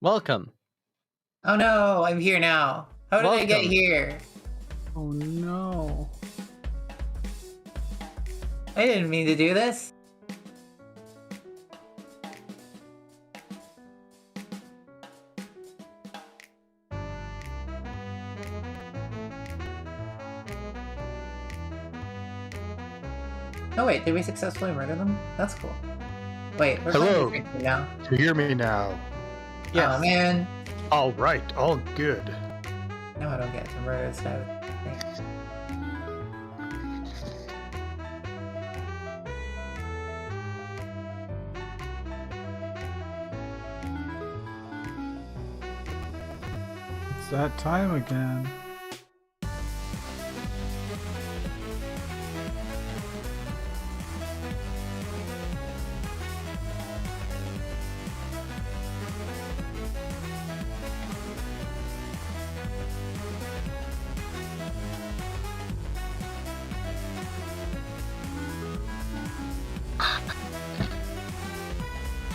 Welcome. Oh no, I'm here now. How did I get here? Oh no. I didn't mean to do this. Oh wait, did we successfully murder them? That's cool. Wait, we're Hello. playing now. You hear me now? Yes. Oh man. All right, all good. No, I don't get to murder this guy with things. It's that time again.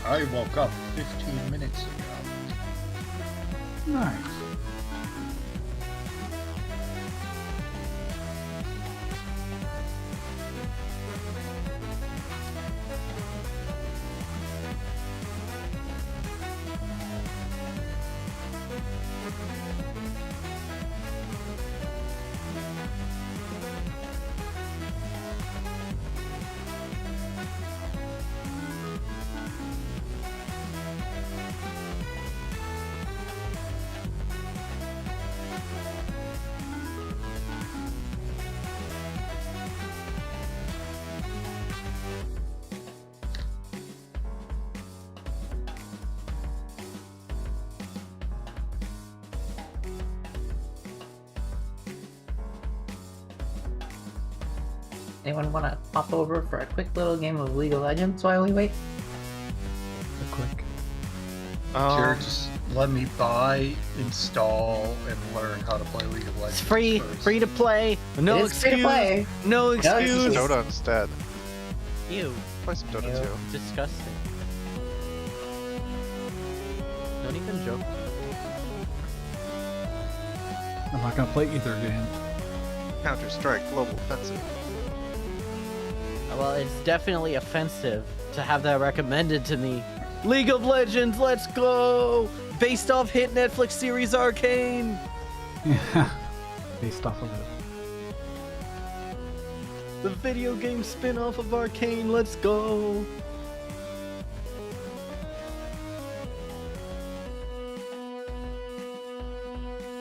I woke up 15 minutes ago. Nice. Anyone want to pop over for a quick little game of League of Legends while we wait? Quick. Here, just let me buy, install, and learn how to play League of Legends. It's free, first. free to play. No It is free to excuse. play. No excuse. excuse. Dota instead. Ew, Play some Dota Ew. too. disgusting. Don't even joke. I'm not gonna play either game. Counter-Strike Global Offensive. Well, it's definitely offensive to have that recommended to me. League of Legends, let's go! Based off hit Netflix series Arcane. Yeah. Based off of it. The video game spin-off of Arcane, let's go!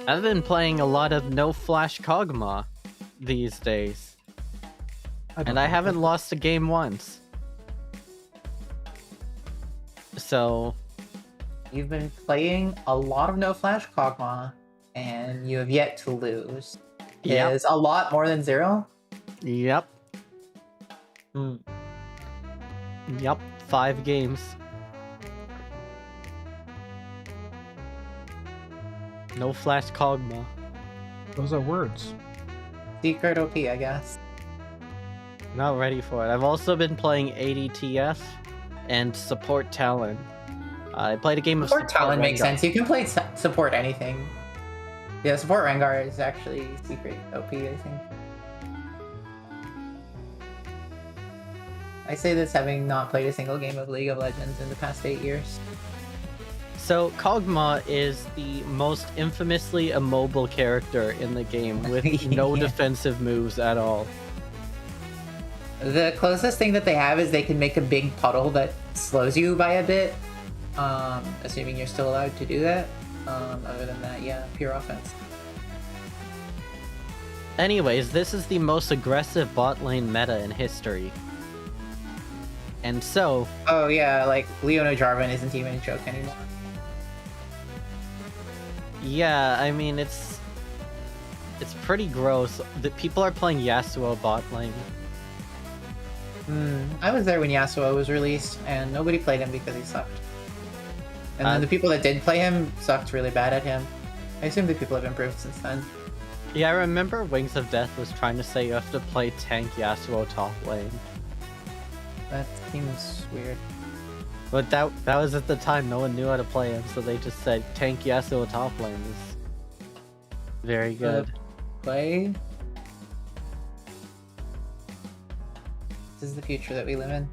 I've been playing a lot of No Flash Kog'Maw these days, and I haven't lost a game once. So, You've been playing a lot of No Flash Kog'Maw, and you have yet to lose. Yep. Is a lot more than 0? yep, Hmm. yep, 5 games. No Flash Kog'Maw. Those are words. Secret OP, I guess. Not ready for it. I've also been playing ADTF and Support Talon. I played a game of Support Talon makes Rengar. sense. You can play support anything. Yeah, support Rengar is actually secret OP, I think. I say this having not played a single game of League of Legends in the past 8 years. So Kog'Maw is the most infamously immobile character in the game with no Yeah. defensive moves at all. The closest thing that they have is they can make a big puddle that slows you by a bit. Assuming you're still allowed to do that. Other than that, yeah, pure offense. Anyways, this is the most aggressive bot lane meta in history. And so, Oh yeah, like Leona Jarvan isn't even a joke anymore. yeah, I mean, it's pretty gross that people are playing Yasuo bot lane. I was there when Yasuo was released, and nobody played him because he sucked. And then the people that did play him sucked really bad at him. I assume the people have improved since then. Yeah, I remember Wings of Death was trying to say you have to play tank Yasuo top lane. That seems weird. But that was at the time no one knew how to play him, so they just said tank Yasuo top lane is very good. Play. This is the future that we live in.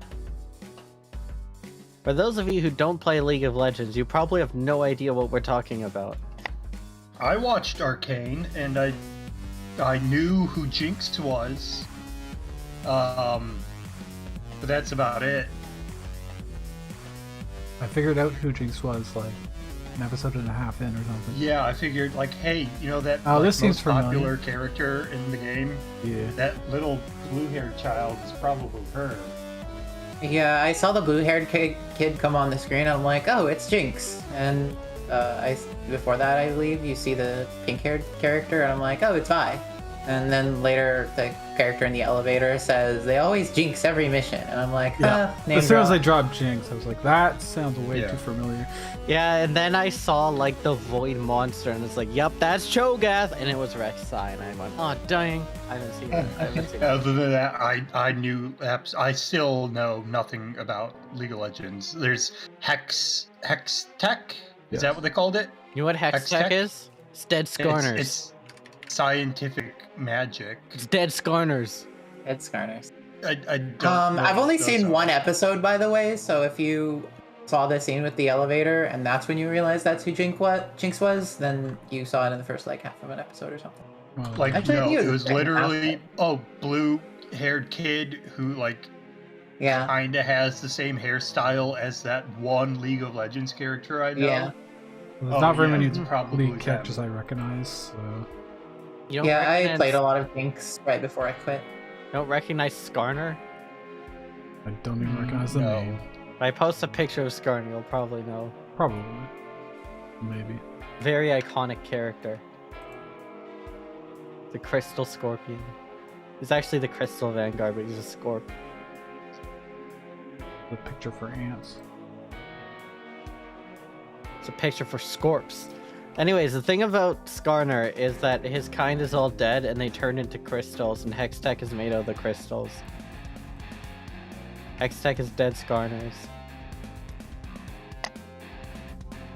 For those of you who don't play League of Legends, you probably have no idea what we're talking about. I watched Arcane, and I knew who Jinx was. But that's about it. I figured out who Jinx was like an episode and a half in or something. Yeah, I figured, like, hey, you know that Oh, this seems most familiar. popular character in the game? Yeah. That little blue-haired child is probably her. Yeah, I saw the blue-haired kid come on the screen. I'm like, oh, it's Jinx. And before that, I believe you see the pink-haired character, and I'm like, oh, it's Vi. And then later, the character in the elevator says they always jinx every mission, and I'm like, Yeah. name As soon as drop. I dropped Jinx, I was like, that sounds way Yeah. too familiar. Yeah, and then I saw like the void monster, and it's like, yep, that's Cho'Gath, and it was Rek'Sai, and I went, oh dang, I haven't seen it. I haven't seen it. Other than that, I knew I still know nothing about League of Legends. There's Hex Tech. Yes. Is that what they called it? You know what Hex Tech Hextech? is? It's dead scorners. It's scientific magic. It's dead scorners. It's Skarners. I don't. know I've only what those seen are. one episode, by the way, so if you saw the scene with the elevator and that's when you realized that's who Jinx was, then you saw it in the first like half of an episode or something. Well, Like Actually, no, you- it was second literally half. blue-haired kid who like Yeah. kinda has the same hairstyle as that one League of Legends character I know. Yeah. there's Oh, not very yeah, many it's probably league characters I recognize, so You don't Yeah, I recognize, played a lot of Jinx right before I quit. Don't recognize Skarner? I don't even recognize the No. name. If I post a picture of Skarner, you'll probably know. Probably. Maybe. Very iconic character. The Crystal Scorpion. He's actually the Crystal Vanguard, but he's a Scorp. The picture for ants. It's a picture for Scorps. Anyways, the thing about Skarner is that his kind is all dead and they turn into crystals, and Hextech is made out of the crystals. Hextech is dead Skarners.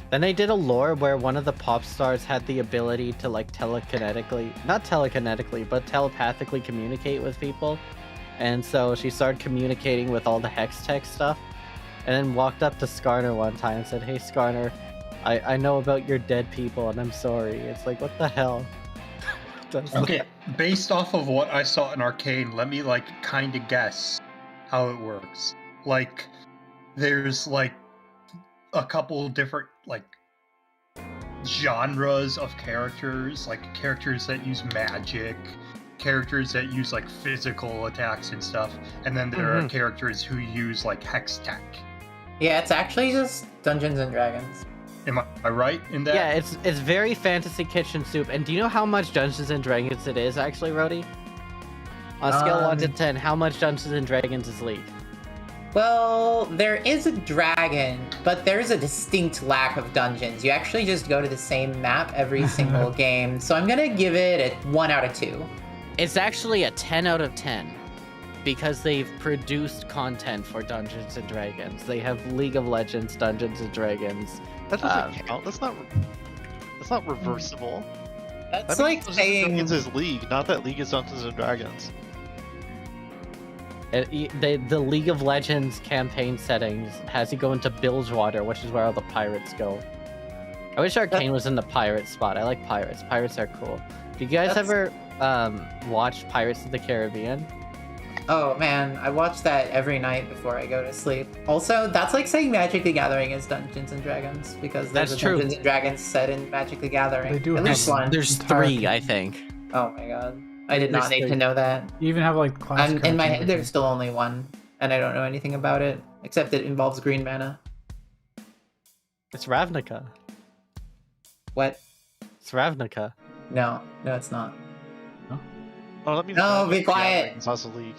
Then they did a lore where one of the pop stars had the ability to like not telekinetically, but telepathically communicate with people. And so she started communicating with all the Hextech stuff, and then walked up to Skarner one time and said, hey Skarner, I know about your dead people and I'm sorry. It's like, what the hell? That's Okay, based off of what I saw in Arcane, let me like kind of guess how it works. Like, there's like a couple different like genres of characters, like characters that use magic, characters that use like physical attacks and stuff, and then there are characters who use like hex tech. Yeah, it's actually just Dungeons and Dragons. Am I right in that? Yeah, it's very fantasy kitchen soup. And do you know how much Dungeons and Dragons it is actually, Rhodey? On a scale of 1 to 10, how much Dungeons and Dragons is League? Well, there is a dragon, but there's a distinct lack of dungeons. You actually just go to the same map every single game. So I'm gonna give it a 1 out of 2. It's actually a 10 out of 10 because they've produced content for Dungeons and Dragons. They have League of Legends, Dungeons and Dragons. That doesn't count. That's not reversible. That's That like means Dungeons and saying Dragons is League, not that League is Dungeons and Dragons. The League of Legends campaign settings has you go into Bilgewater, which is where all the pirates go. I wish Arcane was in the pirate spot. I like pirates. Pirates are cool. Do you guys That's- ever watch Pirates of the Caribbean? Oh man, I watch that every night before I go to sleep. Also, that's like saying Magic the Gathering is Dungeons and Dragons because there's That's a true. Dungeons and Dragons set in Magic the Gathering. They do At have least one. There's entire- 3, I think. Oh my god, I did not There's need to three. know that. You even have like class. In my cards head, there's still only one, and I don't know anything about it except it involves green mana. It's Ravnica. What? It's Ravnica. No, it's not. Oh, that means No, Magic be the quiet. Gathering is also League.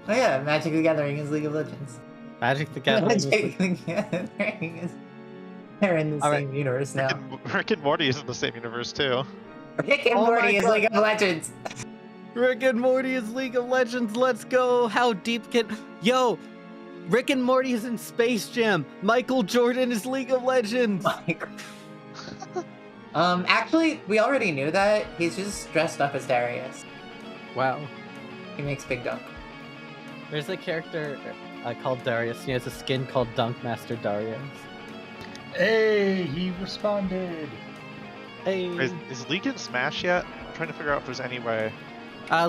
Oh yeah, Magic the Gathering is League of Legends. Magic the Gathering. Magic the Gathering is. They're in the All same universe now. Rick and Morty is in the same universe too. Rick and Oh my Morty is God. League of Legends. Rick and Morty is League of Legends. Let's go. How deep can... Yo, Rick and Morty is in Space Jam. Michael Jordan is League of Legends. Actually, we already knew that. He's just dressed up as Darius. Wow. He makes big dunk. There's a character called Darius. He has a skin called Dunkmaster Darius. Hey, he responded. Hey. Is League in Smash yet? I'm trying to figure out if there's any way.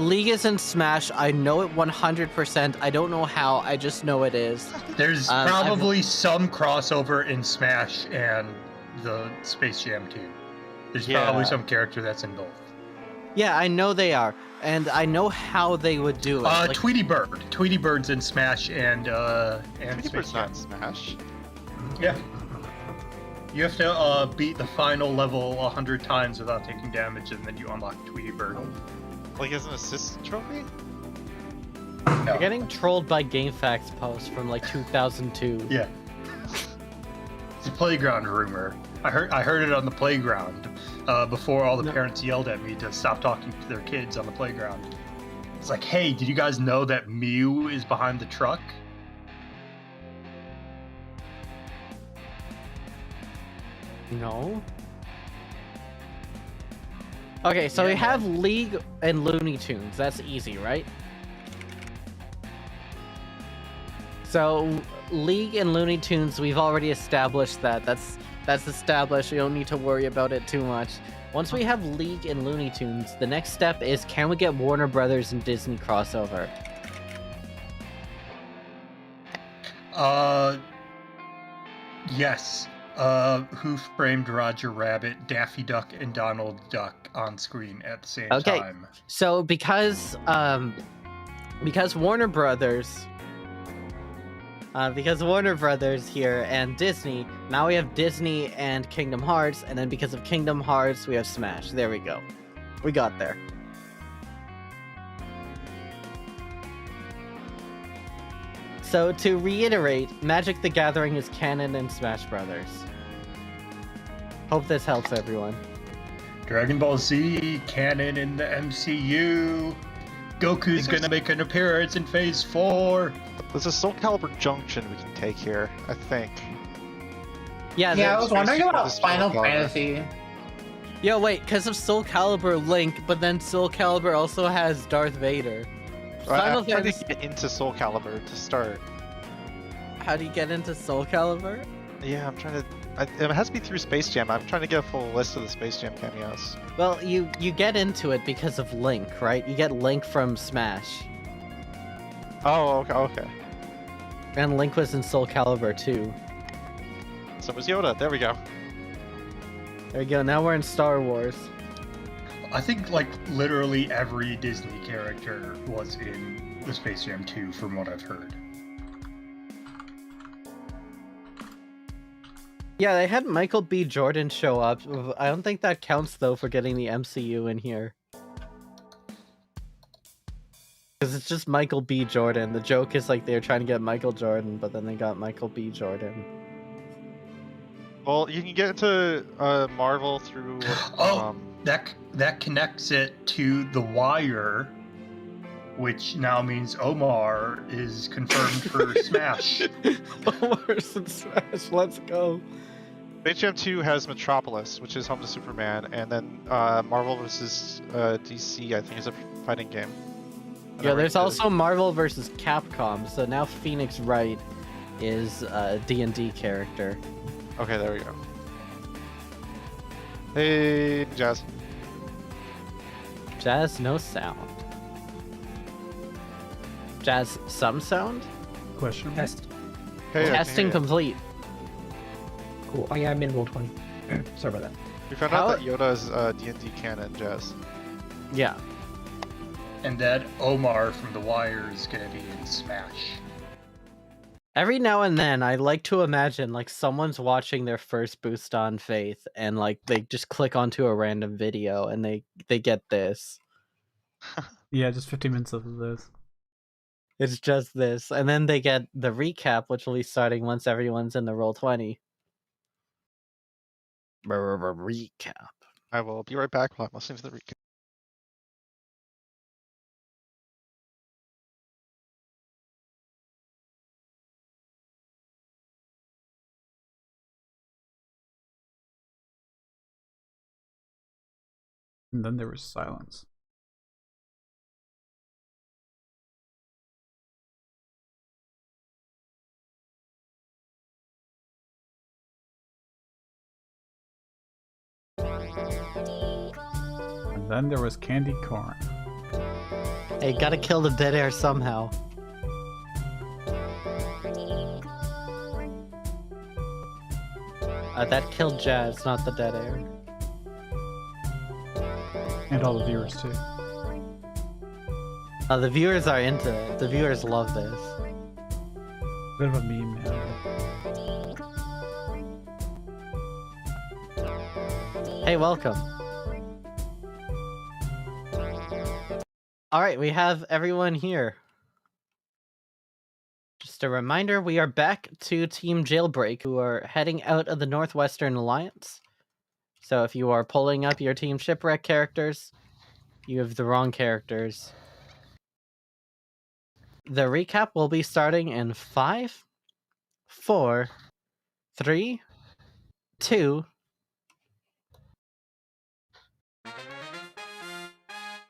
League is in Smash. I know it 100%. I don't know how. I just know it is. There's probably some crossover in Smash and the Space Jam team. There's probably some character that's in both. Yeah, I know they are, and I know how they would do it. Tweety Bird. Tweety Bird's in Smash and Tweety Space Bird's Jam. not in Smash. Yeah. You have to beat the final level 100 times without taking damage, and then you unlock Tweety Bird. Like as an assist trophy? No. You're getting trolled by GameFAQs posts from like 2002. Yeah. It's a playground rumor. I heard it on the playground before all the parents yelled at me to stop talking to their kids on the playground. It's like, hey, did you guys know that Mew is behind the truck? No. Okay, so we have League and Looney Tunes. That's easy, right? So League and Looney Tunes, we've already established that. That's established. We don't need to worry about it too much. Once we have League and Looney Tunes, the next step is, can we get Warner Brothers and Disney crossover? Yes. Who Framed Roger Rabbit, Daffy Duck, and Donald Duck on screen at the same time. So because Warner Brothers here and Disney, now we have Disney and Kingdom Hearts, and then because of Kingdom Hearts, we have Smash. There we go. We got there. So to reiterate, Magic the Gathering is canon in Smash Brothers. Hope this helps everyone. Dragon Ball Z, canon in the MCU. Goku's gonna make an appearance in Phase 4. There's a Soul Calibur junction we can take here, I think. Yeah, I was wondering about Final Fantasy. Yo, wait, because of Soul Calibur Link, but then Soul Calibur also has Darth Vader. I'm trying to get into Soul Calibur to start. How do you get into Soul Calibur? Yeah, I'm trying to... it has to be through Space Jam. I'm trying to get a full list of the Space Jam cameos. Well, you get into it because of Link, right? You get Link from Smash. Oh, okay. And Link was in Soul Calibur too. So was Yoda. There we go. There we go. Now we're in Star Wars. I think, like, literally every Disney character was in the Space Jam 2, from what I've heard. Yeah, they had Michael B. Jordan show up. I don't think that counts, though, for getting the MCU in here. Because it's just Michael B. Jordan. The joke is, like, they're trying to get Michael Jordan, but then they got Michael B. Jordan. Well, you can get into Marvel through... That connects it to The Wire, which now means Omar is confirmed for Smash. Omar's in Smash, let's go. Space Jam 2 has Metropolis, which is home to Superman, and then Marvel vs. DC, I think, is a fighting game. Yeah, there's also Marvel vs. Capcom, so now Phoenix Wright is a D&D character. Okay, there we go. Hey, Jazz. Jazz, no sound. Jazz, some sound? Question. Test. Hey, Testing complete. Cool. Oh yeah, I'm in roll 20. Sorry about that. We found out that Yoda is D&D canon, Jazz. Yeah. And that Omar from The Wire is going to be in Smash. Every now and then, I like to imagine, like, someone's watching their first Bustan Faith, and, like, they just click onto a random video, and they get this. Yeah, just 15 minutes of this. It's just this. And then they get the recap, which will be starting once everyone's in the Roll20. Recap. I will be right back while I'm listening to the recap. And then there was silence. And then there was candy corn. Hey, gotta kill the dead air somehow. That killed Jazz, not the dead air. And all the viewers too. The viewers are into it. The viewers love this. Bit of a meme, man. Hey, welcome. Alright, we have everyone here. Just a reminder, we are back to Team Jailbreak, who are heading out of the Northwestern Alliance. So if you are pulling up your Team Shipwreck characters, you have the wrong characters. The recap will be starting in 5, 4, 3, 2.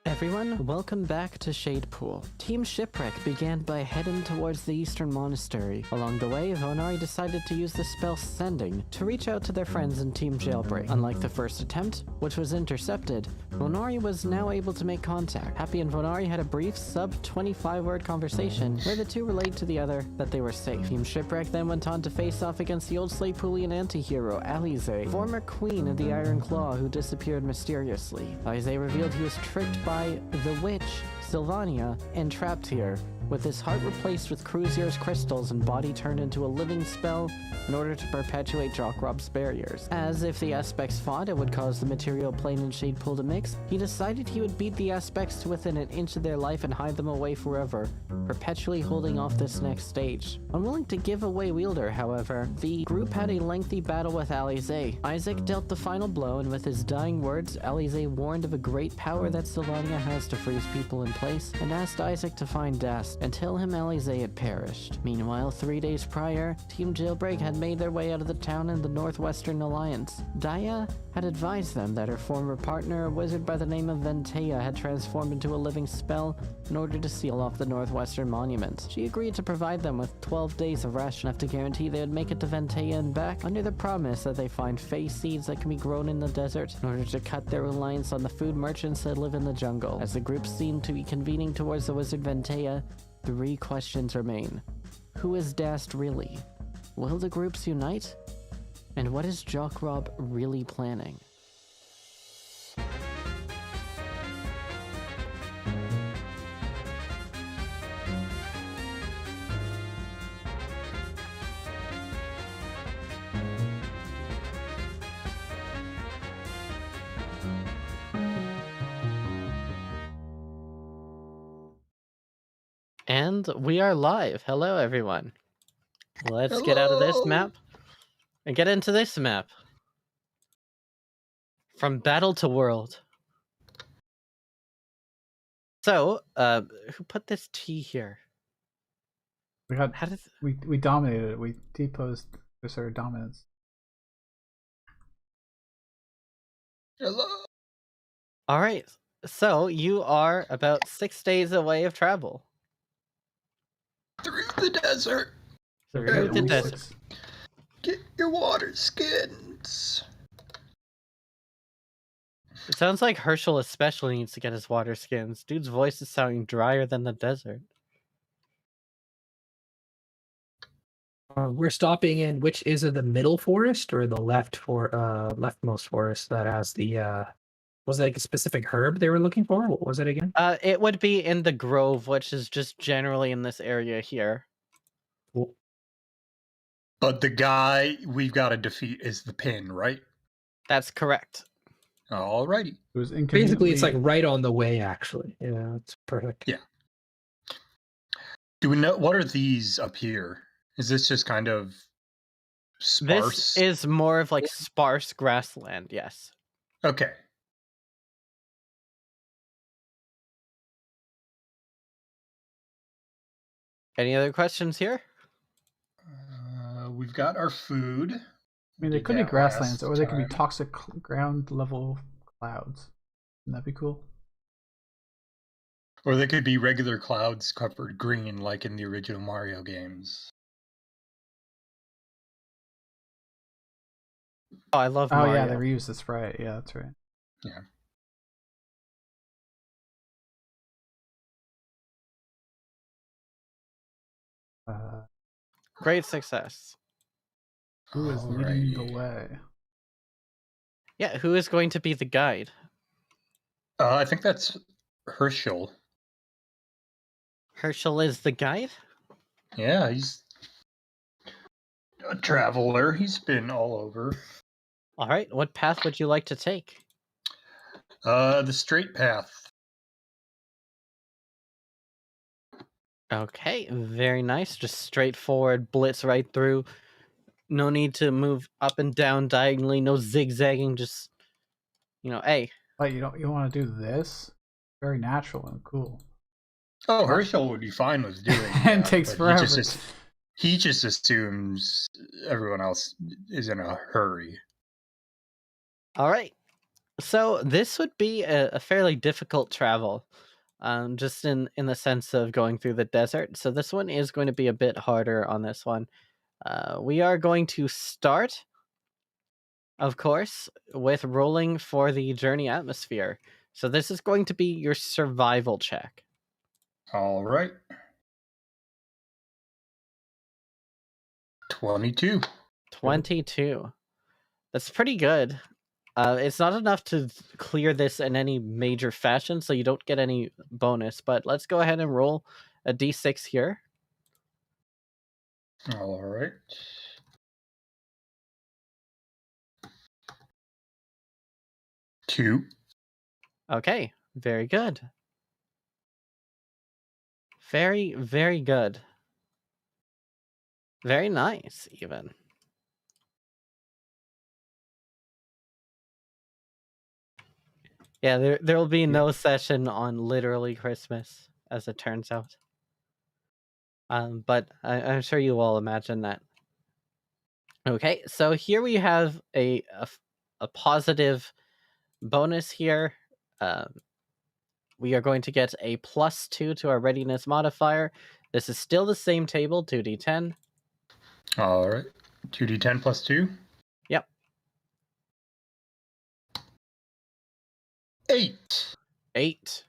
Everyone, welcome back to Shadepool. Team Shipwreck began by heading towards the Eastern Monastery. Along the way, Vonari decided to use the spell Sending to reach out to their friends in Team Jailbreak. Unlike the first attempt, which was intercepted, Vonari was now able to make contact. Happy and Vonari had a brief sub-25-word conversation where the two relayed to the other that they were safe. Team Shipwreck then went on to face off against the old Sladepoolian anti-hero, Alize, former queen of the Iron Claw who disappeared mysteriously. Alize revealed he was tricked by the witch, Sylvania, entrapped here, with his heart replaced with Cruzier's crystals and body turned into a living spell in order to perpetuate Jockrob's barriers. As if the aspects fought, it would cause the material plane and Shadepool to mix, he decided he would beat the aspects to within an inch of their life and hide them away forever, perpetually holding off this next stage. Unwilling to give away Wielder, however, the group had a lengthy battle with Alize. Isaac dealt the final blow, and with his dying words, Alize warned of a great power that Sylvania has to freeze people in place, and asked Isaac to find Dast. Until him, Alize had perished. Meanwhile, 3 days prior, Team Jailbreak had made their way out of the town in the Northwestern Alliance. Daya had advised them that her former partner, a wizard by the name of Ventea, had transformed into a living spell in order to seal off the Northwestern Monument. She agreed to provide them with 12 days of rest, enough to guarantee they would make it to Ventea and back, under the promise that they find face seeds that can be grown in the desert in order to cut their reliance on the food merchants that live in the jungle. As the group seemed to be convening towards the wizard Ventea, 3 questions remain. Who is Dast really? Will the groups unite? And what is Jockrob really planning? And we are live. Hello, everyone. Let's get out of this map and get into this map. From battle to world. So, who put this T here? We had How did we dominated it. We deposed their dominance. Hello. All right. So you are about 6 days away of travel. Through the desert. Through the desert. Get your water skins. It sounds like Herschel especially needs to get his water skins. Dude's voice is sounding drier than the desert. We're stopping in which is it, the middle forest or the leftmost forest that has the was it like a specific herb they were looking for? What was it again? It would be in the Grove, which is just generally in this area here. Cool. But the guy we've got to defeat is the pin, right? That's correct. Alrighty. It was Basically, it's like right on the way. Actually, yeah, it's perfect. Yeah. Do we know what are these up here? Is this just kind of sparse? This is more of like sparse grassland, yes. Okay. Any other questions here? We've got our food. I mean, they could be grasslands, or they could be toxic ground level clouds. That'd be cool. Or they could be regular clouds covered green, like in the original Mario games. Oh, I love Oh Mario. yeah, they reused the sprite. Yeah, that's right. Yeah. Great success. Who is leading the way? Yeah, who is going to be the guide? I think that's Herschel. Herschel is the guide? Yeah, he's a traveler. He's been all over. All right, what path would you like to take? The straight path. Okay, very nice. Just straightforward, blitz right through. No need to move up and down diagonally, no zigzagging, just, hey. Like you want to do this? Very natural and cool. Oh, Herschel would be fine with doing And that, takes but forever. He just assumes everyone else is in a hurry. All right. So this would be a fairly difficult travel, just in the sense of going through the desert. So this one is going to be a bit harder on this one. We are going to start, of course, with rolling for the journey atmosphere. So this is going to be your survival check. All right. 22. 22. That's pretty good. It's not enough to clear this in any major fashion, so you don't get any bonus, but let's go ahead and roll a d6 here. All right. Two. Okay, very good. Very, very good. Very nice, even. Yeah, there will be no session on literally Christmas, as it turns out. But I'm sure you all imagine that. Okay, so here we have a positive bonus here. We are going to get a +2 to our readiness modifier. This is still the same table, 2d10. All right. 2d10 plus 2? Yep. 8. 8.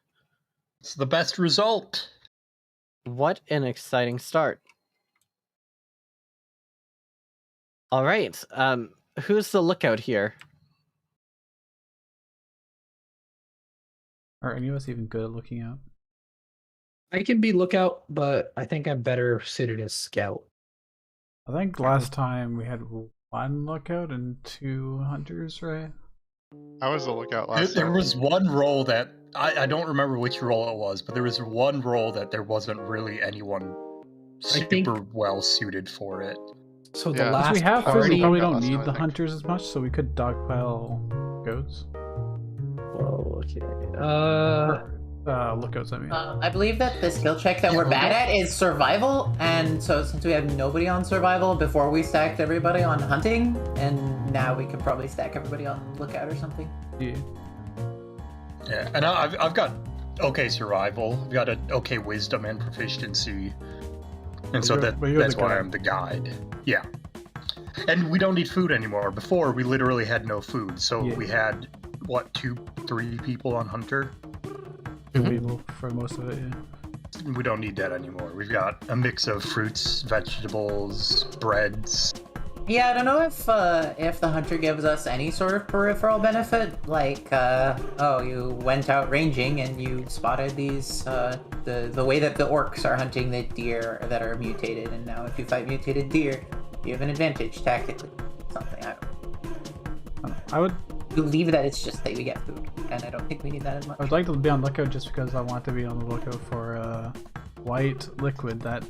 It's the best result. What an exciting start. All right. Who's the lookout here? Are any of us even good at looking out? I can be lookout, but I think I'm better suited as scout. I think last time we had 1 lookout and 2 hunters, right? I was a lookout last There time. was one role that I don't remember which role it was, but there was one role that there wasn't really anyone super well suited for it. So Yeah. the Since last we have food, party, we probably got don't last need time, I the think. hunters as much, so we could dogpile goats. Whoa, okay. Lookouts, I mean. I believe that the skill check that we're bad at is survival, and so since we have nobody on survival, before we stacked everybody on hunting, and now we could probably stack everybody on lookout or something. Yeah. Yeah, and I've got okay survival. I've got an okay wisdom and proficiency, and so But you're that's the why guide. I'm the guide. Yeah, and we don't need food anymore. Before we literally had no food, so Yeah. we had what 2-3 people on hunter. 2 people for most of it, yeah. We don't need that anymore. We've got a mix of fruits, vegetables, breads. Yeah, I don't know if the hunter gives us any sort of peripheral benefit, like oh, you went out ranging and you spotted these the way that the orcs are hunting the deer that are mutated, and now if you fight mutated deer, you have an advantage tactically. Something I don't I would believe that it's just that we get food, and I don't think we need that as much. I would like to be on lookout just because I want to be on the lookout for white liquid that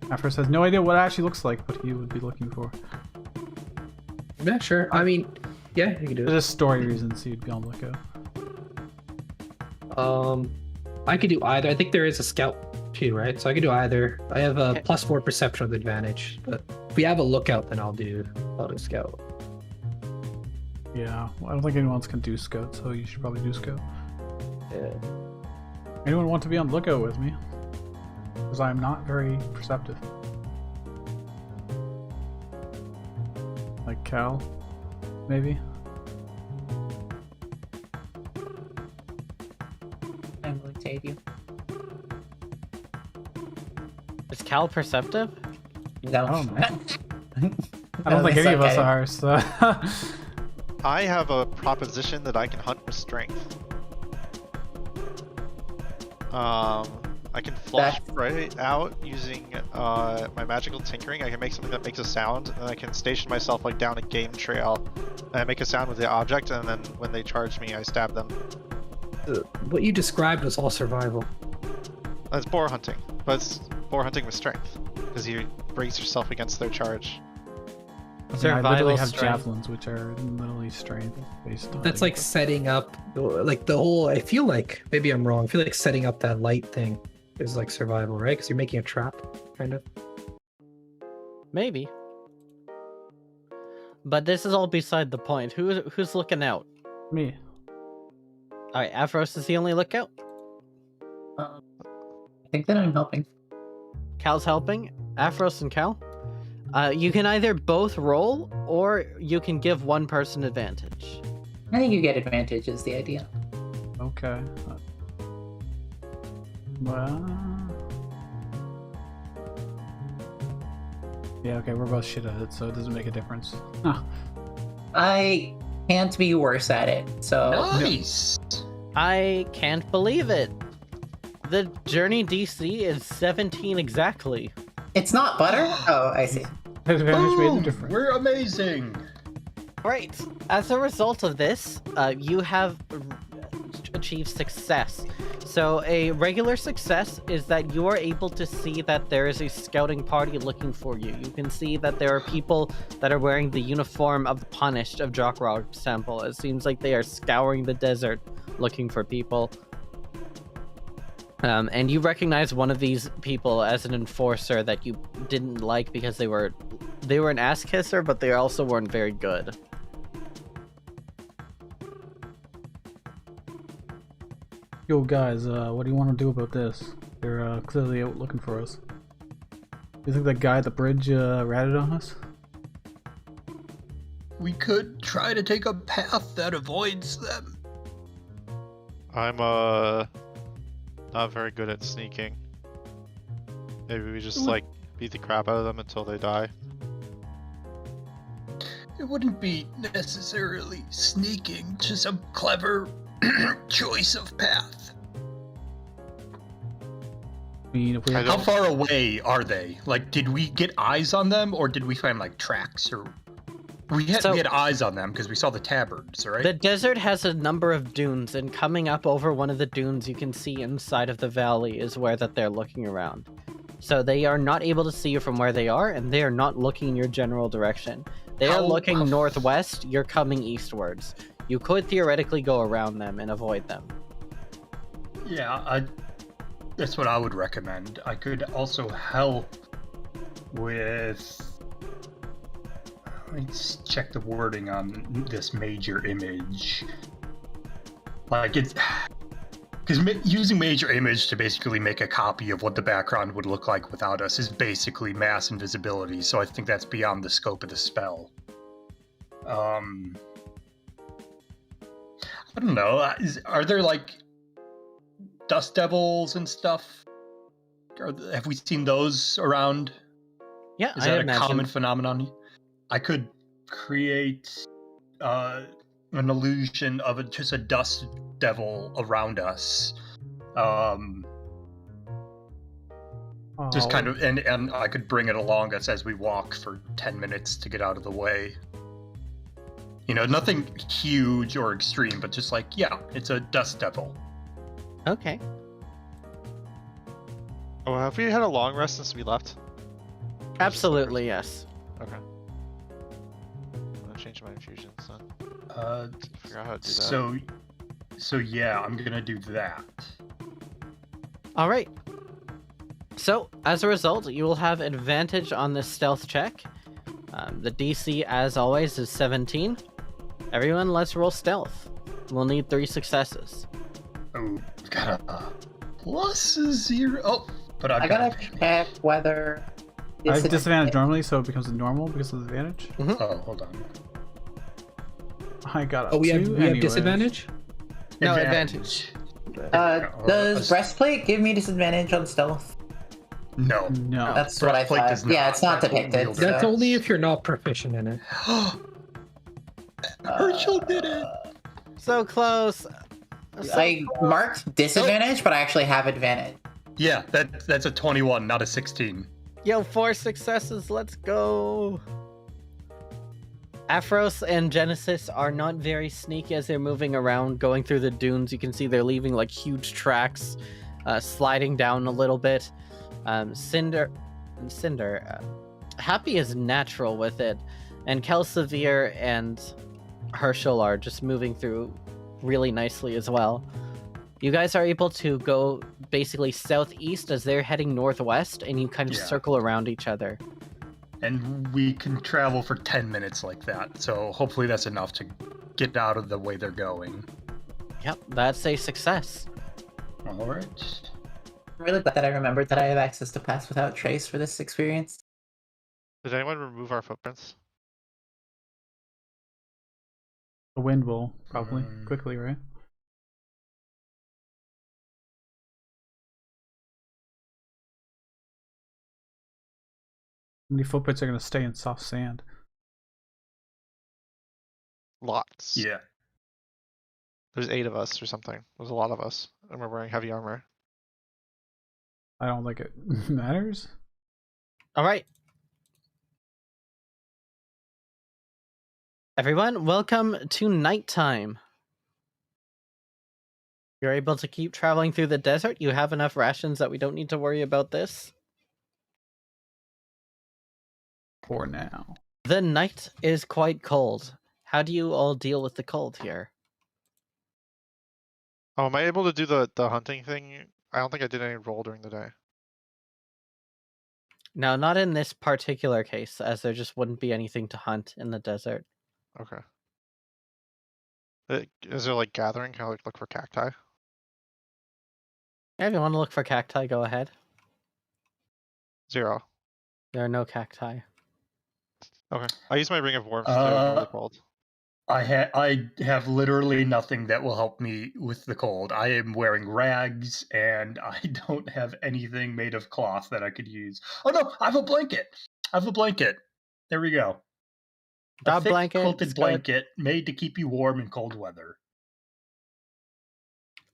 at first has no idea what it actually looks like, but he would be looking for. yeah, sure. I mean, yeah, you can do There's it. just story reasons he'd be on lookout. I could do either. I think there is a scout too, right? So I could do either. I have a Okay. +4 perception advantage, but if we have a lookout, then I'll do scout. Yeah, well, I don't think anyone else can do scout, so you should probably do scout. Anyone want to be on lookout with me? Because I'm not very perceptive. Like Cal, maybe? I'm willing to aid you. Is Cal perceptive? No. I don't know. I No, don't think they any of suck us at it. are, so... I have a proposition that I can hunt with strength. I can flush right out using my magical tinkering. I can make something that makes a sound, and I can station myself like down a game trail, and I make a sound with the object, and then when they charge me, I stab them. What you described was all survival. That's boar hunting, but it's boar hunting with strength, because you brace yourself against their charge. I Survival literally have strength. javelins, which are literally strength based on. That's like setting up, like the whole. I feel like maybe I'm wrong. I feel like setting up that light thing is like survival, right? Because you're making a trap, kind of. Maybe. But this is all beside the point. Who's looking out? me. All right, Afros is the only lookout. I think that I'm helping. Cal's helping. Afros and Cal. You can either both roll, or you can give one person advantage. I think you get advantage is the idea. Okay. Well. Yeah, okay, we're both shit at it, so it doesn't make a difference. Huh. I can't be worse at it, so Nice. I can't believe it. The journey DC is 17 exactly. it's not butter. Oh, I see. Advantage made Boom! a difference. We're amazing. Right. As a result of this, you have achieved success. So a regular success is that you are able to see that there is a scouting party looking for you. You can see that there are people that are wearing the uniform of the Punished of Jockrock's Temple. It seems like they are scouring the desert looking for people. And you recognize one of these people as an enforcer that you didn't like because they were an ass kisser, but they also weren't very good. Yo, guys, what do you want to do about this? They're clearly out looking for us. You think that guy at the bridge ratted on us? We could try to take a path that avoids them. I'm not very good at sneaking. Maybe we just like beat the crap out of them until they die. It wouldn't be necessarily sneaking, just a clever choice of path. I mean, if we I had How don't- far away are they? Like, did we get eyes on them, or did we find like tracks? Or we had eyes on them because we saw the tabards, right? The desert has a number of dunes, and coming up over one of the dunes you can see inside of the valley is where that they're looking around. So they are not able to see you from where they are, and they are not looking in your general direction. They are looking northwest, you're coming eastwards. You could theoretically go around them and avoid them. Yeah, that's what I would recommend. I could also help with... Let's check the wording on this major image. Like, it's... Because using major image to basically make a copy of what the background would look like without us is basically mass invisibility, so I think that's beyond the scope of the spell. I don't know. Are there, like, dust devils and stuff? Have we seen those around? Yeah, Is I that a imagine. common phenomenon? I could create an illusion of just a dust devil around us. Just kind of, and I could bring it along us as we walk for 10 minutes to get out of the way. You know, nothing huge or extreme, but just like, yeah, it's a dust devil. Okay. Oh, have we had a long rest since we left? Absolutely, yes. Okay. I'm gonna change my infusions then. Figure out how to do that. So yeah, I'm gonna do that. All right. So, as a result, you will have advantage on this stealth check. The DC, as always, is 17. Everyone, let's roll stealth. We'll need 3 successes. Oh, I've got a +0. Oh, but I gotta check whether. I have disadvantage normally, so it becomes a normal because of the advantage. Oh, hold on. I got a Oh, we 2 have anyways. disadvantage? No, advantage. Does breastplate give me disadvantage on stealth? No. No. That's what I Breastplate thought. does Yeah, not. it's not That's what depicted. wielder That's so- only if you're not proficient in it. Herschel did it. So close. I marked disadvantage, but I actually have advantage. Yeah, that's a 21, not a 16. Yo, 4 successes. Let's go. Aphros and Genesis are not very sneaky as they're moving around, going through the dunes. You can see they're leaving like huge tracks, sliding down a little bit. Cinder, Happy is natural with it, and Calsoveer and Herschel are just moving through really nicely as well. You guys are able to go basically southeast as they're heading northwest, and you kind of circle around each other. And we can travel for 10 minutes like that, so hopefully that's enough to get out of the way they're going. Yep, that's a success. All right. I'm really glad that I remembered that I have access to Pass Without Trace for this experience. Did anyone remove our footprints? The wind will probably quickly, right? How many footprints are going to stay in soft sand? Lots. Yeah. There's 8 of us or something. There's a lot of us. And we're wearing heavy armor. I don't think it matters. All right. Everyone, welcome to nighttime. You're able to keep traveling through the desert. You have enough rations that we don't need to worry about this. For now. The night is quite cold. How do you all deal with the cold here? Oh, am I able to do the hunting thing? I don't think I did any roll during the day. No, not in this particular case, as there just wouldn't be anything to hunt in the desert. Okay. Is there like gathering? Can I like look for cacti? Yeah, if you want to look for cacti, go ahead. 0. There are no cacti. Okay. I use my ring of warmth to avoid the cold. I have literally nothing that will help me with the cold. I am wearing rags, and I don't have anything made of cloth that I could use. Oh no, I have a blanket. There we go. That A thick blanket, quilted it's good. blanket made to keep you warm in cold weather.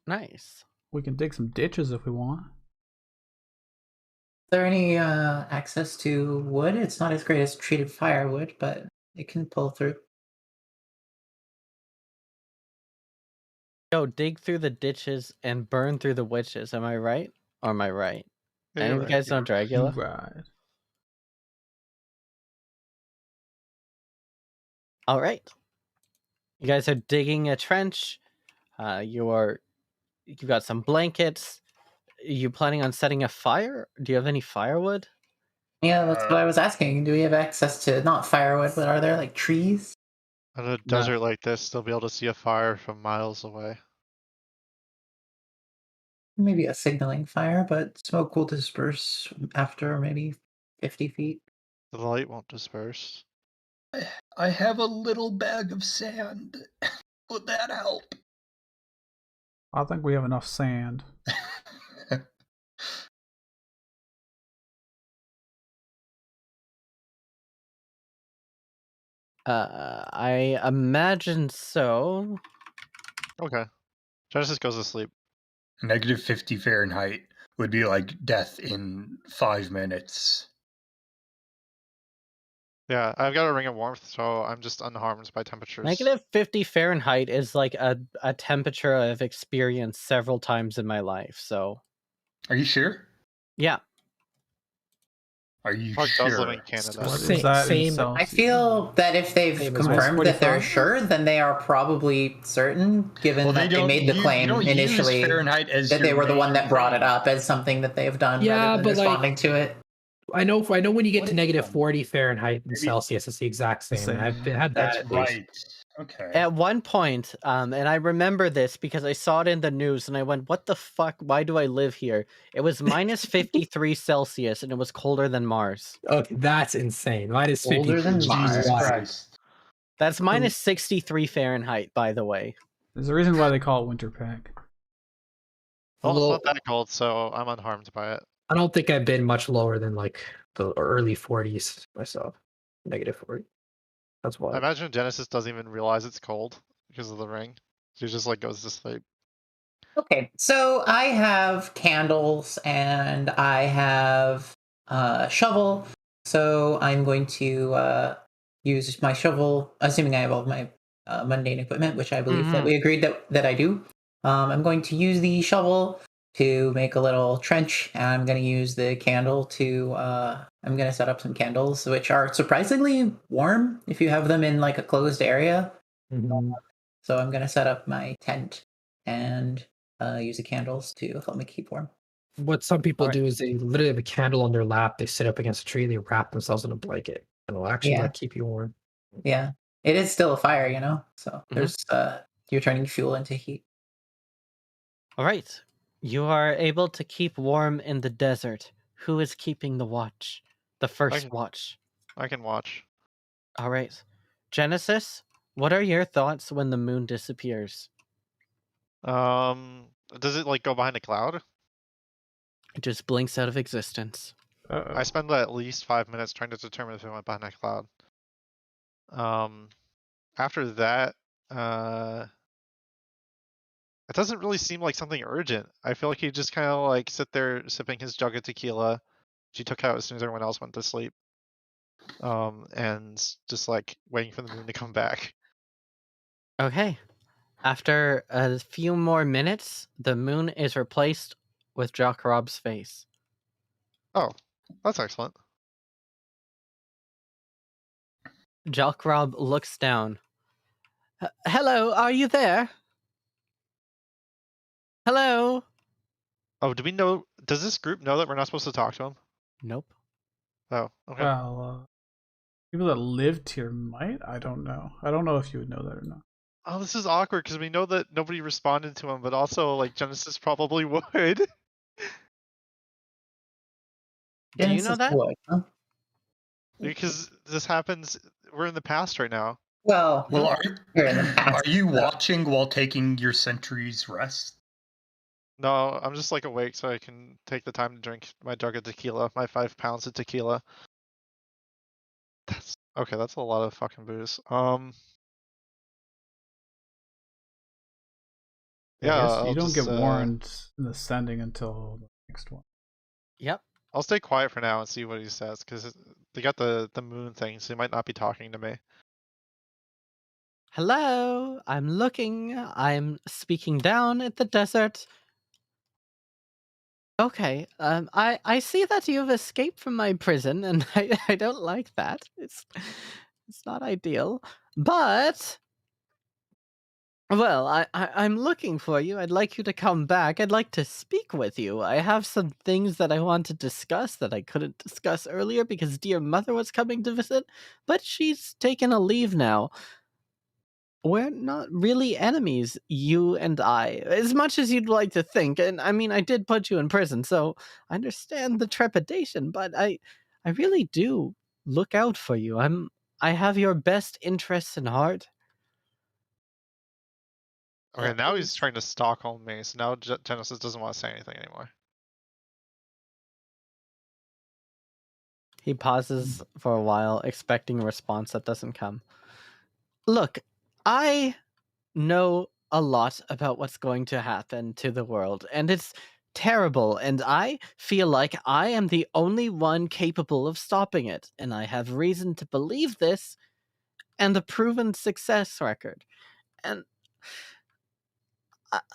Nice. We can dig some ditches if we want. Is there any access to wood? It's not as great as treated firewood, but it can pull through. Go dig through the ditches and burn through the witches. Am I right? Or am I right? Yeah, Any you're of you right. guys know Dragula? Right. All right. You guys are digging a trench. You've got some blankets. Are you planning on setting a fire? Do you have any firewood? Yeah, that's what I was asking. Do we have access to not firewood, but are there like trees? In a desert like this, they'll be able to see a fire from miles away. Maybe a signaling fire, but smoke will disperse after maybe 50 feet. The light won't disperse. I have a little bag of sand. Would that help? I think we have enough sand. I imagine so. Okay. Genesis goes to sleep. -50 Fahrenheit would be like death in 5 minutes. Yeah, I've got a ring of warmth, so I'm just unharmed by temperatures. -50 Fahrenheit is like a temperature I've experienced several times in my life. So, Are you sure? yeah. Are you Mark does live sure? in Canada. What Same- is that in same- Celsius? I feel that if they've Same as confirmed that they're 45? sure, then they are probably certain, given that they don't made the use- claim you don't initially use Fahrenheit as that they your were the one main that brought it thing. up as something that they've done Yeah, rather than but, like, responding to it. I know when you get to negative 40 Fahrenheit and Maybe- Celsius, it's the exact same. Same. I've had that. That's at least. right. Okay. At one point, and I remember this because I saw it in the news and I went, what the fuck? Why do I live here? It was minus 53 Celsius and it was colder than Mars. Okay, that's insane. Minus Older 50. than Mars. Jesus Wow. Christ. That's minus 63 Fahrenheit, by the way. There's a reason why they call it winter pack. Well, Well, it's not that cold, so I'm unharmed by it. I don't think I've been much lower than like the early 40s myself. Negative 40. That's I why. imagine Genesis doesn't even realize it's cold because of the ring. She just like goes to sleep. Okay, so I have candles and I have a shovel. So I'm going to use my shovel, assuming I have all of my mundane equipment, which I believe that we agreed that I do. I'm going to use the shovel to make a little trench, and I'm going to use the candle to. I'm going to set up some candles, which are surprisingly warm if you have them in like a closed area. Mhm. So I'm going to set up my tent and use the candles to help me keep warm. What some people Alright. do is they literally have a candle on their lap, they sit up against a tree, they wrap themselves in a blanket, and it'll actually Yeah. like keep you warm. Yeah, it is still a fire, you know. So there's you're turning fuel into heat. All right. You are able to keep warm in the desert. Who is keeping the watch? The first can- watch. I can watch. All right. Genesis, what are your thoughts when the moon disappears? Does it like go behind a cloud? It just blinks out of existence. Uh-oh. I spend at least 5 minutes trying to determine if it went behind a cloud. After that, it doesn't really seem like something urgent. I feel like he just kind of like sit there sipping his jug of tequila. She took out as soon as everyone else went to sleep. And just like waiting for the moon to come back. Okay. After a few more minutes, the moon is replaced with Jock Rob's face. Oh, that's excellent. Jock Rob looks down. Hello, are you there? Hello? Oh, do we know? Does this group know that we're not supposed to talk to him? Nope. Oh, okay. Well, people that lived here might. I don't know. I don't know if you would know that or not. Oh, this is awkward because we know that nobody responded to him, but also like Genesis probably would. Do you know Genesis that? would, huh? Because this happens. We're in the past right now. Well, Well, you're in the past, are you so- watching while taking your sentry's rest? No, I'm just like awake so I can take the time to drink my jug of tequila, my 5 pounds of tequila. That's okay. That's a lot of fucking booze. I Yeah, guess I'll you don't just, get warned in the sending until the next one. Yep. I'll stay quiet for now and see what he says because they got the moon thing, so he might not be talking to me. Hello, I'm looking. I'm speaking down at the desert. Okay, I see that you've escaped from my prison, and I don't like that. It's not ideal, but well, I'm looking for you. I'd like you to come back. I'd like to speak with you. I have some things that I want to discuss that I couldn't discuss earlier because dear mother was coming to visit, but she's taken a leave now. We're not really enemies, you and I, as much as you'd like to think. And I mean, I did put you in prison, so I understand the trepidation, but I really do look out for you. I have your best interests in heart. Okay, now he's trying to Stockholm me, so now Genesis doesn't want to say anything anymore. He pauses for a while, expecting a response that doesn't come. Look, I know a lot about what's going to happen to the world, and it's terrible, and I feel like I am the only one capable of stopping it, and I have reason to believe this, and a proven success record. And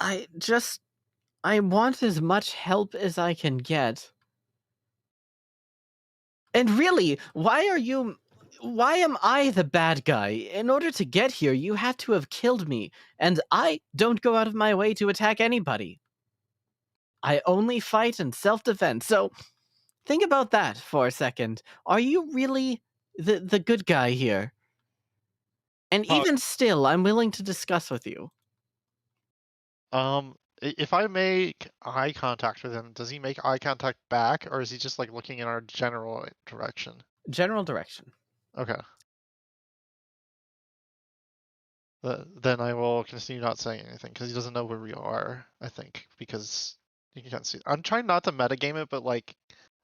I want as much help as I can get. And really, why am I the bad guy? In order to get here, you had to have killed me, and I don't go out of my way to attack anybody. I only fight in self-defense, so Think about that for a second. Are you really the good guy here? And Oh, even still, I'm willing to discuss with you. If I make eye contact with him, does he make eye contact back, or is he just like looking in our general direction? General direction. Okay. Then I will continue not saying anything because he doesn't know where we are. I think because you can't see. I'm trying not to metagame it, but like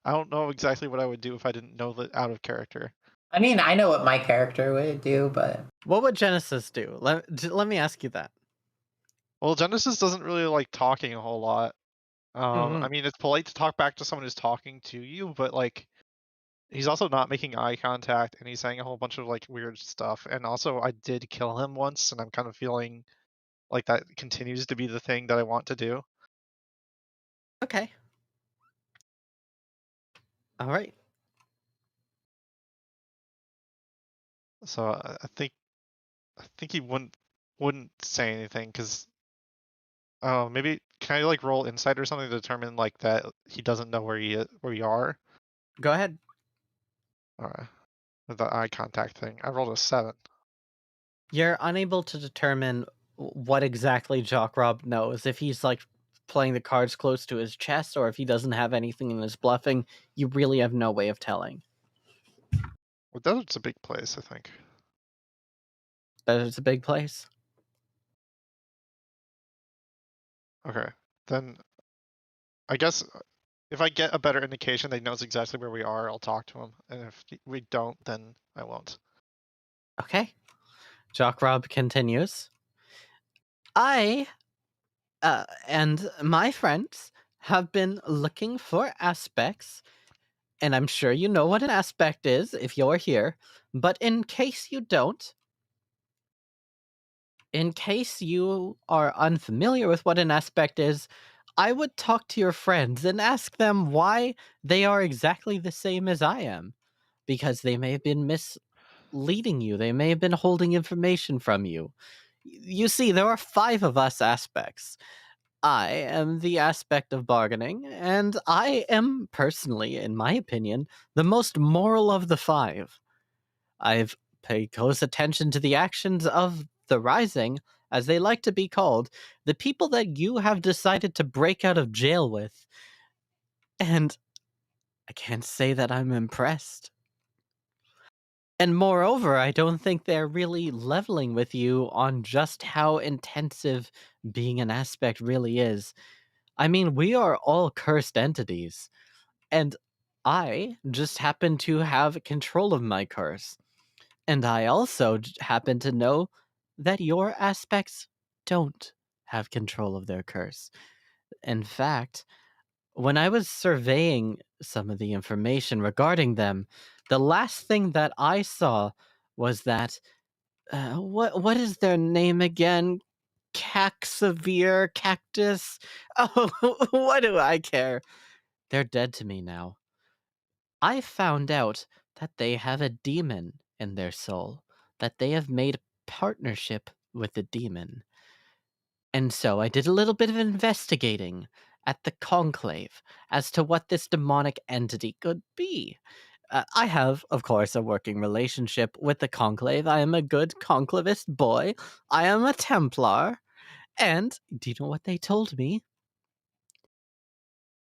I don't know exactly what I would do if I didn't know the out of character. I mean, I know what my character would do, but What would Genesis do? Let me ask you that. Well, Genesis doesn't really like talking a whole lot. I mean, it's polite to talk back to someone who's talking to you, but like he's also not making eye contact and he's saying a whole bunch of like weird stuff. And also I did kill him once and I'm kind of feeling like that continues to be the thing that I want to do. Okay. All right. So I think he wouldn't say anything because maybe can I like roll insight or something to determine like that he doesn't know where we are? Go ahead. All right. With the eye contact thing. I rolled a 7. You're unable to determine what exactly Jock Rob knows. If he's like playing the cards close to his chest or if he doesn't have anything in his bluffing, you really have no way of telling. Well, that's a big place, I think. But it's a big place. Okay. Then I guess if I get a better indication that he knows exactly where we are, I'll talk to him. And if we don't, then I won't. Okay. Jock Rob continues. I and my friends have been looking for aspects, and I'm sure you know what an aspect is if you're here, but in case you don't, in case you are unfamiliar with what an aspect is, I would talk to your friends and ask them why they are exactly the same as I am. Because they may have been misleading you, they may have been holding information from you. You see, there are 5 of us aspects. I am the aspect of bargaining, and I am personally, in my opinion, the most moral of the 5. I've paid close attention to the actions of the Rising, as they like to be called, the people that you have decided to break out of jail with, and I can't say that I'm impressed. And moreover, I don't think they're really leveling with you on just how intensive being an aspect really is. I mean, we are all cursed entities, and I just happen to have control of my curse. And I also happen to know that your aspects don't have control of their curse. In fact, when I was surveying some of the information regarding them, the last thing that I saw was that what is their name again? Calsoveer, cactus. Oh, what do I care? They're dead to me now. I found out that they have a demon in their soul, that they have made partnership with the demon. And so I did a little bit of investigating at the conclave as to what this demonic entity could be. I have, of course, a working relationship with the conclave. I am a good conclavist boy. I am a Templar. And do you know what they told me?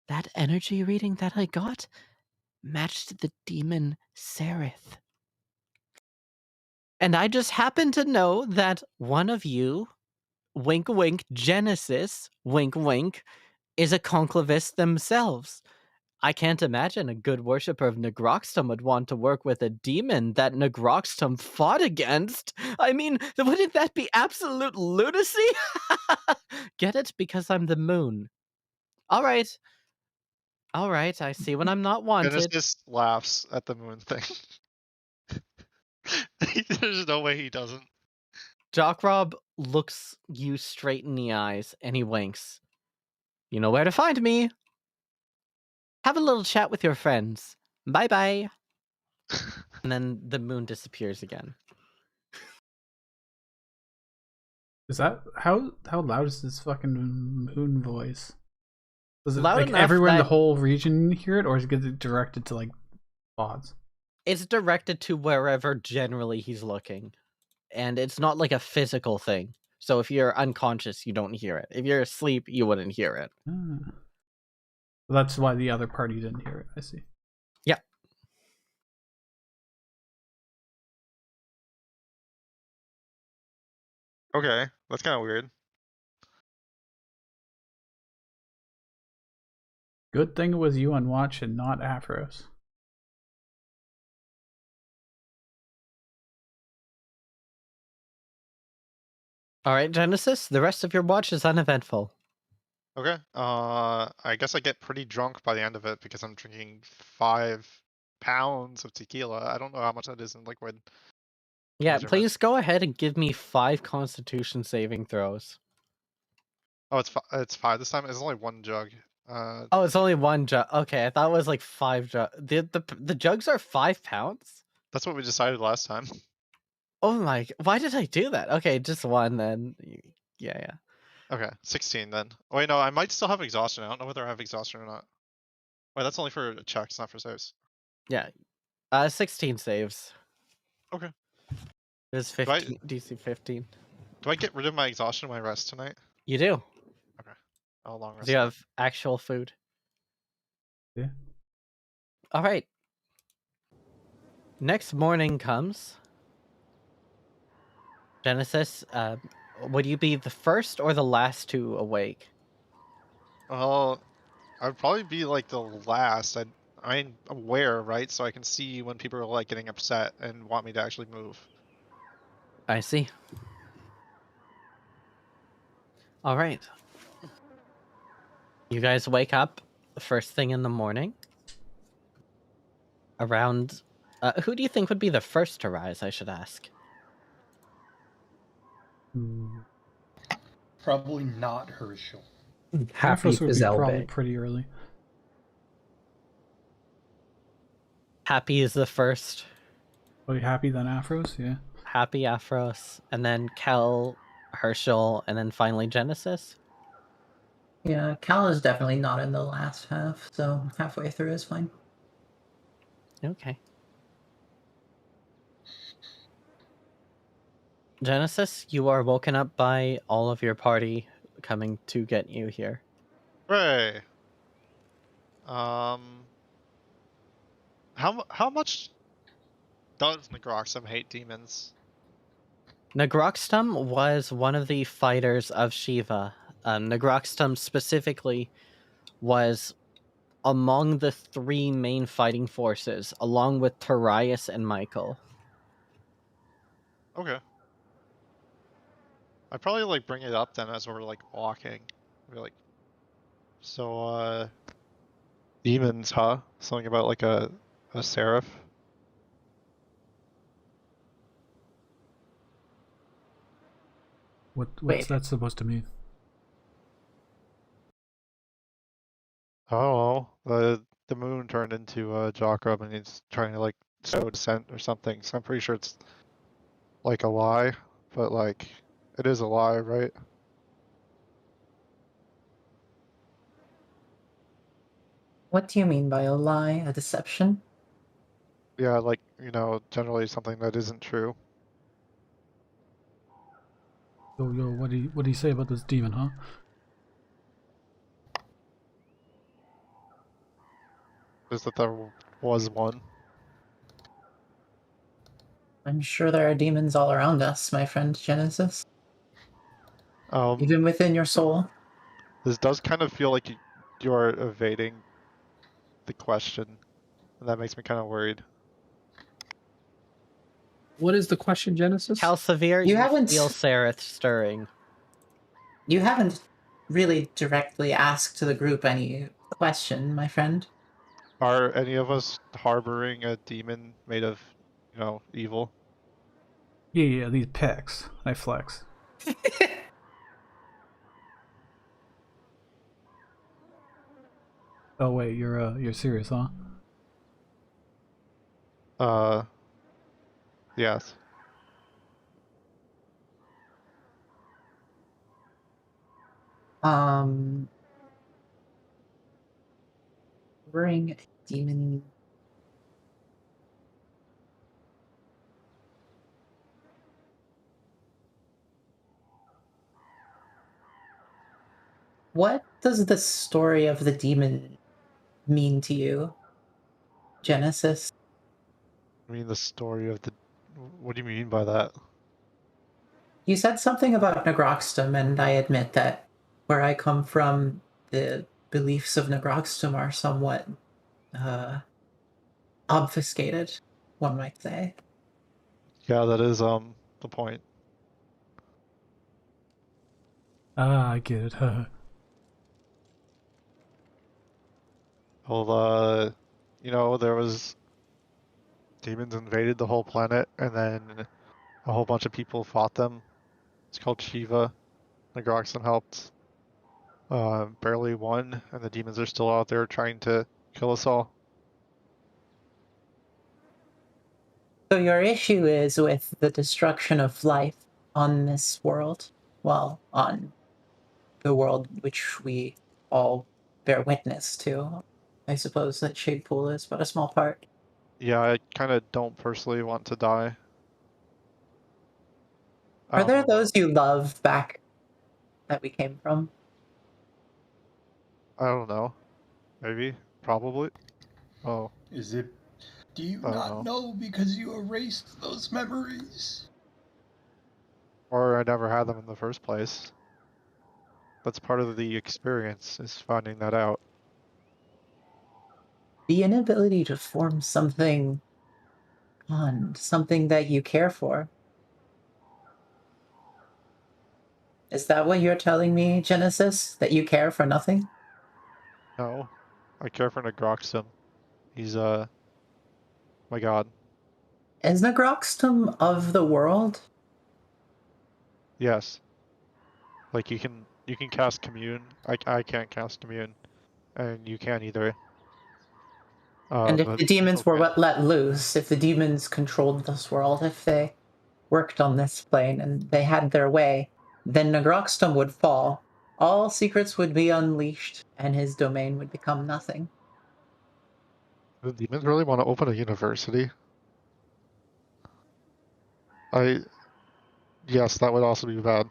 That energy reading that I got matched the demon Sereth. And I just happen to know that one of you, wink wink, Genesis, wink wink, is a conclavist themselves. I can't imagine a good worshipper of Nagroxtum would want to work with a demon that Nagroxtum fought against. I mean, wouldn't that be absolute lunacy? Get it? Because I'm the moon. All right. All right, I see when I'm not wanted. Genesis laughs at the moon thing. There's no way he doesn't. Jock Rob looks you straight in the eyes and he winks. You know where to find me. Have a little chat with your friends. Bye bye. And then the moon disappears again. Is that how loud is this fucking moon voice? Does it Loud like enough everywhere in the that- whole region hear it, or is it directed to like pods? It's directed to wherever generally he's looking. And it's not like a physical thing. So if you're unconscious, you don't hear it. If you're asleep, you wouldn't hear it. Ah. That's why the other party didn't hear it. I see. Yeah. Okay, that's kind of weird. Good thing it was you on watch and not Afros. All right, Genesis, the rest of your watch is uneventful. Okay. I guess I get pretty drunk by the end of it because I'm drinking 5 pounds of tequila. I don't know how much that is in liquid. Yeah, measurement. please go ahead and give me 5 Constitution saving throws. Oh, it's 5 this time. It's only 1 jug. Oh, it's only 1 jug. Okay, I thought it was like 5 jug. The jugs are 5 pounds? That's what we decided last time. Oh my, why did I do that? Okay, just 1 then. Yeah. Okay, 16 then. Oh, wait, no, I might still have exhaustion. I don't know whether I have exhaustion or not. Wait, that's only for checks, not for saves. Yeah. 16 saves. Okay. It was 15, DC 15. Do I get rid of my exhaustion when I rest tonight? You do. How long rest? Do you have actual food? Yeah. All right. Next morning comes. Genesis, would you be the first or the last to awake? Well, I'd probably be like the last. I'm aware, right? So I can see when people are like getting upset and want me to actually move. I see. All right. You guys wake up first thing in the morning. Around. Who do you think would be the first to rise, I should ask? Hmm. Probably not Herschel. Happy Afros would be probably Zelbe. pretty early. Happy is the first. Are you happy then Afros? Yeah. Happy Afros, and then Kel, Herschel, and then finally Genesis. Yeah, Cal is definitely not in the last half, so halfway through is fine. Okay. Genesis, you are woken up by all of your party coming to get you here. Hooray! How much does Nagroxum hate demons? Nagroxtum was one of the fighters of Shiva. Nagroxtum specifically was among the 3 main fighting forces, along with Torias and Michael. Okay. I'd probably like bring it up then as we're like walking. Be like, so demons, huh? Something about like a seraph. What's Wait. that supposed to mean? Oh, the moon turned into Jacob and he's trying to like sow dissent or something. So I'm pretty sure it's like a lie, but like it is a lie, right? What do you mean by a lie? A deception? Yeah, like generally something that isn't true. Yo, what do you say about this demon, huh? Is that there was one? I'm sure there are demons all around us, my friend Genesis. Um, Even within your soul. this does kind of feel like you're evading the question, and that makes me kind of worried. What is the question, Genesis? Calsoveer, You you haven't- feel Sereth stirring. You haven't really directly asked the group any question, my friend. Are any of us harboring a demon made of, evil? Yeah, these pecs. I flex. Oh wait, you're serious, huh? Yes. Um, harboring a demon. What does the story of the demon mean to you, Genesis? I mean, the story of the. What do you mean by that? You said something about Nagroxtum, and I admit that where I come from, the beliefs of Nagroxtum are somewhat obfuscated, one might say. Yeah, that is the point. Ah, I get it. Well, you know, there was demons invaded the whole planet, and then a whole bunch of people fought them. It's called Shiva. Nagroxon helped. Barely won, and the demons are still out there trying to kill us all. So your issue is with the destruction of life on this world, well, on the world which we all bear witness to. I suppose that Shade Pool is but a small part. Yeah, I kind of don't personally want to die. I Are don't there know. those you love back that we came from? I don't know. Maybe. Probably. Oh, Is it? Do you I don't not know. know because you erased those memories? Or I never had them in the first place. That's part of the experience, is finding that out. The inability to form something fond, something that you care for. Is that what you're telling me, Genesis? That you care for nothing? No. I care for Nagroxum. He's, my god. Is Nagroxtum of the world? Yes. Like, you can cast Commune. I can't cast Commune. And you can't either. And if But the demons people were can. let loose, if the demons controlled this world, if they worked on this plane and they had their way, then Nagroxtum would fall. All secrets would be unleashed, and his domain would become nothing. The demons really want to open a university? Yes, that would also be bad.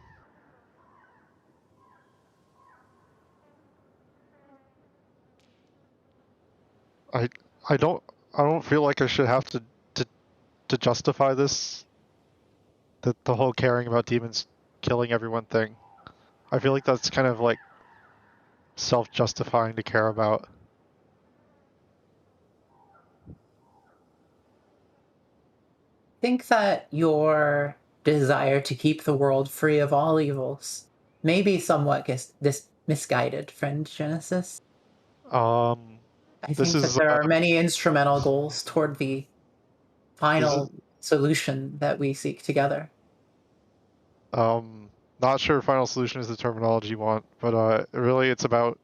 I I don't I don't feel like I should have to, to justify this, the whole caring about demons killing everyone thing. I feel like that's kind of like self-justifying to care about. Think that your desire to keep the world free of all evils may be somewhat misguided, friend Genesis. Um, I this think that is there are many instrumental goals toward the this is final solution that we seek together. not sure final solution is the terminology you want, but really it's about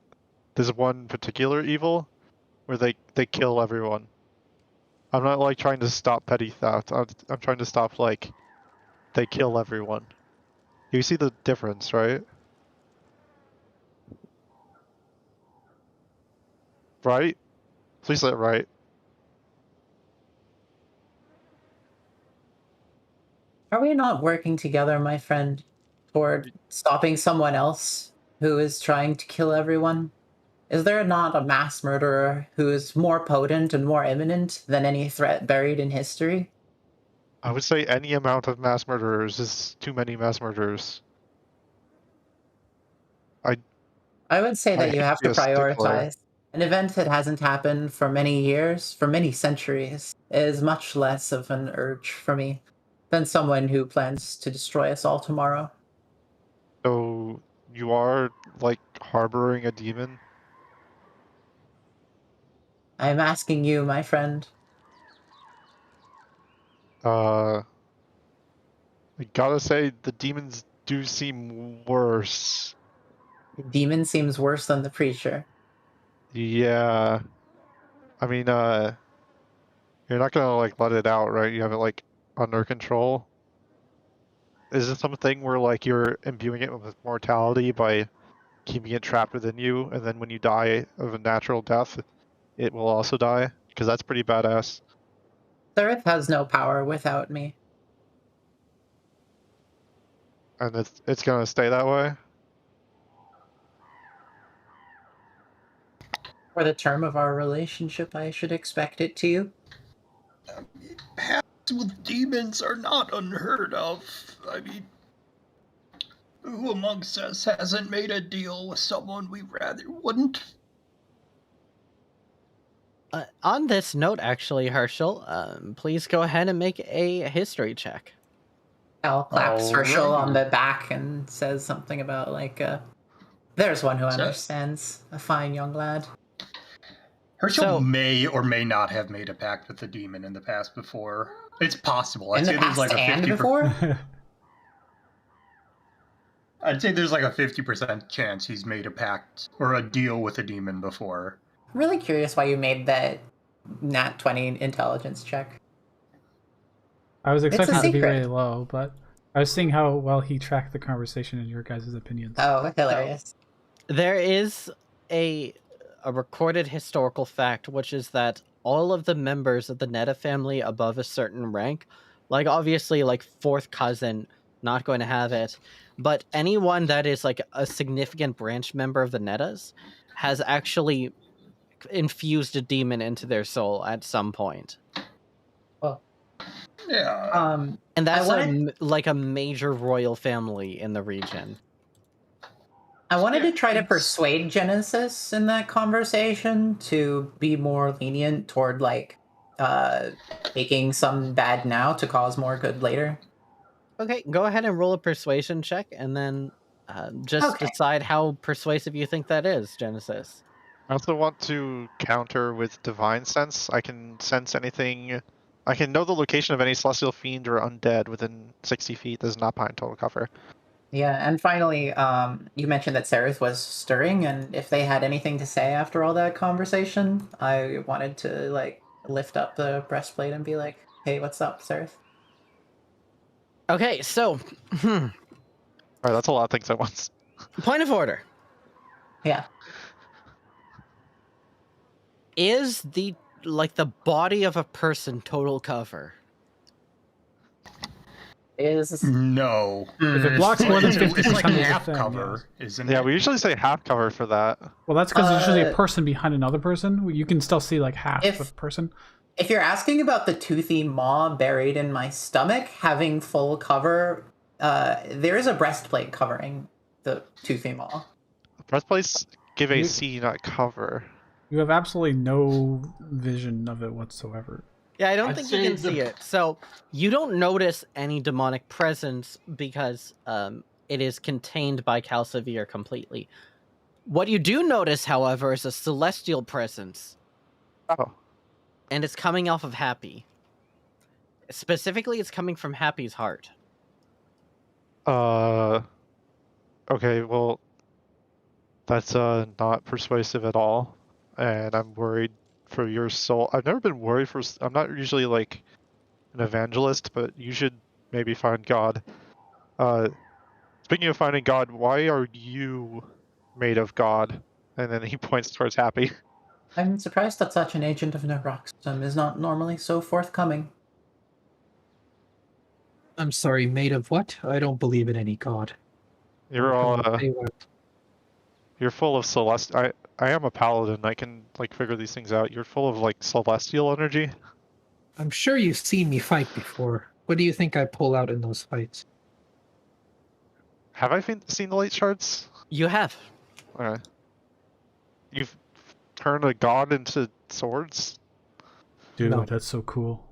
this one particular evil where they kill everyone. I'm not like trying to stop petty theft. I'm trying to stop like they kill everyone. You see the difference, right? Right? Please say it right. Are we not working together, my friend, toward stopping someone else who is trying to kill everyone? Is there not a mass murderer who is more potent and more imminent than any threat buried in history? I would say any amount of mass murderers is too many mass murderers. I I would say I that hate you to have be to a stickler. prioritize. An event that hasn't happened for many years, for many centuries, is much less of an urge for me than someone who plans to destroy us all tomorrow. So you are like harboring a demon? I'm asking you, my friend. I gotta say the demons do seem worse. The demon seems worse than the preacher. Yeah. I mean, you're not gonna like let it out, right? You have it like under control. Is it something where like you're imbuing it with mortality by keeping it trapped within you, and then when you die of a natural death, it will also die, because that's pretty badass. The earth has no power without me. And it's gonna stay that way. For the term of our relationship, I should expect it to. Pacts with demons are not unheard of. I mean, who amongst us hasn't made a deal with someone we rather wouldn't? On this note, actually, Herschel, please go ahead and make a history check. Al claps Herschel Alrighty. on the back and says something about, like, there's one who So- understands. A fine young lad. Herschel So- may or may not have made a pact with the demon in the past before. It's possible. In the past and before? I'd say there's like a 50% chance he's made a pact or a deal with a demon before. I'm really curious why you made that nat 20 intelligence check. I was a expecting it to be secret. really low, but I was seeing how well he tracked the conversation and your guys' opinions. Oh, hilarious. There is a recorded historical fact, which is that all of the members of the Netta family above a certain rank, like obviously like fourth cousin, not going to have it, but anyone that is like a significant branch member of the Nettas has actually infused a demon into their soul at some point. Yeah. And that's wanted- like a major royal family in the region. I wanted Yeah, to try to it's- persuade Genesis in that conversation to be more lenient toward, like, taking some bad now to cause more good later. Okay, go ahead and roll a persuasion check, and then just Okay. decide how persuasive you think that is, Genesis. I also want to counter with Divine Sense. I can sense anything. I can know the location of any celestial fiend or undead within 60 feet that is not behind total cover. Yeah, and finally, you mentioned that Sereth was stirring, and if they had anything to say after all that conversation, I wanted to, like, lift up the breastplate and be like, hey, what's up, Sereth? Okay, so Alright, that's a lot of things at once. point of order. Yeah. Is the body of a person total cover? Is No. If it blocks more than It's 50% like of the half thing, cover, yes. isn't Yeah, it? we usually say half cover for that. Well, that's because there's usually a Uh, person behind another person. You can still see like half if- the person. if you're asking about the toothy maw buried in my stomach having full cover, there is a breastplate covering the toothy maw. Breastplates give You- AC, not cover. You have absolutely no vision of it whatsoever. Yeah, I don't I'd think you say can the- see it. So you don't notice any demonic presence because it is contained by Calsoveer completely. What you do notice, however, is a celestial presence, Oh. and it's coming off of Happy. Specifically, it's coming from Happy's heart. Okay, well, that's not persuasive at all, and I'm worried for your soul. I've never been worried for. I'm not usually like an evangelist, but you should maybe find God. Speaking of finding God, why are you made of God? And then he points towards Happy. I'm surprised that such an agent of Neuroxism is not normally so forthcoming. I'm sorry, made of what? I don't believe in any god. You're all Say what? you're full of celestial. I am a paladin. I can like figure these things out. You're full of like celestial energy. I'm sure you've seen me fight before. What do you think I pull out in those fights? Have I seen the late shards? You have. Okay. You've turned a god into swords? Dude, No. that's so cool.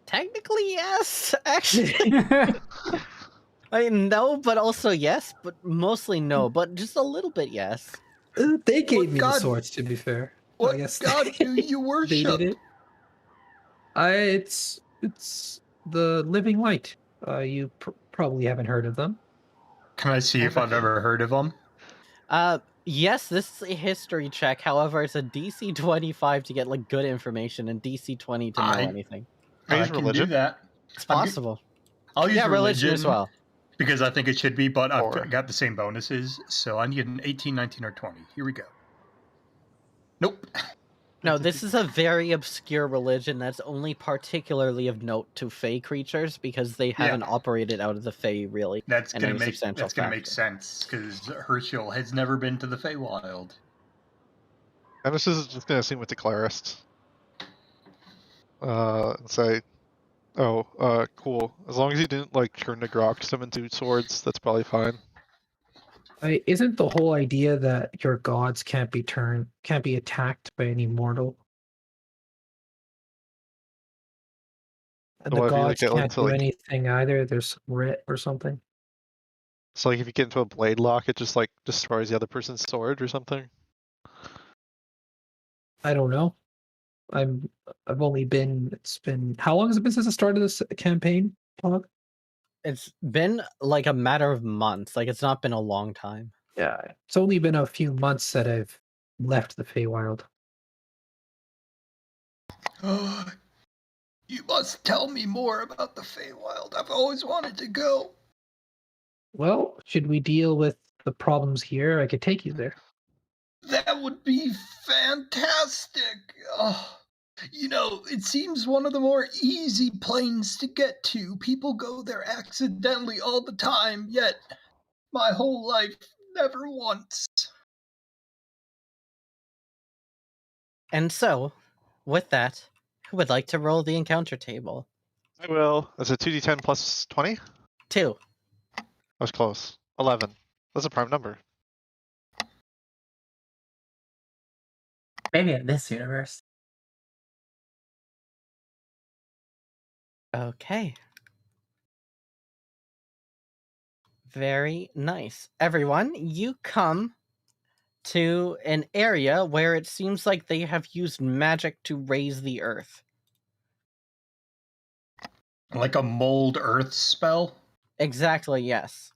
Technically, yes. Actually, I mean, no, but also yes, but mostly no, but just a little bit yes. They gave What me the god- swords, to be fair. What I guess god do you they worship? did it. It's the Living Light. You probably haven't heard of them. Can I see if I've ever heard of them? Yes, this is a history check. However, it's a DC 25 to get like good information and DC 20 to know I- anything. Can I I use can do religion? that. It's I'm good. possible. I'll use Yeah, religion as well. because I think it should be, but Or- I've got the same bonuses, so I need an 18, 19, or 20. Here we go. Nope. No, That's this is a very obscure religion that's only particularly of note to Fey creatures because they haven't operated out of the Fey really. That's in gonna any make substantial make fashion. sense because Herschel has never been to the Feywild. And this is just gonna seem with the Clarist. And say, oh, cool. As long as he didn't like turn the Groxum into swords, that's probably fine. Isn't the whole idea that your gods can't be attacked by any mortal? And So the what if you, like, gods get can't into, do like- anything either. There's some writ or something. So like if you get into a blade lock, it just like destroys the other person's sword or something. I don't know. I've only been. It's been how long has it been since the start of this campaign, Pog? It's been like a matter of months. Like it's not been a long time. Yeah, it's only been a few months that I've left the Feywild. You must tell me more about the Feywild. I've always wanted to go. Well, should we deal with the problems here? I could take you there. That would be fantastic. Oh, you know, it seems one of the more easy planes to get to. People go there accidentally all the time, yet my whole life, never once. And so, with that, who would like to roll the encounter table? I will. Is it 2d10 plus 20? 2. I was close. 11. That's a prime number. Maybe in this universe. Okay. Very nice. Everyone, you come to an area where it seems like they have used magic to raise the earth. Like a mold earth spell? Exactly, yes.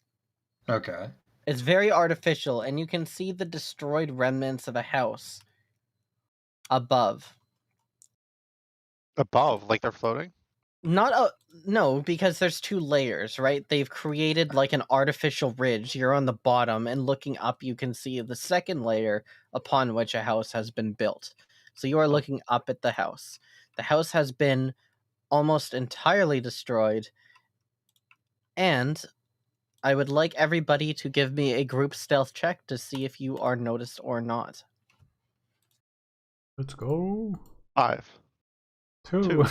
Okay. It's very artificial, and you can see the destroyed remnants of a house above. Above, like they're floating? No, because there's 2 layers, right? They've created like an artificial ridge. You're on the bottom, and looking up, you can see the second layer upon which a house has been built. So you are looking up at the house. The house has been almost entirely destroyed, and I would like everybody to give me a group stealth check to see if you are noticed or not. Let's go. 5. 2.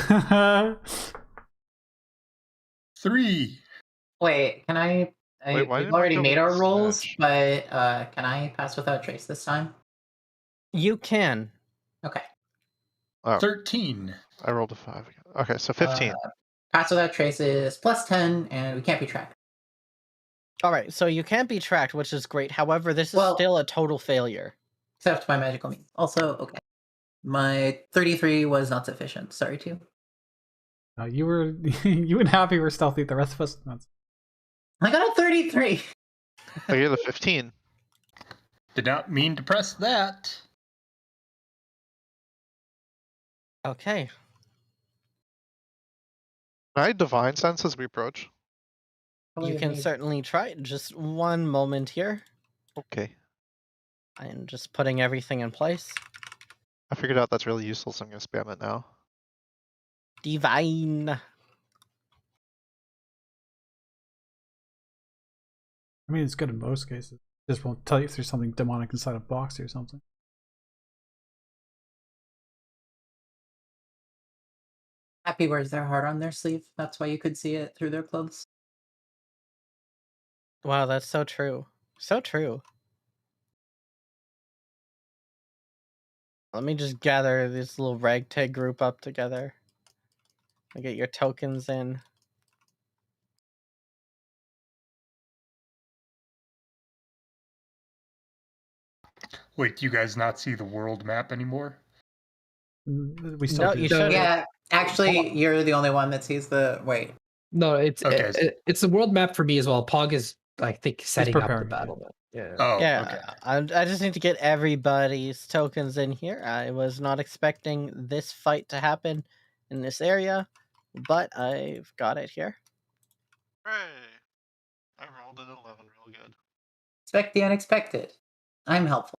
3. Wait, can I? Wait, why We've didn't I already go made with our rolls, Snatch? but can I pass without trace this time? You can. Okay. Oh, 13. I rolled a 5 again. Okay, so 15. Pass without trace is plus 10, and we can't be tracked. All right, so you can't be tracked, which is great. However, this is Well- still a total failure. Except by magical means. Also, okay. My 33 was not sufficient. Sorry, too. You were you and Happy were stealthy. The rest of us. That's... I got a 33. Oh, you're the 15. Did not mean to press that. Okay. Can I divine sense as we approach? You can certainly try it. Just one moment here. Okay. I'm just putting everything in place. I figured out that's really useful, so I'm gonna spam it now. Divine. I mean, it's good in most cases. Just won't tell you if there's something demonic inside a box or something. Happy wears their heart on their sleeve. That's why you could see it through their clothes. Wow, that's so true. So true. Let me just gather this little ragtag group up together. Get your tokens in. Wait, do you guys not see the world map anymore? We still No, do. you should. Yeah, actually, you're the only one that sees the. Wait. No, it's Okay. it's the world map for me as well. Pog is, I think, setting up the preparing, battle map. Yeah. Oh, Yeah, okay. I just need to get everybody's tokens in here. I was not expecting this fight to happen in this area, but I've got it here. Hooray! I rolled an 11 real good. Expect the unexpected. I'm helpful.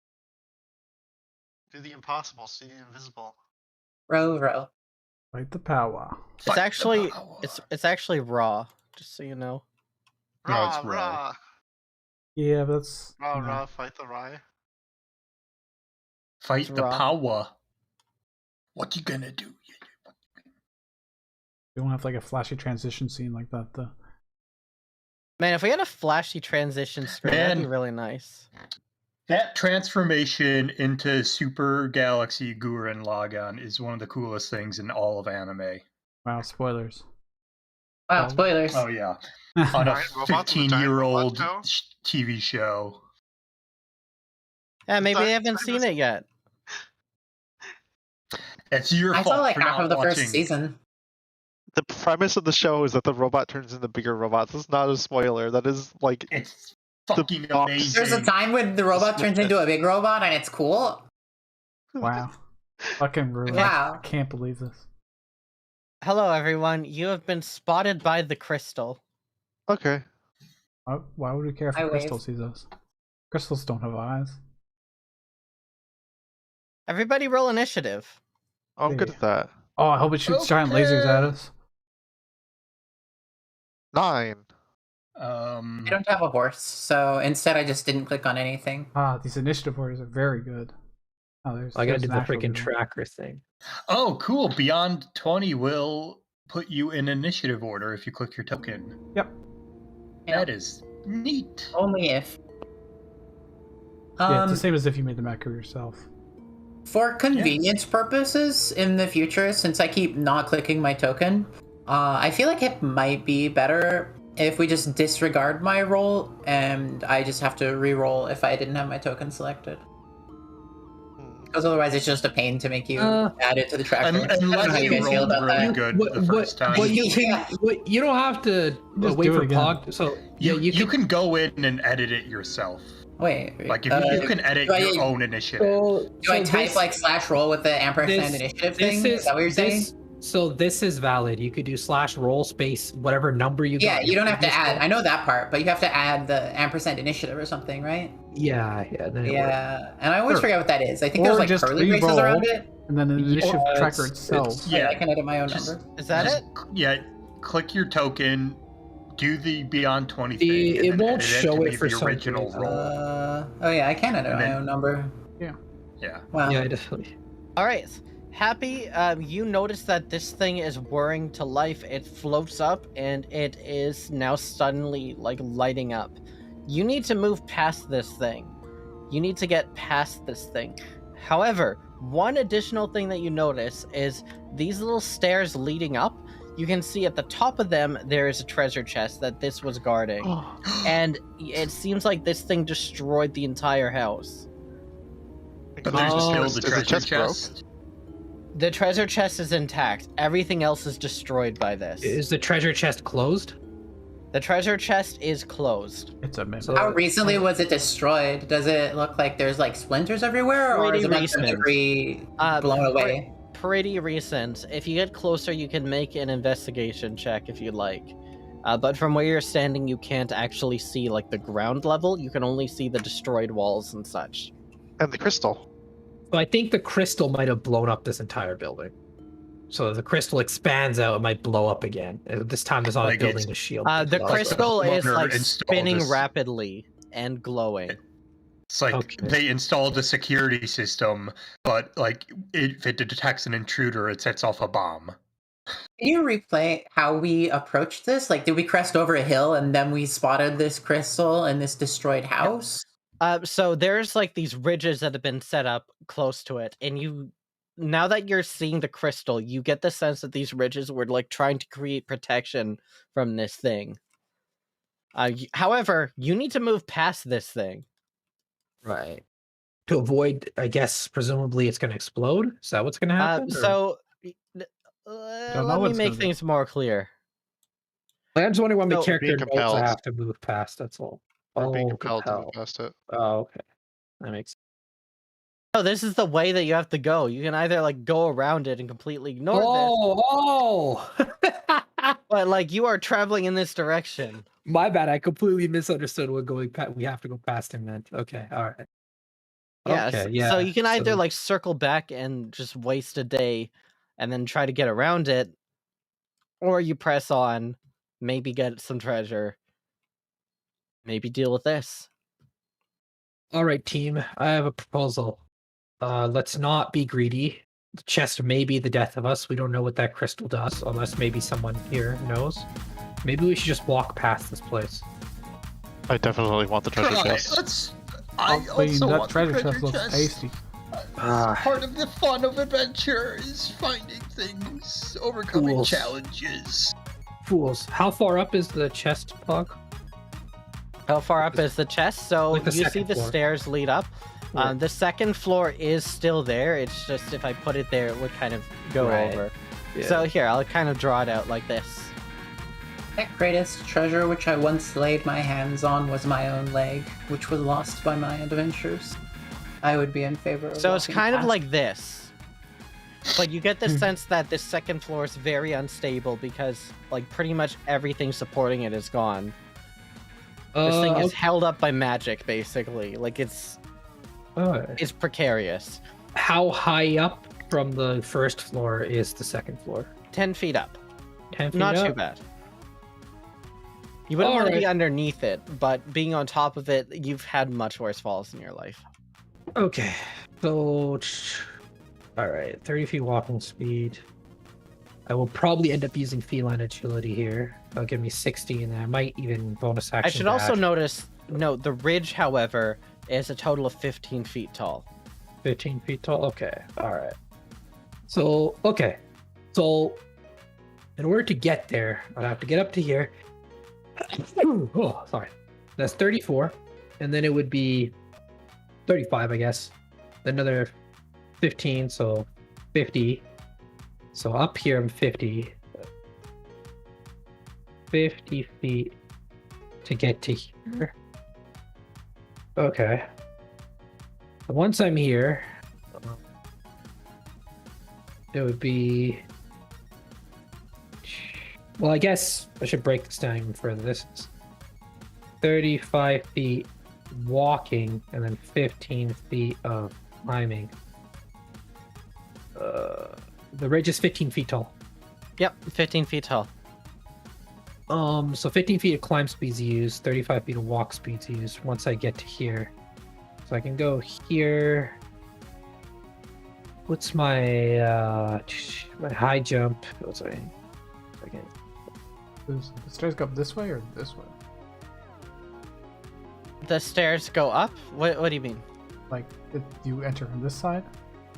Do the impossible, see the invisible. Row. Fight the power. It's Fight the actually power. it's actually raw, just so you know. No, it's Rah, raw. rah, Yeah, but that's rah, you know, rah, fight the rye. Fight It's the raw. power. What you gonna do? we don't have like a flashy transition scene like that though. Man, if we had a flashy transition screen, that'd be Man. really nice. That transformation into Super Galaxy Gurren Lagann is one of the coolest things in all of anime. Wow, spoilers. Wow, spoilers. Oh yeah, on a Giant robots with a giant 15-year-old robot show? TV show. Yeah, maybe Sorry, they haven't sorry, seen this- it yet. It's your I fault saw like for half not of the watching. first season. The premise of the show is that the robot turns into bigger robots. That's not a spoiler. That is like It's fucking box. amazing. There's a time when the robot turns into a big robot and it's cool. Wow. Fucking rude. Wow. I can't believe this. Hello, everyone. You have been spotted by the crystal. Okay. Why would we care if I a wave. crystal sees us? Crystals don't have eyes. Everybody roll initiative. Oh, I'm good Hey. at that. Oh, I hope it shoots giant lasers at us. 9. I don't have a horse, so instead I just didn't click on anything. Ah, these initiative warriors are very good. Oh, there's. I gotta there's do an the actual freaking good one. tracker thing. Oh, cool. Beyond 20 will put you in initiative order if you click your token. Yep. That is neat. Only if. Yeah, it's the same as if you made the macro yourself. For convenience purposes in the future, since I keep not clicking my token, I feel like it might be better if we just disregard my roll and I just have to re-roll if I didn't have my token selected. Because otherwise it's just a pain to make you add it to the tracker. I don't know how Unless you you guys feel rolled about really that. good the first time. You don't have to Just wait do it for again. Pog. So You can go in and edit it yourself. Wait. Like, if you can edit do I- your own initiative. Do I type like /roll with the ampersand initiative thing? Is that what you're saying? So this is valid. You could do /roll space whatever number you got. Yeah, you don't have to previous add. roll. I know that part, but you have to add the ampersand initiative or something, right? Yeah. Then it works. Yeah, and I always Sure. forget what that is. I think Or there's like just curly braces re-roll. around it. And then the initiative Yeah, tracker it's- itself. Yeah. I can edit my own Just- number. Is that Just- it? Yeah, click your token, do the Beyond 20 It- thing, and it then won't edit show to it be for the some original reason. roll. Oh yeah, I can edit And my then- own number. Yeah. Wow. Yeah, definitely. All right. Happy, you notice that this thing is whirring to life. It floats up and it is now suddenly like lighting up. You need to move past this thing. You need to get past this thing. However, one additional thing that you notice is these little stairs leading up. You can see at the top of them there is a treasure chest that this was guarding. And it seems like this thing destroyed the entire house. But there's Oh, still is the the treasure chest broke? chest. The treasure chest is intact. Everything else is destroyed by this. Is the treasure chest closed? The treasure chest is closed. It's a mimic. So- How recently was it destroyed? Does it look like there's like splinters everywhere, or is Pretty it like some recent. debris Uh, blown away? Pretty recent. If you get closer, you can make an investigation check if you'd like. But from where you're standing, you can't actually see like the ground level. You can only see the destroyed walls and such. And the crystal. So I think the crystal might have blown up this entire building. So the crystal expands out, it might blow up again. This time there's not Like a building it's- to shield. The it. crystal is Plumber like installed spinning this- rapidly and glowing. It's like Okay. they installed a security system, but like if it detects an intruder, it sets off a bomb. Can you replay how we approached this? Like, did we crest over a hill and then we spotted this crystal in this destroyed house? So there's like these ridges that have been set up close to it, and you, now that you're seeing the crystal, you get the sense that these ridges were like trying to create protection from this thing. However, you need to move past this thing. Right. To avoid, I guess, presumably it's going to explode? Is that what's going to happen? or- So know let me what's make gonna be. things more clear. I'm just wondering what my so- character Being knows compelled. I have to move past, that's all. Or being Oh, compelled to move compelled. past it. Oh, okay. That makes sense. No, this is the way that you have to go. You can either like go around it and completely ignore Oh! this, but like you are traveling in this direction. My bad. I completely misunderstood what going past. We have to go past him then. Okay, all right. Yeah, Okay, so yeah. you can either so- like circle back and just waste a day and then try to get around it, or you press on, maybe get some treasure, maybe deal with this. All right, team. I have a proposal. Let's not be greedy. The chest may be the death of us. We don't know what that crystal does, unless maybe someone here knows. Maybe we should just walk past this place. I definitely want the treasure Try. chest. I Queen, also that want the treasure chest looks tasty. Part of the fun of adventure is finding things, overcoming Fools. challenges. Fools. How far up is the chest, Pog? How far up is the chest? So Like the you see second the floor. stairs lead up. Yeah. The second floor is still there. It's just if I put it there, it would kind of go Right. over. So here, I'll kind of draw it out like this. That greatest treasure which I once laid my hands on was my own leg, which was lost by my adventures. I would be in favor of So it's walking kind of past. like this. But you get the sense that this second floor is very unstable because like pretty much everything supporting it is gone. This thing is held up by magic, basically. Like it's precarious. How high up from the first floor is the second floor? 10 feet up. 10 feet Not up? too bad. You wouldn't want to be Alright. underneath it, but being on top of it, you've had much worse falls in your life. Okay. So, all right, 30 feet walking speed. I will probably end up using feline agility here. That'll give me 60, and I might even bonus action. I should also dash. note the ridge, however, is a total of 15 feet tall. 15 feet tall. Okay. All right. So, okay. So, in order to get there, I'd have to get up to here. Oh, sorry. That's 34, and then it would be 35, I guess. Another 15, so 50. So up here, I'm 50. 50 feet to get to here. Okay. Once I'm here, it would be... Well, I guess I should break this down even further. This is 35 feet walking and then 15 feet of climbing. The ridge is 15 feet tall. Yep, 15 feet tall. So 15 feet of climb speed's used, 35 feet of walk speed's used once I get to here. So I can go here. What's my high jump? Oh, sorry. Okay. Does the stairs go up this way or this way? The stairs go up? What do you mean? Like, if you enter from this side?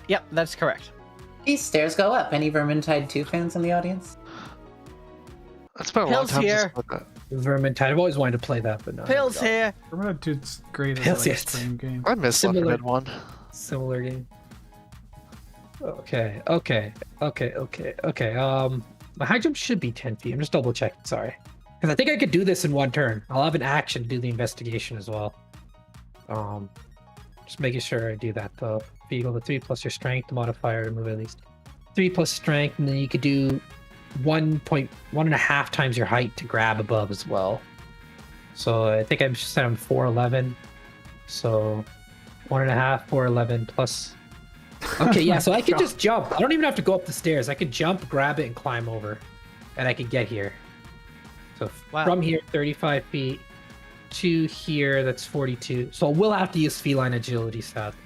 Yep, that's correct. These stairs go up. Any Vermintide 2 fans in the audience? It's been a long Pills time here. since I played that. Vermintide. I've always wanted to play that, but no. Pills here. Vermintide 2's great as Hell like, a yes. spring game. I miss Left 4 Similar- Dead 1. Similar game. Okay. My high jump should be 10 feet. I'm just double checking. Sorry, because I think I could do this in one turn. I'll have an action to do the investigation as well. Just making sure I do that though. If you go to 3 plus your strength modifier to move at least 3 plus strength, and then you could do 1.5 times your height to grab above as well. So I think I'm set on 411. So 1.5, 411 plus. Okay, yeah, so I can just jump. I don't even have to go up the stairs. I could jump, grab it, and climb over, and I can get here. So Wow. from here, 35 feet to here, that's 42. So we'll have to use feline agility, sadly.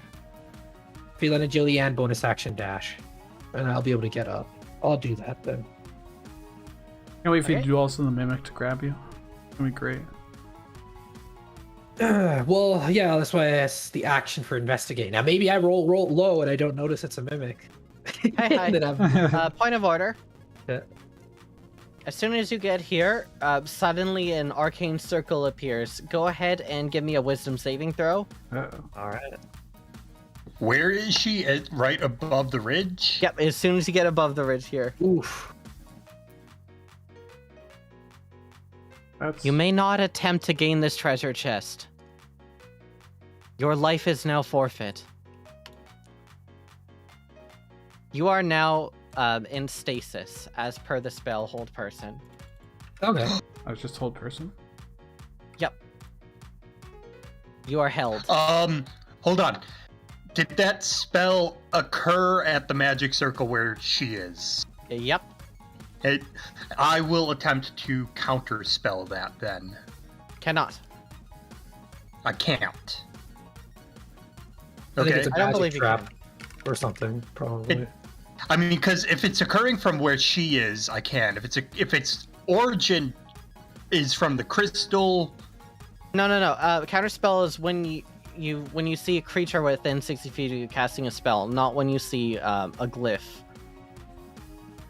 Feline agility and bonus action dash, and I'll be able to get up. I'll do that then. Can't wait if Okay. you do also the mimic to grab you. That'd be great. Well, yeah, that's why it's the action for investigating. Now, maybe I roll low and I don't notice it's a mimic. Hi. Then I'm- Point of order. Yeah. As soon as you get here, suddenly an arcane circle appears. Go ahead and give me a wisdom saving throw. Uh-oh. All right. Where is she? Right above the ridge? Yep, as soon as you get above the ridge here. Oof. That's... You may not attempt to gain this treasure chest. Your life is now forfeit. You are now in stasis, as per the spell Hold Person. Okay. I was just told person. Yep. You are held. Hold on. Did that spell occur at the magic circle where she is? Yep. I will attempt to counter spell that then. Cannot. I can't. I think Okay. it's a I don't magic believe you trap or something, probably. I mean, because if it's occurring from where she is, I can. If its origin is from the crystal. No. Counterspell is when you see a creature within 60 feet of you casting a spell, not when you see a glyph.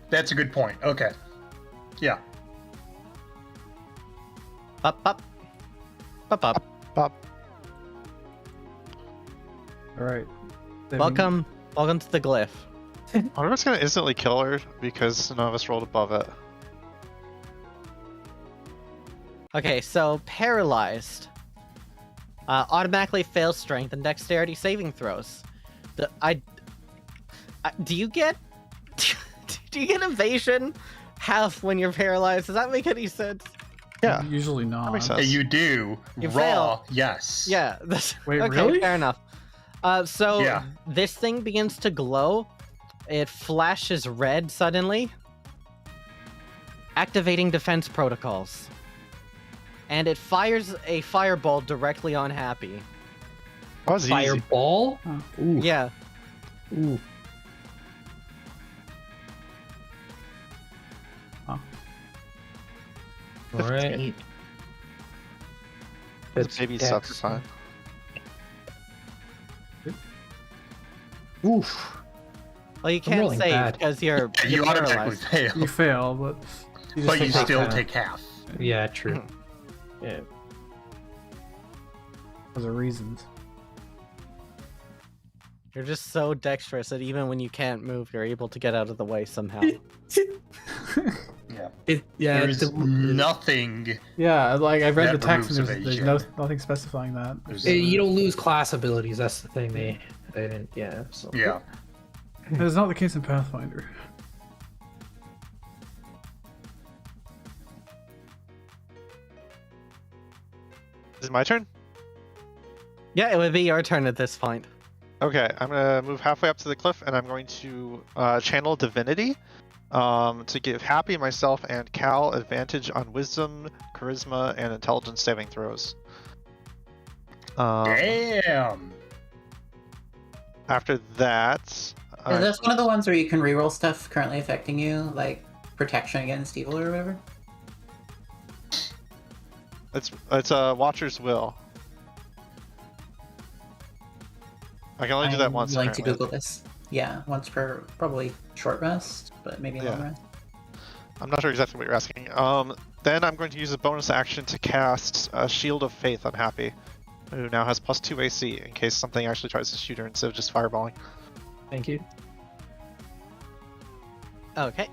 That's a good point. Okay. Yeah. Up. Pop. All right. Welcome to the glyph. I wonder if it's gonna instantly kill her because none of us rolled above it. Okay, so paralyzed. Automatically fails strength and dexterity saving throws. Do you get evasion half when you're paralyzed? Does that make any sense? Yeah. Usually not. That makes sense. You do. You Raw, fail. yes. Yeah. That's, Wait, okay, really? fair enough. So Yeah. this thing begins to glow. It flashes red suddenly, activating defense protocols. And it fires a fireball directly on Happy. That was easy. Fireball? Oh. Ooh. Yeah. Ooh. Oh. All right. It's baby stuff is fine. Oof. Well, you can't rolling save bad. because you're You automatically paralyzed. fail, You fail, but you but you take still half take half. Yeah, true. Yeah. because of reasons. You're just so dexterous that even when you can't move, you're able to get out of the way somehow. Yeah. Yeah. There's nothing. Yeah, like I read That the text and removes there's nothing specifying that. You don't lose class abilities. That's the thing. They didn't. Yeah. So. Yeah. That is not the case in Pathfinder. Is it my turn? Yeah, it would be your turn at this point. Okay, I'm gonna move halfway up to the cliff, and I'm going to channel divinity to give Happy, myself, and Cal advantage on wisdom, charisma, and intelligence saving throws. Damn. After that, Is this one of the ones where you can reroll stuff currently affecting you, like protection against evil or whatever? it's a Watcher's Will. I can only do that I'm once. willing to apparently. Google this. Yeah, once per probably short rest, but maybe a long Yeah. rest. I'm not sure exactly what you're asking. Then I'm going to use a bonus action to cast a Shield of Faith on Happy, who now has +2 AC in case something actually tries to shoot her instead of just fireballing. Thank you. Okay.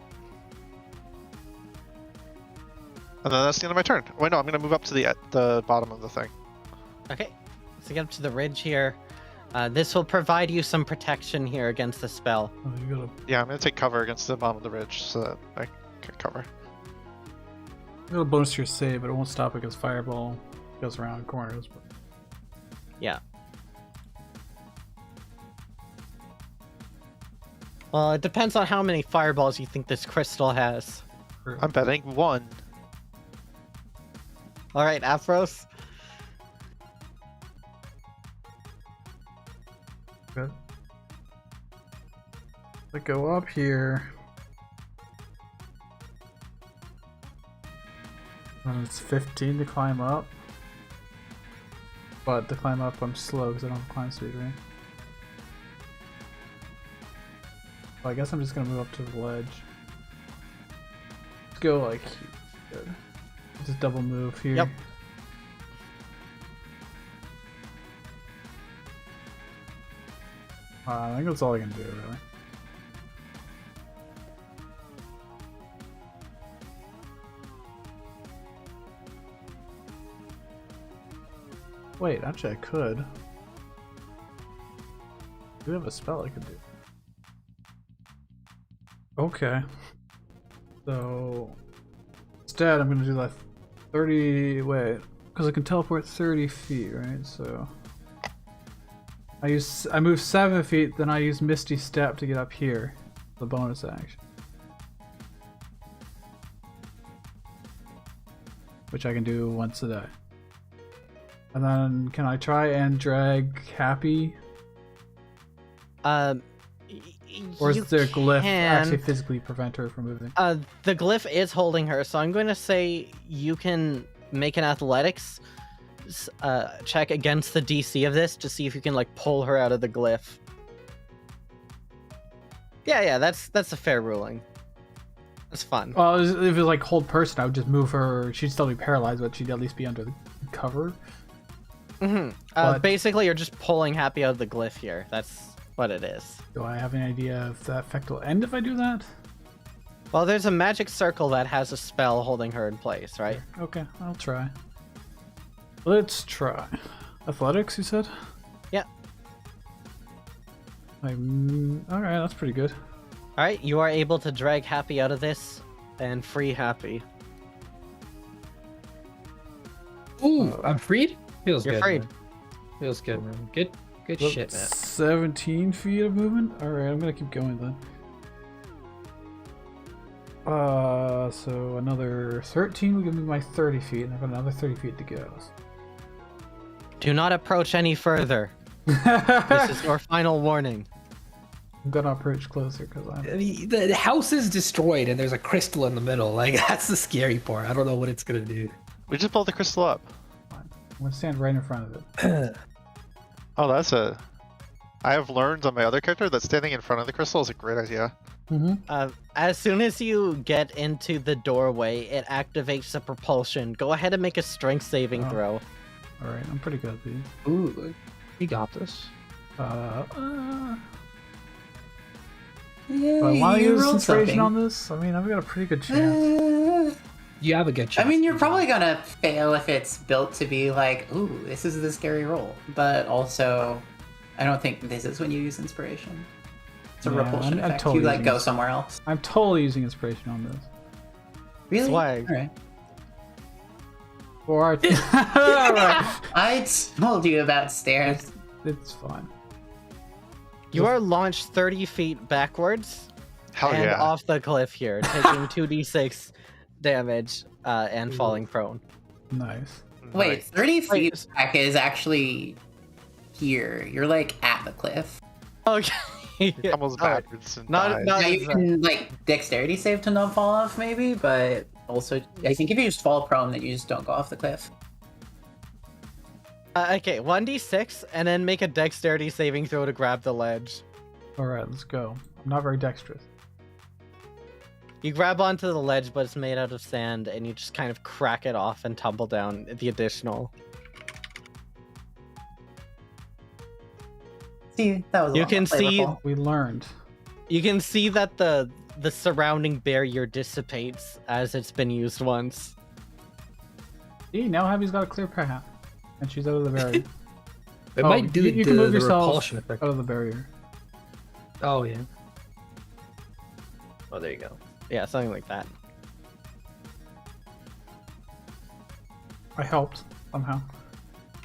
And then that's the end of my turn. Wait, no, I'm going to move up to the bottom of the thing. Okay. So get up to the ridge here. This will provide you some protection here against the spell. Oh, you gotta, Yeah, I'm going to take cover against the bottom of the ridge so that I can cover. you got a bonus to your save, but it won't stop because Fireball goes around corners. But... Yeah. Well, it depends on how many fireballs you think this crystal has. I'm betting 1. All right, Aphros. Good. I go up here. And it's 15 to climb up. But to climb up, I'm slow because I don't have climb speed, right? Well, I guess I'm just gonna move up to the ledge. Let's go like here. Good. Just double move here. Yep. I think that's all I can do, really. Wait, actually I could. I do have a spell I could do. Okay. So instead I'm gonna do that 30 wait, because I can teleport 30 feet, right? So I move 7 feet, then I use Misty Step to get up here. The bonus action. Which I can do once a day. And then can I try and drag Happy? Or is the glyph actually physically prevent her from moving? The glyph is holding her, so I'm going to say you can make an athletics check against the DC of this to see if you can like pull her out of the glyph. Yeah, that's a fair ruling. That's fun. Well, if it was like hold person, I would just move her. She'd still be paralyzed, but she'd at least be under the cover. Basically, you're just pulling Happy out of the glyph here. That's what it is. Do I have any idea if that effect will end if I do that? Well, there's a magic circle that has a spell holding her in place, right? Okay, I'll try. Let's try. Athletics, you said? Yeah. Alright, that's pretty good. Alright, you are able to drag Happy out of this and free Happy. Ooh, I'm freed? Feels You're good. freed. Man. Feels good, man. Good shit, man. 17 feet of movement? Alright, I'm gonna keep going then. So another 13 will give me my 30 feet, and I've got another 30 feet to go. Do not approach any further. This is your final warning. I'm gonna approach closer because I mean, the house is destroyed and there's a crystal in the middle. Like, that's the scary part. I don't know what it's gonna do. We just pulled the crystal up. I'm gonna stand right in front of it. Oh, I have learned on my other character that standing in front of the crystal is a great idea. As soon as you get into the doorway, it activates the propulsion. Go ahead and make a strength saving throw. Alright, I'm pretty good at these. Ooh, you got this. Do I want to use inspiration on this? I mean, I've got a pretty good chance. You have a good chance. I mean, you're probably gonna fail if it's built to be like, ooh, this is the scary roll. But also, I don't think this is when you use inspiration. It's a repulsion effect. Totally you like go somewhere else. I'm totally using inspiration on this. Really? Swag. Alright. Or Alright. I told you about stairs. It's fine. You are launched 30 feet backwards Hell and yeah. off the cliff here, taking 2d6 damage and falling prone. Nice. Wait, 30 feet Wait. back is actually here. You're like at the cliff. Okay. It tumbles backwards and dies. Yeah, you can like dexterity save to not fall off maybe, but also I think if you just fall prone that you just don't go off the cliff. Okay, 1d6 and then make a dexterity saving throw to grab the ledge. Alright, let's go. I'm not very dexterous. You grab onto the ledge, but it's made out of sand, and you just kind of crack it off and tumble down the additional. See, that was a You lot can more see- flavorful. We learned. You can see that the surrounding barrier dissipates as it's been used once. See, now Happy's got a clear path. And she's out of the barrier. It might do you can move the yourself repulsion effect. out of the barrier. Oh, yeah. Oh, there you go. Yeah, something like that. I helped, somehow.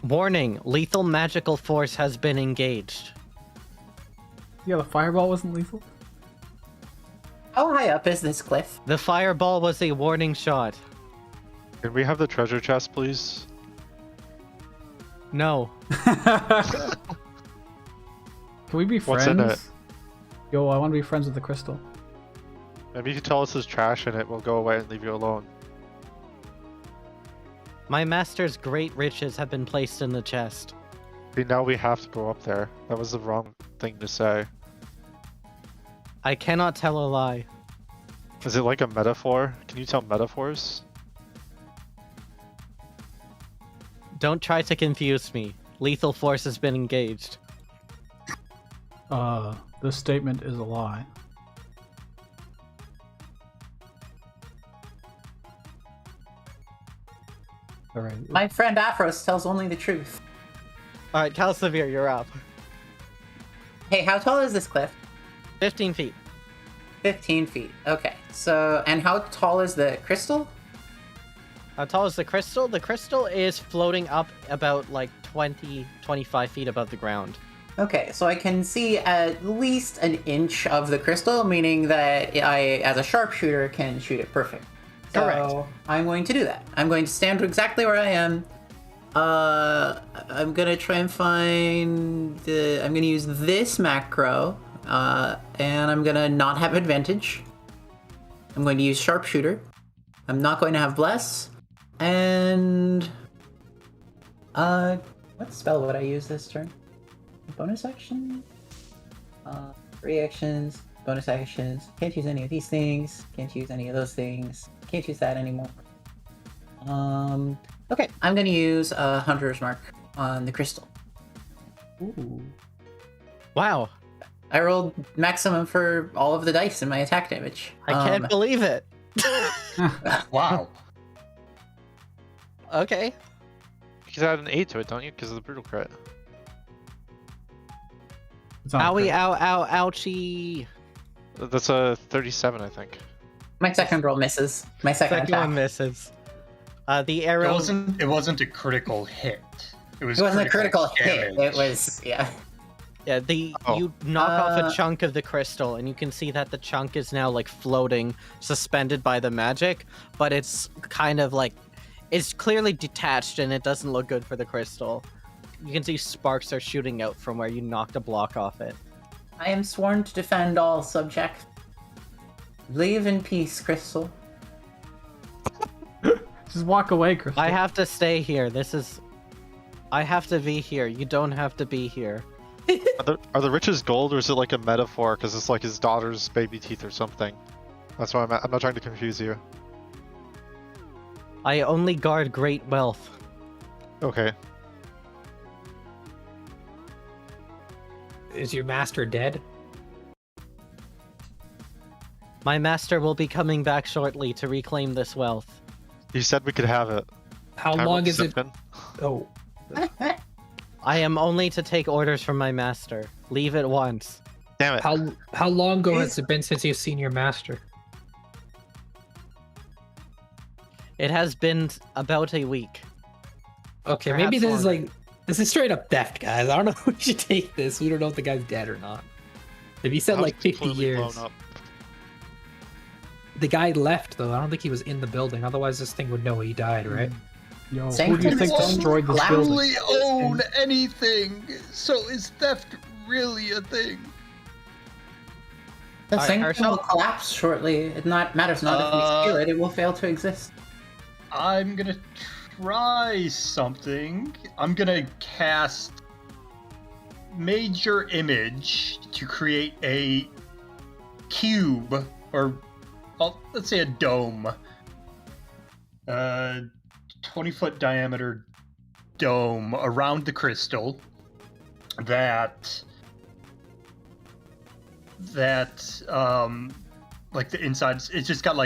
Warning, lethal magical force has been engaged. Yeah, the fireball wasn't lethal? How high up is this cliff? The fireball was a warning shot. Can we have the treasure chest, please? No. Can we be friends? What's in it? Yo, I want to be friends with the crystal. Maybe you can tell us there's trash in it, we'll go away and leave you alone. My master's great riches have been placed in the chest. See, now we have to go up there. That was the wrong thing to say. I cannot tell a lie. Is it like a metaphor? Can you tell metaphors? Don't try to confuse me. Lethal force has been engaged. This statement is a lie. Alright. My friend Afros tells only the truth. Alright, Calsoveer, you're up. Hey, how tall is this cliff? 15 feet. 15 feet. Okay. So, and how tall is the crystal? How tall is the crystal? The crystal is floating up about like 20, 25 feet above the ground. Okay, so I can see at least an inch of the crystal, meaning that I, as a sharpshooter, can shoot it perfect. So Correct. I'm going to do that. I'm going to stand exactly where I am. I'm gonna try and find the. I'm gonna use this macro, and I'm gonna not have advantage. I'm going to use sharpshooter. I'm not going to have bless, and what spell would I use this turn? Bonus action? Reactions, bonus actions. Can't use any of these things. Can't use any of those things. Can't use that anymore. Okay, I'm gonna use a Hunter's Mark on the crystal. Ooh. Wow. I rolled maximum for all of the dice in my attack damage. I can't believe it. Wow. Okay. You can add an 8 to it, don't you? Because of the brutal crit. It's not Owie, crit. ow, ow, ouchie. That's a 37, I think. My second roll misses. My second Second attack. one misses. The It arrow. wasn't a critical hit. It wasn't a critical hit. damage. It was, yeah. Yeah, Oh. you knock off a chunk of the crystal, and you can see that the chunk is now like floating, suspended by the magic, but it's kind of like it's clearly detached, and it doesn't look good for the crystal. You can see sparks are shooting out from where you knocked a block off it. I am sworn to defend all subjects. Leave in peace, Crystal. Just walk away, Crystal. I have to stay here. I have to be here. You don't have to be here. Are the riches gold, or is it like a metaphor? Because it's like his daughter's baby teeth or something. That's why I'm not trying to confuse you. I only guard great wealth. Okay. Is your master dead? My master will be coming back shortly to reclaim this wealth. You said we could have it. How Can I long roll is it? deception? Oh, I am only to take orders from my master. Leave at once. Damn it. how long ago has it been since you've seen your master? It has been about a week. Okay, Perhaps maybe this is longer. like this is straight up theft, guys. I don't know if we should take this. We don't know if the guy's dead or not. If you said I was like 50 completely years, blown up. the guy left though. I don't think he was in the building. Otherwise, this thing would know he died, right? Yo, Saying who do you think things destroyed this loudly. building? Only own anything, so is theft really a thing? The Alright, thing Herschel? will collapse shortly. It matters not if we steal it, it will fail to exist. I'm gonna try something. I'm gonna cast Major Image to create a cube, or let's say a dome. 20-foot diameter dome around the crystal that like the insides, it's just got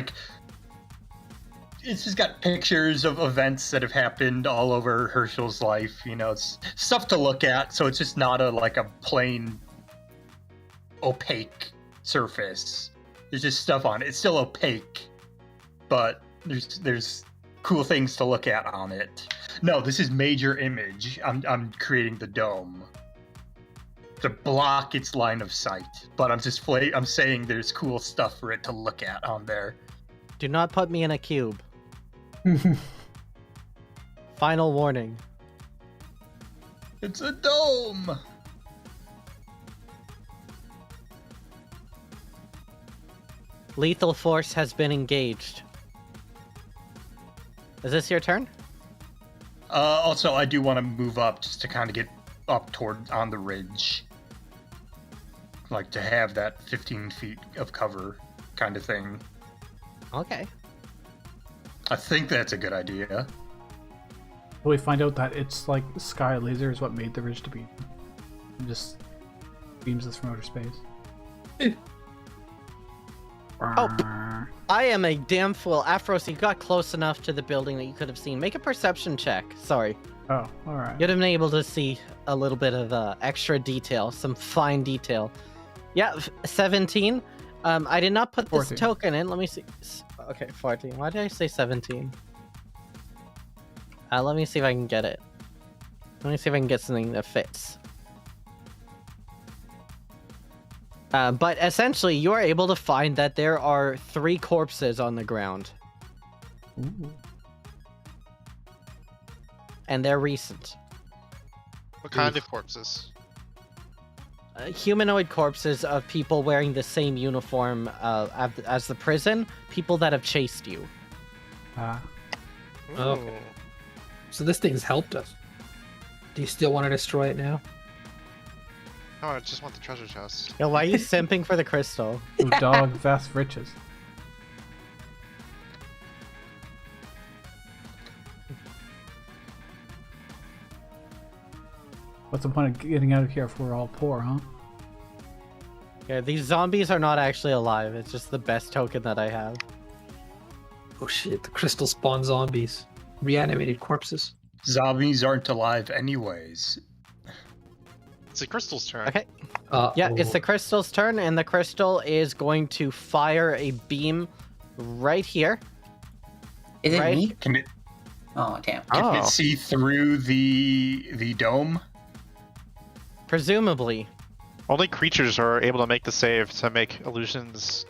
pictures of events that have happened all over Herschel's life. You know, it's stuff to look at, so it's just not a plain opaque surface. There's just stuff on it. It's still opaque, but there's cool things to look at on it. No, this is Major Image. I'm creating the dome to block its line of sight, but I'm saying there's cool stuff for it to look at on there. Do not put me in a cube. Final warning. It's a dome. Lethal force has been engaged. Is this your turn? Also, I do want to move up just to kind of get up on the ridge. Like to have that 15 feet of cover kind of thing. Okay. Oh, I think that's a good idea. We find out that it's like sky laser is what made the ridge to be. It just beams us from outer space. I am a damn fool. Afros, you got close enough to the building that you could have seen. Make a perception check. Sorry. Oh, alright. You'd have been able to see a little bit of extra detail, some fine detail. Yeah, 17. I did not put this 14. token in. Let me see. Okay, 14. Why did I say 17? Let me see if I can get it. Let me see if I can get something that fits. But essentially, you are able to find that there are 3 corpses on the ground, Ooh. and they're recent. What kind of corpses? Humanoid corpses of people wearing the same uniform as the prison, people that have chased you. Okay. Ooh. So this thing's helped us. Do you still want to destroy it now? No, I just want the treasure chest. Yo, why are you simping for the crystal? Ooh, dog, vast riches. What's the point of getting out of here if we're all poor, huh? Yeah, these zombies are not actually alive. It's just the best token that I have. Oh shit, the crystal spawn zombies. Reanimated corpses. Zombies aren't alive anyways. It's a crystal's turn. Okay. Yeah, it's the crystal's turn, and the crystal is going to fire a beam right here. Is it Right. me? Can it Oh damn. can it Oh. see through the dome? Presumably. Only creatures are able to make the save to make illusions.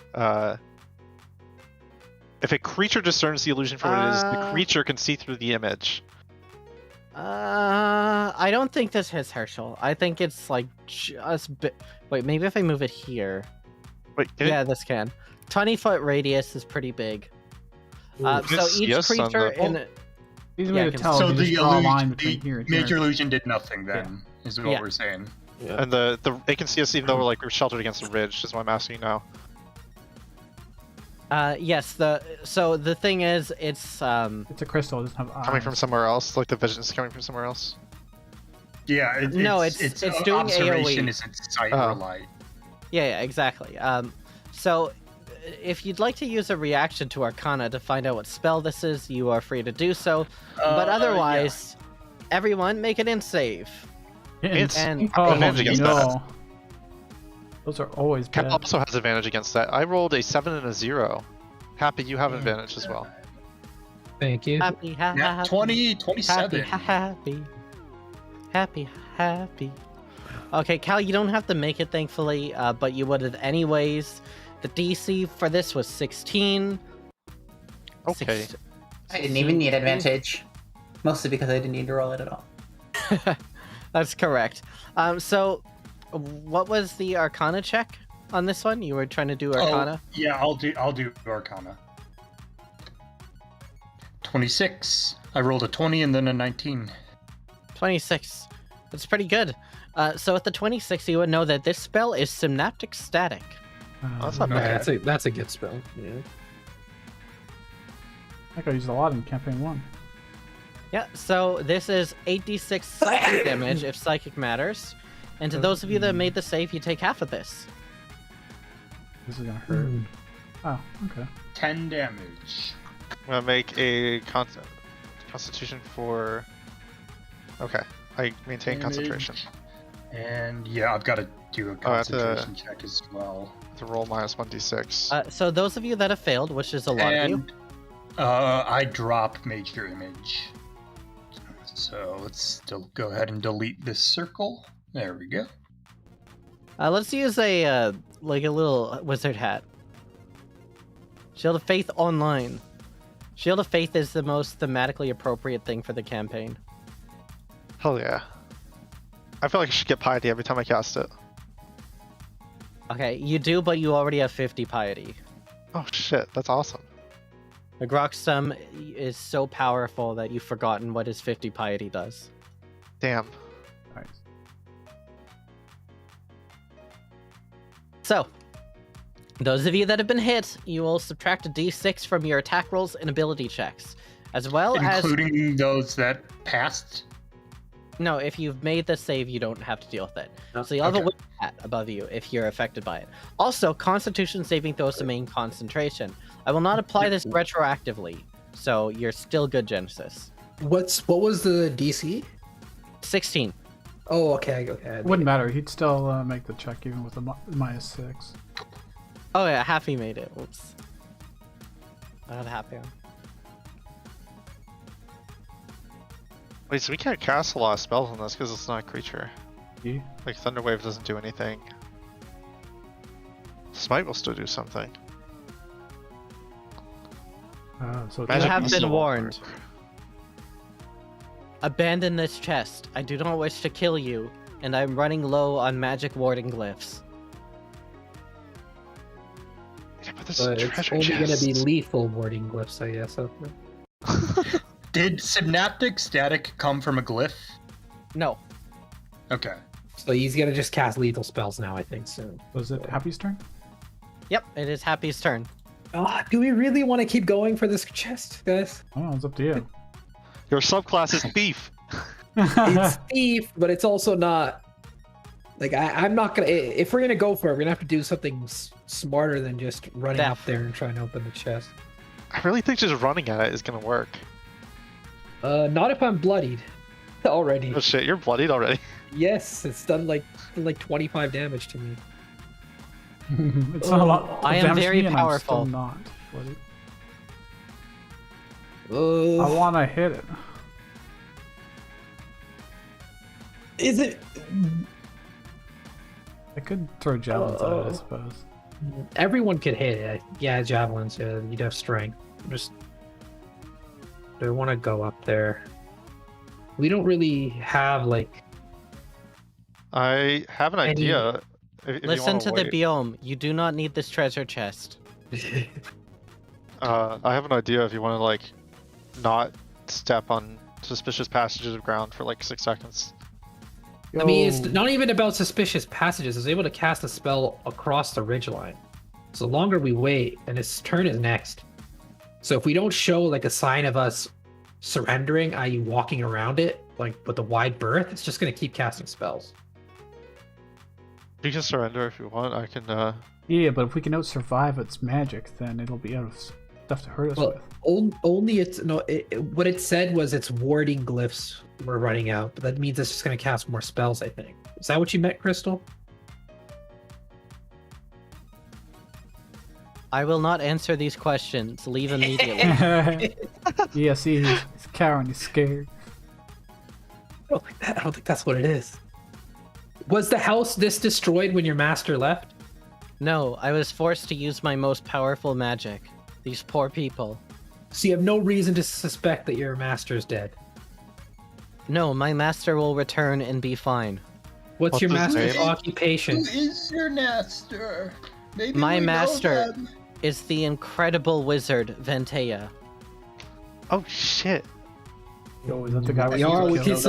If a creature discerns the illusion for what it is, the creature can see through the image. I don't think this hits Herschel. I think it's like just wait, maybe if I move it here. Wait, can Yeah, this can. 20-foot radius is pretty big. So Yes, each yes, on creature the- in Easy Yeah, way to can- tell So if you the just draw a line illusion, between the here and major here. illusion did nothing then, is what Yeah. we're saying. And the it can see us even though we're like we're sheltered against the ridge. Is what I'm asking now. yes, so the thing is it's It's a crystal, it doesn't have eyes. Coming from somewhere else, like the vision's coming from somewhere else. Yeah, No, it's doing observation AoE. is its sight Oh. or light. yeah, exactly. So if you'd like to use a reaction to Arcana to find out what spell this is, you are free to do so. But otherwise, everyone make an int save. It's And Oh, advantage against no. that. Those are always Cap bad. also has advantage against that. I rolled a 7 and a 0. Happy, you have advantage as well. Thank you. Happy, Yeah, 20, 27. Happy. Okay, Cal, you don't have to make it, thankfully, but you would have anyways. The DC for this was 16. Okay. I didn't even need advantage. Mostly because I didn't need to roll it at all. That's correct. So, what was the Arcana check on this one? You were trying to do Arcana? Oh, yeah, I'll do Arcana. 26. I rolled a 20 and then a 19. 26. That's pretty good. So with the 26, you would know that this spell is Synaptic Static. That's not Yeah, bad. that's a good spell. Yeah. I got used a lot in campaign 1. Yeah, so this is 8d6 psychic damage if psychic matters. And to those of you that made the save, you take half of this. This is gonna hurt. Oh, okay. 10 damage. I'm gonna make a constitution for. Okay, I maintain concentration. And yeah, I've got to do a Oh, I have to- concentration check as well. To roll minus 1d6. So those of you that have failed, which is a lot of you, And I drop major image. So let's still go ahead and delete this circle. There we go. let's use a like a little wizard hat. Shield of Faith online. Shield of Faith is the most thematically appropriate thing for the campaign. Hell yeah. I feel like I should get piety every time I cast it. Okay, you do, but you already have 50 piety. Oh shit, that's awesome. The Groxstum is so powerful that you've forgotten what his 50 piety does. Damn. Nice. So, those of you that have been hit, you will subtract a d6 from your attack rolls and ability checks, as well Including those that passed. No, if you've made the save, you don't have to deal with it. So you'll have a Okay. wizard hat above you if you're affected by it. Also, Constitution saving throws to main concentration. I will not apply this retroactively, so you're still good, Genesis. What was the DC? 16. Oh, okay. It wouldn't matter. He'd still make the check even with a -6. Oh yeah, Happy made it. Oops. I had Happy on. Wait, so we can't cast a lot of spells on this because it's not a creature. Yeah. Like Thunderwave doesn't do anything. smite will still do something. So it's You Magic have missile been won't warned. work. Abandon this chest. I do not wish to kill you, and I'm running low on magic warding glyphs. Yeah, but this But is it's treasure only going to be chest. lethal warding glyphs, I guess. Did synaptic static come from a glyph? No. Okay. So he's going to just cast lethal spells now, I think, soon. Was it Happy's turn? Yep, it is Happy's turn. Do we really want to keep going for this chest, guys? Oh, it's up to you. Your subclass is thief. It's thief, but it's also not. Like, I'm not going to. If we're going to go for it, we're going to have to do something smarter than just running up Theft. there and trying to open the chest. I really think just running at it is gonna work. Not if I'm bloodied already. Oh shit, you're bloodied already. Yes, it's done like 25 damage to me. It's not a lot. of I am damage to very me and powerful. I'm still not. Uh, I want to hit it. Is it? I could throw javelins at it, I suppose. Everyone could hit it. Yeah, javelins. You'd have strength. Just do I want to go up there? We don't really have like. I have an Any- idea. If you Listen wanna to wait. the biome. You do not need this treasure chest. I have an idea if you want to like not step on suspicious passages of ground for like 6 seconds. I mean, it's Yo. not even about suspicious passages. It's able to cast a spell across the ridgeline. So the longer we wait, and his turn is next. So if we don't show like a sign of us surrendering, i.e., walking around it, like with a wide berth, it's just gonna keep casting spells. You can surrender if you want. I can. Yeah, but if we can out survive its magic, then it'll be out of stuff to hurt us Well, with. only it's no. What it said was its warding glyphs were running out, but that means it's just gonna cast more spells. I think. Is that what you meant, Crystal? I will not answer these questions. Leave immediately. Yeah, see, he's cowering, he's scared. I don't think that's what it is. Was the house this destroyed when your master left? No, I was forced to use my most powerful magic. These poor people. So you have no reason to suspect that your master's dead. No, my master will return and be fine. What's What's your his master's name? occupation? is your master? Maybe My master is the incredible wizard Ventea. Oh shit! Yo, is that the guy We are. We killed?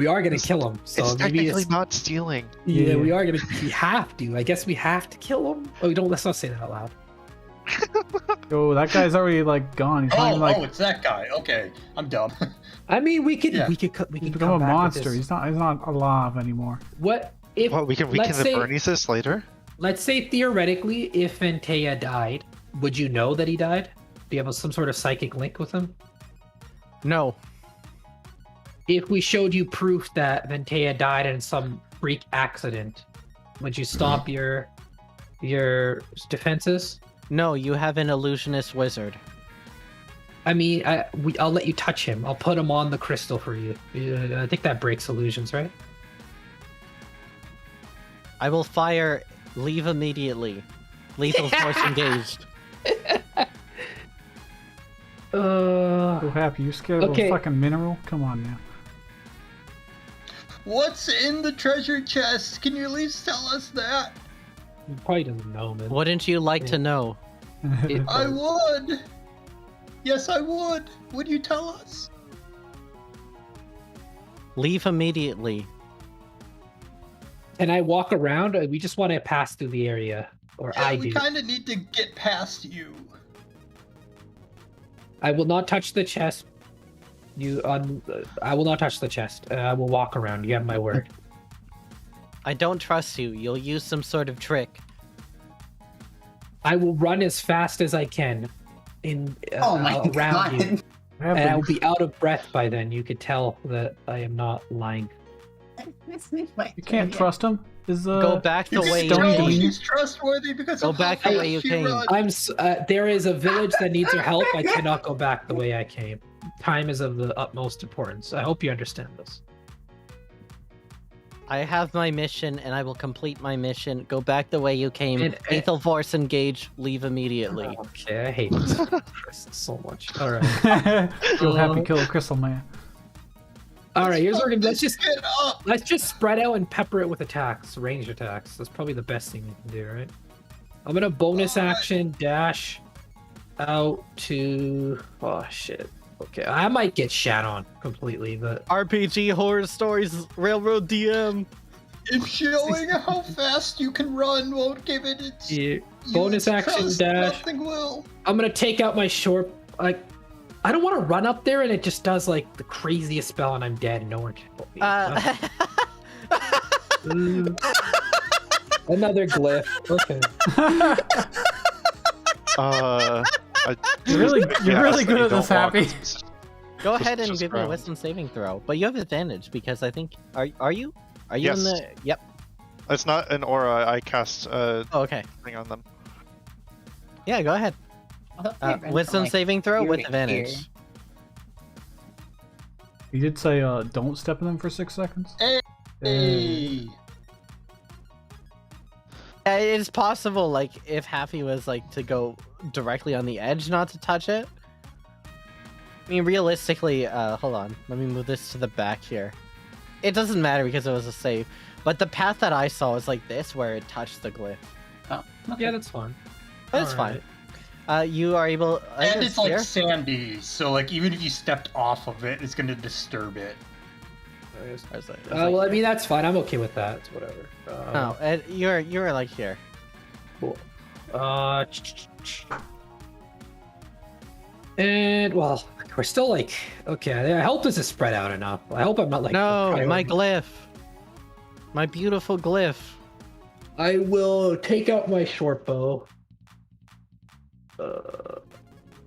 are gonna kill him. So It's maybe technically it's, not stealing. yeah, Yeah. we are gonna. We have to. I guess we have to kill him. Oh, don't. Let's not say that out loud. Yo, that guy's already like gone. He's not even, like it's that guy. Okay, I'm dumb. I mean, we could. Yeah. We could he's come become a back with monster. this. He's not alive anymore. What if? What we can let's say, Bernice this later. let's say theoretically, if Ventea died, would you know that he died? Do you have some sort of psychic link with him? No. If we showed you proof that Ventea died in some freak accident, would you stop your defenses? No, you have an illusionist wizard. I mean, I'll let you touch him. I'll put him on the crystal for you. I think that breaks illusions, right? I will fire. Leave immediately. Lethal force engaged. So happy. You scared of Okay. a fucking mineral? Come on now. What's in the treasure chest? Can you at least tell us that? He probably doesn't know, man. Wouldn't you like to know? I would. Yes, I would. Would you tell us? Leave immediately. Can I walk around? Or we just want to pass through the area, or Yeah, I we do. kind of need to get past you. I will not touch the chest. I will not touch the chest. I will walk around. You have my word. I don't trust you. You'll use some sort of trick. I will run as fast as I can around you, and I will be out of breath by then. You could tell that I am not lying. You can't trust him. Go back the You way can you Stone tell Dean. came. she's trustworthy because Go of back how the fast way you she came. runs. There is a village that needs your help. I cannot go back the way I came. Time is of the utmost importance. I hope you understand this. I have my mission, and I will complete my mission. Go back the way you came. And- Lethal force engage. Leave immediately. Okay, I hate this crystal so much. All right. You'll happy kill a crystal man. All right, here's what we're gonna Get up! let's just spread out and pepper it with attacks, ranged attacks. That's probably the best thing you can do, right? I'm gonna bonus action dash out to. Oh shit. Okay, I might get shat on completely, but RPG horror stories. Railroad DM. If showing how fast you can run won't give it its yeah, bonus action trust, dash. nothing will. I'm gonna take out my short. Like, I don't want to run up there and it just does like the craziest spell and I'm dead and no one can help me. Another glyph. Okay. You're really good at this, Happy. Go ahead and just give me a ground. wisdom saving throw, but you have advantage because I think are you Yes. in the? Yep. It's not an aura. I cast Oh, okay. thing on them. Yeah, go ahead. Wisdom saving throw with advantage. You did say don't step in them for 6 seconds. Hey. Yeah, it's possible, like, if Happy was, like, to go directly on the edge, not to touch it. I mean, realistically, hold on. Let me move this to the back here. It doesn't matter because it was a save. But the path that I saw was like this, where it touched the glyph. Oh, okay. Yeah, that's fine. But it's fine. You are able... And it's like here? sandy, so like even if you stepped off of it, it's gonna disturb it. I was like- Well, I mean, that's fine. I'm okay with that. It's whatever. No, you're like here. Cool. And well, we're still like okay. I hope this is spread out enough. I hope I'm not like No, my glyph. My beautiful glyph. I will take out my short bow,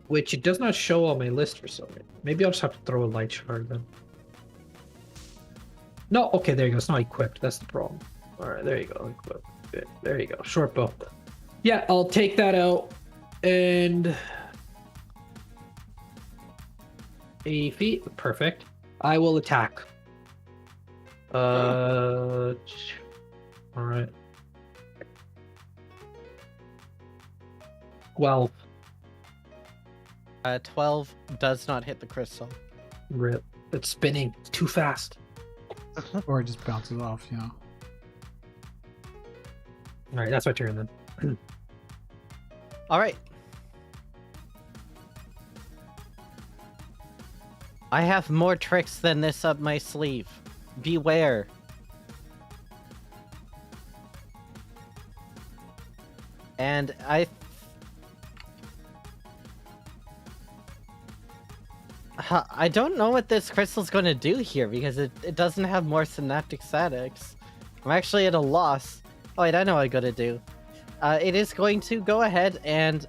which it does not show on my list for some reason. Maybe I'll just have to throw a light shard then. No, okay, there you go. It's not equipped. That's the problem. All right, there you go. Equipped. Good. There you go. Short bow. Yeah, I'll take that out and 80 feet. Perfect. I will attack. All right. 12. 12 does not hit the crystal. Rip. It's spinning. It's too fast. Or it just bounces off, you know. All right, that's my turn then. All right. I have more tricks than this up my sleeve. Beware. And I don't know what this crystal's going to do here because it doesn't have more synaptic statics. I'm actually at a loss. Oh wait, I know what I'm going to do. It is going to go ahead and...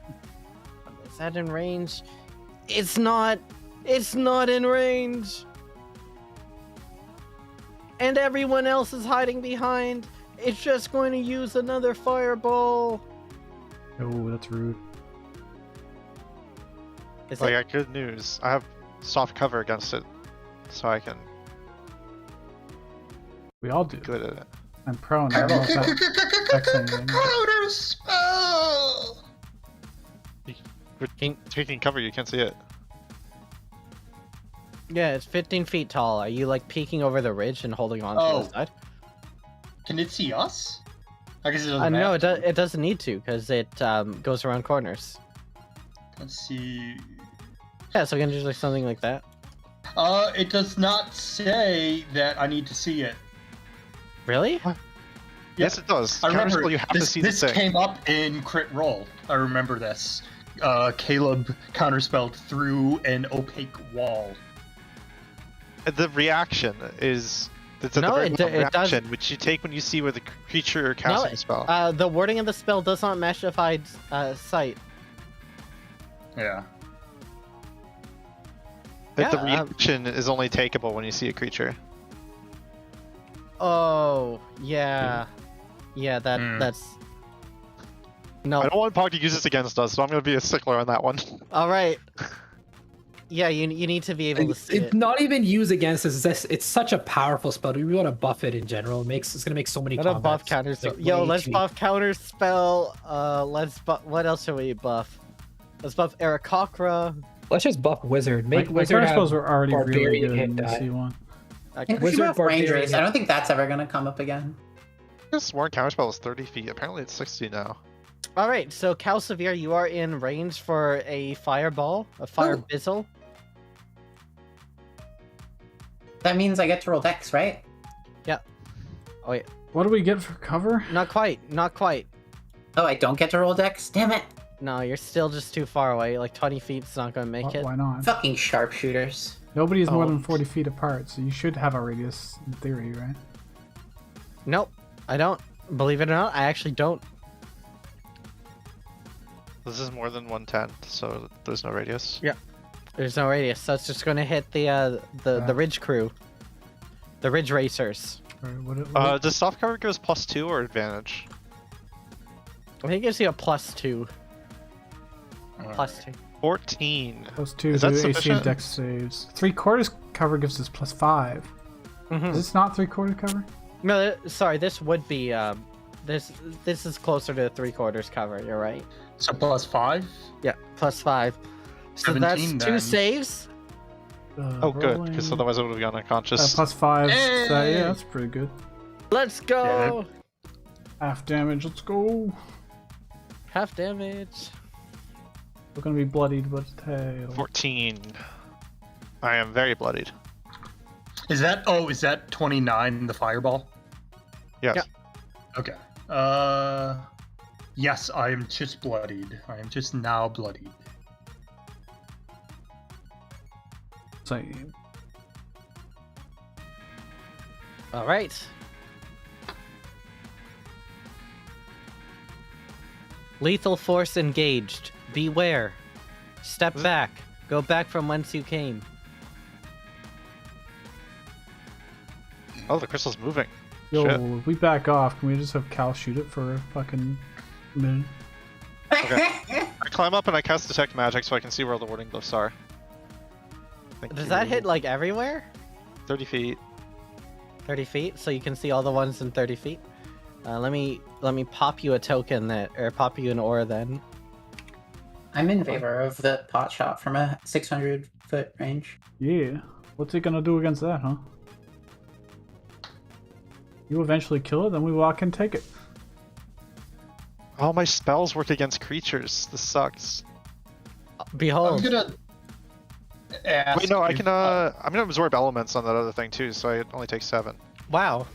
Is that in range? It's not in range! And everyone else is hiding behind. It's just going to use another fireball. Oh, that's rude. Is Oh it- yeah, good news. I have soft cover against it, so I can We all do. be good at it. I'm prone. I don't know if that affects anything. Counter spell. Can- Taking cover, you can't see it. Yeah, it's 15 feet tall. Are you like peeking over the ridge and holding on to Oh. the side? Can it see us? I guess it doesn't No, matter. it doesn't need to because it goes around corners. Let's see. Yeah, so we can do like something like that. It does not say that I need to see it. Really? Yes, it does. I remember Counterspell, you have to this, see this the thing. came up in crit roll. I remember this. Caleb counterspelled through an opaque wall. The reaction is it's at No, the very it bottom, does- reaction, which you take when you see where the creature casting a spell. The wording of the spell does not match defied sight. Yeah. The yeah, reaction is only takeable when you see a creature. Oh, yeah. Yeah, that's... No. I don't want Pog to use this against us, so I'm going to be a stickler on that one. All right. Yeah, you need to be able to see It's it. not even used against us. It's such a powerful spell. We want to buff it in general. It's gonna make so many. What a buff combats, counter like, Yo, way let's too- buff counter spell. Let's buff. What else should we buff? Let's buff Aarakocra. Let's just buff wizard. Make My wizard counter have spells were already really barbarian good hit in the die. C1. And we should Wizard have range Barbarian. race. I don't think that's ever gonna come up again. This Warren counterspell was 30 feet. Apparently it's 60 now. All right, so Calsoveer, you are in range for a fireball, a fire Ooh. bizzle. That means I get to roll dex, right? Oh wait, What do we get for cover? not quite, not quite. Oh, I don't get to roll dex? Damn it. No, you're still just too far away. Like 20 feet's not gonna make it. Why not? Fucking sharpshooters. Nobody is more Oh. than 40 feet apart, so you should have a radius in theory, right? Nope, I don't. Believe it or not, I actually don't. This is more than 110, so there's no radius. There's no radius, so it's just gonna hit the ridge crew, the ridge racers. Or what Does soft cover gives +2 or advantage? I think it gives you a +2. +2. 14. plus 2 Is to that AC sufficient? and dex saves. 3/4 cover gives us +5. Mhm. Is this not 3/4 cover? No, sorry, this would be this is closer to 3/4 cover. You're right. So +5. Yeah, +5. So 17 that's 2 then. saves. Oh, good, because rolling. otherwise I would have gone unconscious. +5. Hey! Yeah, that's pretty good. Let's go. Half damage. Let's go. Half damage. We're gonna be bloodied, but hey. 14. I am very bloodied. Is that 29 the fireball? Yes. Yeah. Okay. Yes, I am just bloodied. I am just now bloodied. Same. All right. Lethal force engaged. Beware. Step back. Go back from whence you came. Oh, the crystal's moving. Yo, Shit. if we back off, can we just have Cal shoot it for a fucking minute? I climb up and I cast detect magic so I can see where all the warding glyphs are. Thank Does you. that hit like everywhere? 30 feet. 30 feet, so you can see all the ones in 30 feet. Let me pop you a token or pop you an aura then. I'm in favor of the pot shot from a 600-foot range. Yeah. What's it gonna do against that, huh? You eventually kill it, then we walk and take it. All my spells work against creatures. This sucks. I'm Behold. gonna ask. Wait, no, I if- can. I'm gonna absorb elements on that other thing too, so I only take 7. Wow.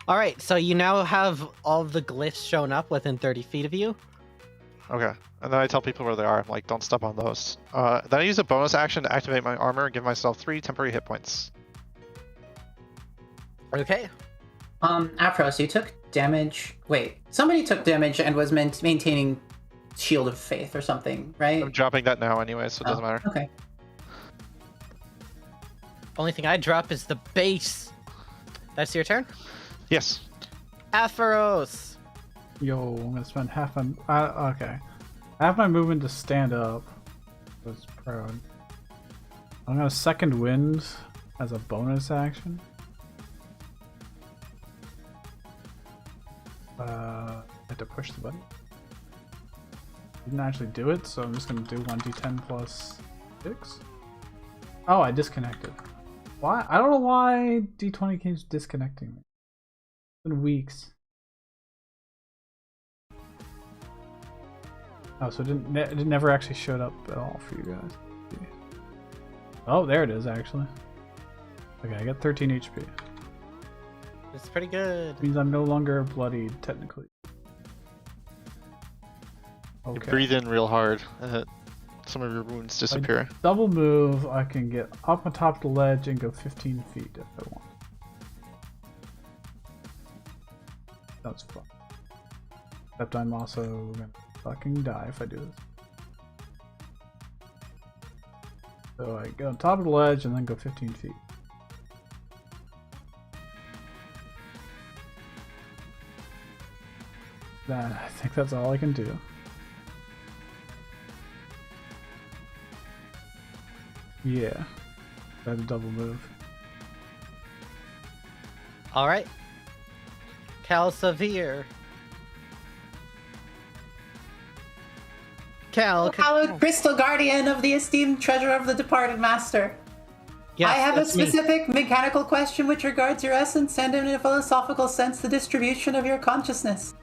All right, so you now have all the glyphs shown up within 30 feet of you. Okay, and then I tell people where they are. I'm like, don't step on those. Then I use a bonus action to activate my armor and give myself 3 temporary hit points. Okay. Afro, so you took damage. Wait, somebody took damage and was maintaining Shield of Faith or something, right? I'm dropping that now anyway, so it doesn't matter. Okay. Only thing I drop is the base. That's your turn. Yes. Apharos. Yo, I'm gonna spend half my okay. Half my movement to stand up. Was prone. I'm gonna second wind as a bonus action. I had to push the button. Didn't actually do it, so I'm just gonna do 1d10 plus 6. Oh, I disconnected. Why? I don't know why d20 keeps disconnecting me. It's been weeks. Oh, so it never actually showed up at all for you guys. Oh, there it is actually. Okay, I got 13 HP. It's pretty good. Means I'm no longer bloodied technically. You Okay. breathe in real hard, and some of your wounds disappear. Double move, I can get up on top of the ledge and go 15 feet if I want. That's fun. Except I'm also gonna fucking die if I do this. So I go on top of the ledge and then go 15 feet. Then I think that's all I can do. Yeah. I had a double move. All right. Calsoveer. Hallowed Crystal Guardian of the esteemed treasure of the departed master. Yes, I have a that's me. specific mechanical question which regards your essence and in a philosophical sense the distribution of your consciousness.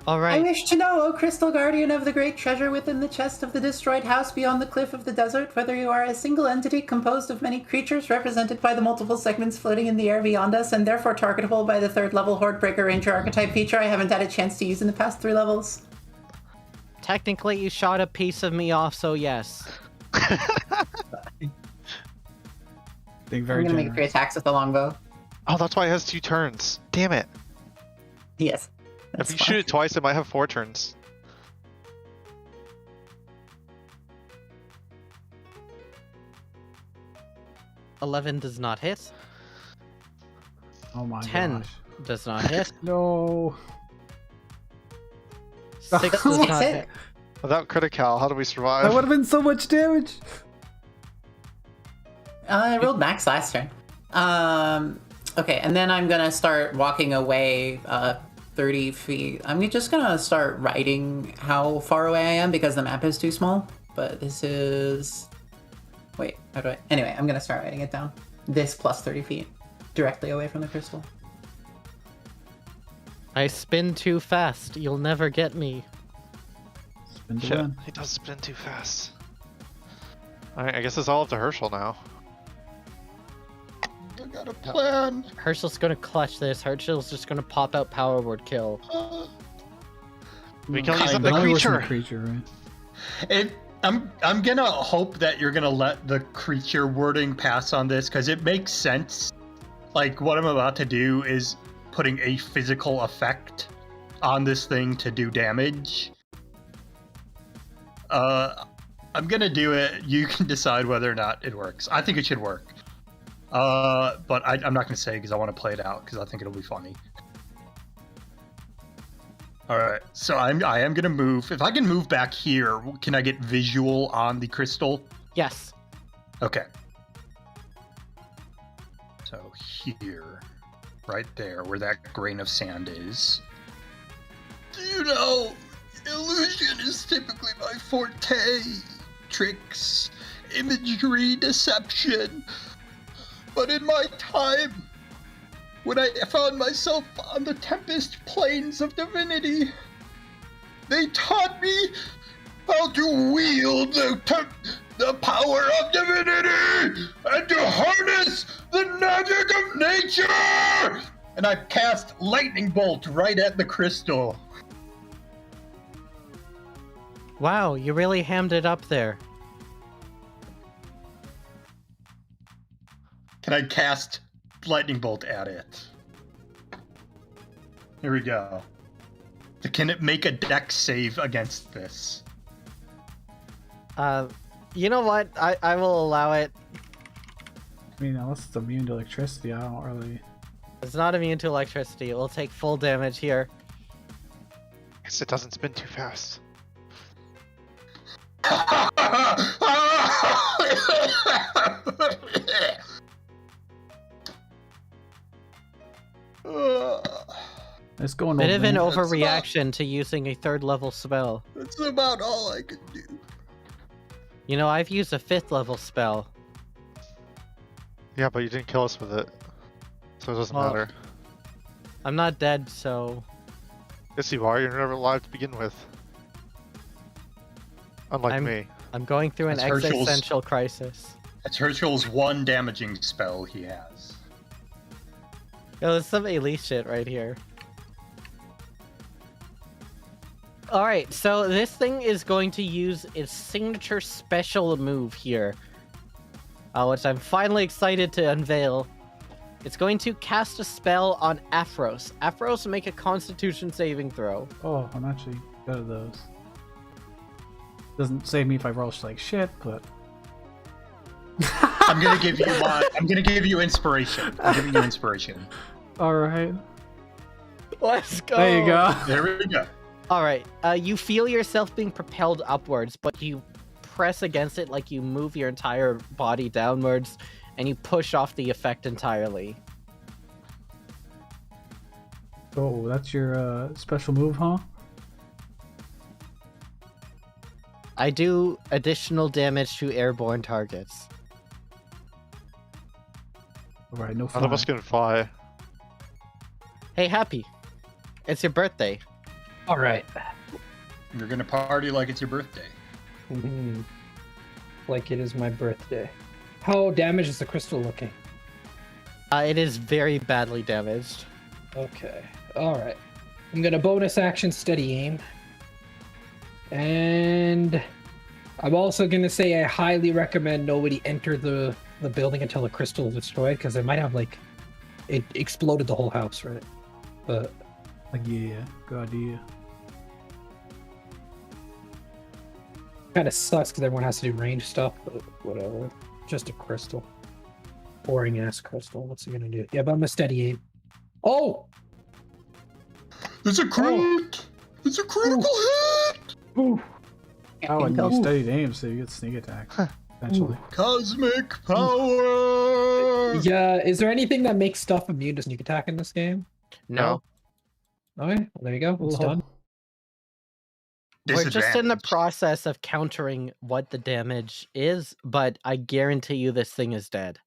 All I right. wish to know, O Crystal Guardian of the great treasure within the chest of the destroyed house beyond the cliff of the desert, whether you are a single entity composed of many creatures represented by the multiple segments floating in the air beyond us and therefore targetable by the 3rd level Horde Breaker Ranger archetype feature I haven't had a chance to use in the past 3 levels. Technically, you shot a piece of me off, so yes. Being very I'm gonna make 3 generous. attacks with the longbow. Oh, that's why it has 2 turns. Damn it. Yes. If you shoot it twice, it might have 4 turns. $11 does not hit. Oh my 10 gosh. does not hit. No. 6 does Yes, not it- hit. Without critical, how do we survive? That would have been so much damage. I rolled max last turn. Okay, and then I'm gonna start walking away 30 feet. I'm just gonna start writing how far away I am because the map is too small. But this is... Wait, how do I... Anyway, I'm gonna start writing it down. This plus 30 feet. Directly away from the crystal. I spin too fast. You'll never get me. Spin to Shit, win. he does spin too fast. Alright, I guess it's all up to Herschel now. I got a plan. Herschel's gonna clutch this. Herschel's just gonna pop out power word kill. We can use up Kinda. the Only works on creature. the creature, right? I'm gonna hope that you're gonna let the creature wording pass on this because it makes sense. Like what I'm about to do is putting a physical effect on this thing to do damage. I'm gonna do it. You can decide whether or not it works. I think it should work. But I'm not gonna say because I want to play it out because I think it'll be funny. All right, so I am gonna move. If I can move back here, can I get visual on the crystal? Yes. Okay. So here, right there, where that grain of sand is. You know, illusion is typically my forte. Tricks, imagery, deception. But in my time, when I found myself on the Tempest Plains of Divinity, they taught me how to wield the power of divinity and to harness the magic of nature! And I cast Lightning Bolt right at the crystal. Wow, you really hammed it up there. Can I cast Lightning Bolt at it? Here we go. Can it make a dex save against this? You know what? I will allow it. I mean, unless it's immune to electricity, I don't really... It's not immune to electricity. It will take full damage here. Guess it doesn't spin too fast. It's going Bit old of an man. overreaction to using a 3rd level spell. That's about all I can do. You know, I've used a 5th level spell. Yeah, but you didn't kill us with it. So it doesn't Well, matter. I'm not dead, so... Yes, you are. You're never alive to begin with. Unlike me. I'm going through an That's Herschel's- existential crisis. That's Herschel's one damaging spell he has. Yo, there's some elite shit right here. Alright, so this thing is going to use its signature special move here. Which I'm finally excited to unveil. It's going to cast a spell on Aphros. Aphros, make a constitution saving throw. Oh, I'm actually good at those. Doesn't save me if I roll like shit, but... I'm gonna give you inspiration. I'm giving you inspiration. Alright. Let's go! There you go. There we go. Alright, you feel yourself being propelled upwards, but you press against it, like you move your entire body downwards, and you push off the effect entirely. Oh, that's your special move, huh? I do additional damage to airborne targets. Alright, no None flying. of us can fly. Hey, Happy. It's your birthday. All right. You're gonna party like it's your birthday. Like it is my birthday. How damaged is the crystal looking? It is very badly damaged. Okay. All right. I'm gonna bonus action steady aim. And I'm also gonna say I highly recommend nobody enter the building until the crystal is destroyed, because it might have like it exploded the whole house, right? But Yeah, good idea. kind of sucks because everyone has to do range stuff, but whatever. Just a crystal. Boring ass crystal. What's it gonna do? Yeah, but I'm a steady aim. Oh! It's a crit! It's a critical hit! Ooh. Oh, and Go. you studied aim, so you get sneak attack. Eventually. Cosmic power! Yeah, is there anything that makes stuff immune to sneak attack in this game? No. Okay, well, there you go. It's done. We're just in the Disadvantage. process of countering what the damage is, but I guarantee you this thing is dead.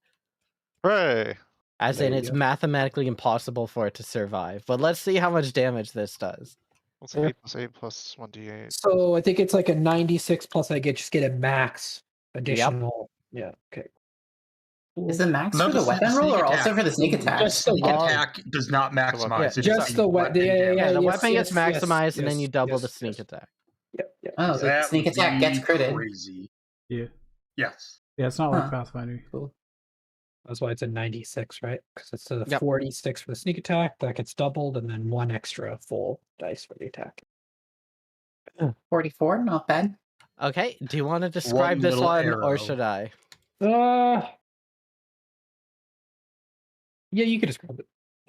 Hooray! As There in, you it's go. mathematically impossible for it to survive. But let's see how much damage this does. What's Yeah. 8 plus 8 plus 1d8? So I think it's like a 96 plus I just get a max additional. Yeah, okay. Is the max No, for the weapon sneak roll or attack. also for the sneak attack? Just the Sneak weapon. attack does not maximize. Yeah, it. just the weapon. Yeah, damage. Yeah, the yes, weapon gets yes, yes, maximized, and then yes, you double yes, the sneak yes. attack. Yep, yep. Oh, so That sneak would attack gets be critted. Crazy. Yeah. Yes. Yeah, it's not like Huh. Pathfinder. Cool. That's why it's a 96, right? Because it's a Yep. 46 for the sneak attack, that gets doubled, and then 1 extra full dice for the attack. 44, not bad. Okay, do you want to describe this little one, arrow. or should I? Yeah, you can describe it.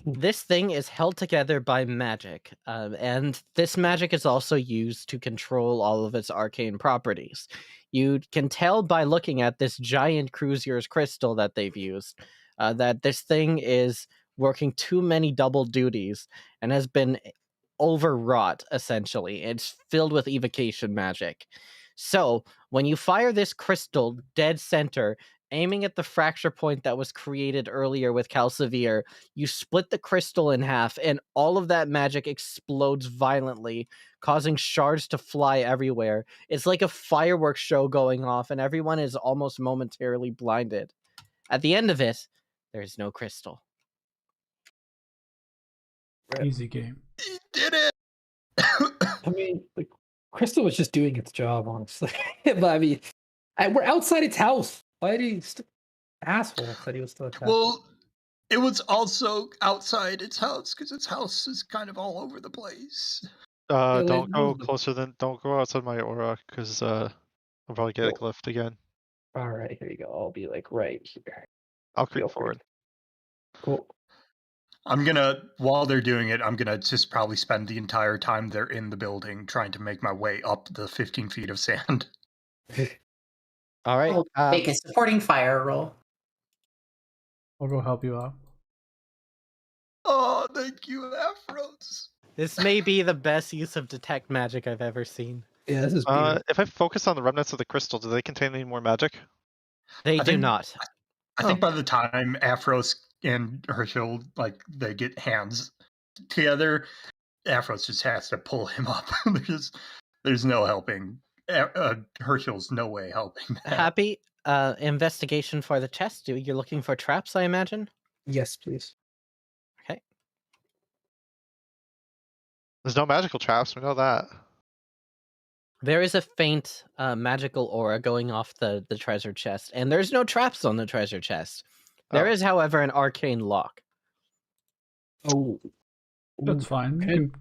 This thing is held together by magic, and this magic is also used to control all of its arcane properties. You can tell by looking at this giant Cruisier's crystal that they've used that this thing is working too many double duties and has been overwrought, essentially. It's filled with evocation magic. So, when you fire this crystal dead center, aiming at the fracture point that was created earlier with Calsoveer, you split the crystal in half, and all of that magic explodes violently, causing shards to fly everywhere. It's like a fireworks show going off, and everyone is almost momentarily blinded. At the end of it, there's no crystal. Easy game. He did it! I mean, the crystal was just doing its job, honestly. But I mean, we're outside its house. Why did he asshole said he was still attached? Well, it was also outside its house because its house is kind of all over the place. Don't go no. closer than. Don't go outside my aura, because I'll probably get a Cool. glyph again. All right, here you go. I'll be like right here. I'll Feel creep free. forward. Cool. While they're doing it, I'm gonna just probably spend the entire time they're in the building trying to make my way up the 15 feet of sand. All right. I'll make a supporting fire roll. I'll go help you out. Oh, thank you, Afros. This may be the best use of detect magic I've ever seen. Yeah, this is beautiful. If I focus on the remnants of the crystal, do they contain any more magic? They I do think- not. I think by the time Afros and Herschel they get hands together, Afros just has to pull him up. There's no helping. Herschel's no way helping that. Happy investigation for the chest. You're looking for traps, I imagine? Yes, please. Okay. There's no magical traps. We know that. There is a faint magical aura going off the treasure chest, and there's no traps on the treasure chest. There Oh. is, however, an arcane lock. Oh, That's fine. Okay. You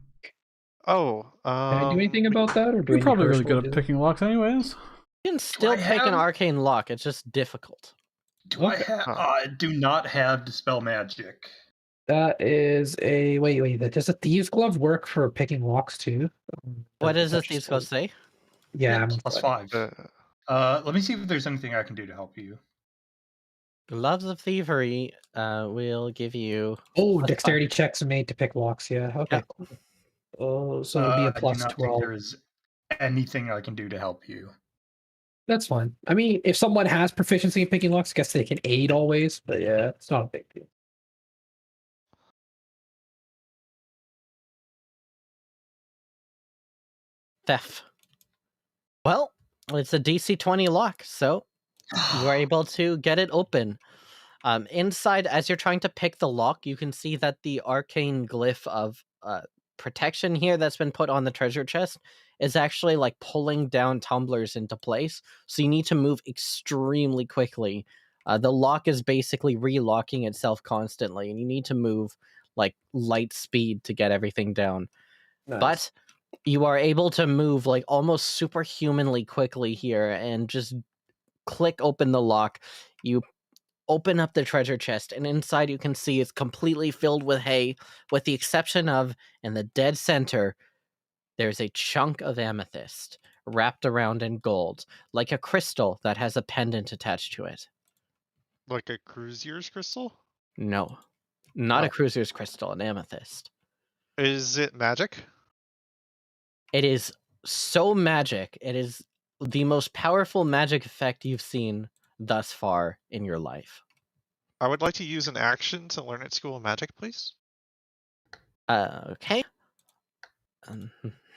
Oh. Can I do anything about that, or do you're I need probably really Herschel good to at do picking locks anyways. You can still I pick an have- arcane lock. It's just difficult. Do I Okay. have? I do not have dispel magic. That is a wait. Does a thieves' glove work for picking locks too? What does That's this these just go say? Yeah, I'm plus fine. 5. Let me see if there's anything I can do to help you. Gloves of Thievery will give you. Oh, +5. dexterity checks are made to pick locks. Yeah. Okay. Yep. Cool. Oh, so it'd be a I do plus not think 12. there is anything I can do to help you. That's fine. I mean, if someone has proficiency in picking locks, I guess they can aid always. But yeah, it's not a big deal. Theft. Well, it's a DC 20 lock, so you are able to get it open. Inside, as you're trying to pick the lock, you can see that the arcane glyph of protection here that's been put on the treasure chest is actually like pulling down tumblers into place. So you need to move extremely quickly. The lock is basically relocking itself constantly, and you need to move like light speed to get everything down. Nice. But you are able to move like almost superhumanly quickly here and just click open the lock. You open up the treasure chest, and inside you can see it's completely filled with hay, with the exception of, in the dead center, there's a chunk of amethyst wrapped around in gold, like a crystal that has a pendant attached to it. Like a cruisier's crystal? No, not a Oh. cruiser's crystal, an amethyst. Is it magic? It is so magic. It is the most powerful magic effect you've seen thus far in your life. I would like to use an action to learn at School of Magic, please. Okay.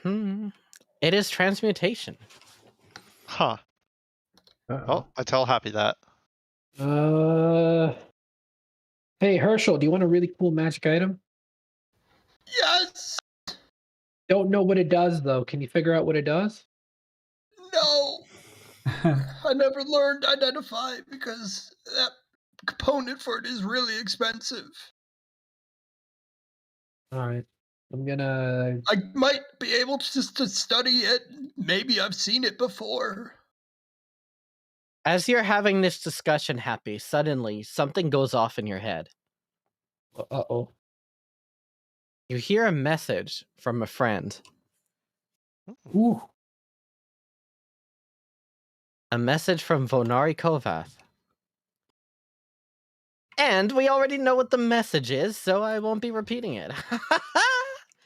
It is transmutation. Huh. Uh-oh. Well, I tell Happy that. Hey Herschel, do you want a really cool magic item? Yes. Don't know what it does though. Can you figure out what it does? No. I never learned identify because that component for it is really expensive. All right, I'm gonna. I might be able to study it. Maybe I've seen it before. As you're having this discussion, Happy, suddenly something goes off in your head. Uh-oh. You hear a message from a friend. Ooh. A message from Vonari Kovath. And we already know what the message is, so I won't be repeating it.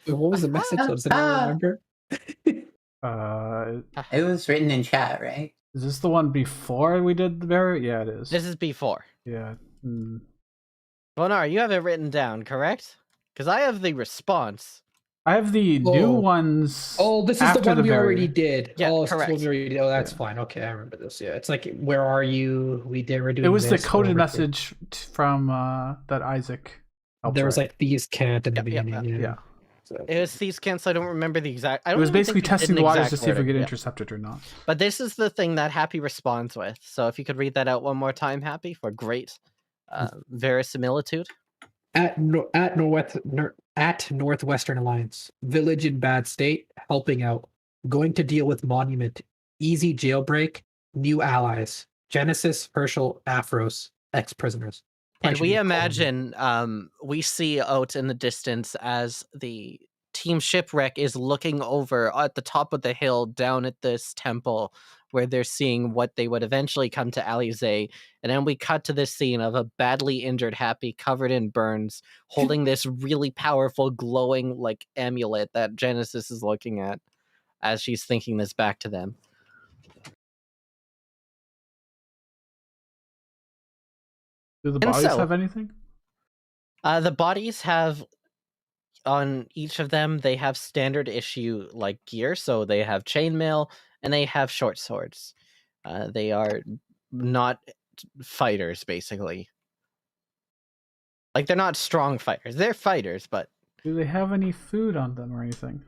What was the message? Does anyone remember? It was written in chat, right? Is this the one before we did the bear? Yeah, it is. This is before. Yeah. Vonar, you have it written down, correct? Because I have the response. I have the new ones. Oh, this is the after one we berry. already did. Yeah, oh, it's the one correct. we already did. Oh, that's fine. Okay, I remember this. Yeah, it's like, where are you? We're doing. It was the this, coded over message from that Isaac. helped There was write. like these can't in the Yep, beginning. Yeah. So, It was these cans, so I don't remember the exact. It was basically testing the waters to see if we get get intercepted or not. But this is the thing that Happy responds with. So if you could read that out one more time, Happy, for great verisimilitude. at Northwestern Alliance, village in bad state, helping out, going to deal with monument, easy jailbreak, new allies, Genesis, Herschel, Afros, ex-prisoners. And we imagine, we see out in the distance as the Team Shipwreck is looking over at the top of the hill down at this temple where they're seeing what they would eventually come to Alizé. And then we cut to this scene of a badly injured Happy covered in burns, holding this really powerful glowing like amulet that Genesis is looking at as she's thinking this back to them. Do the And bodies so- have anything? The bodies have, on each of them, they have standard issue like gear. So they have chainmail and they have short swords. They are not fighters, basically. Like, they're not strong fighters. They're fighters, but Do they have any food on them or anything?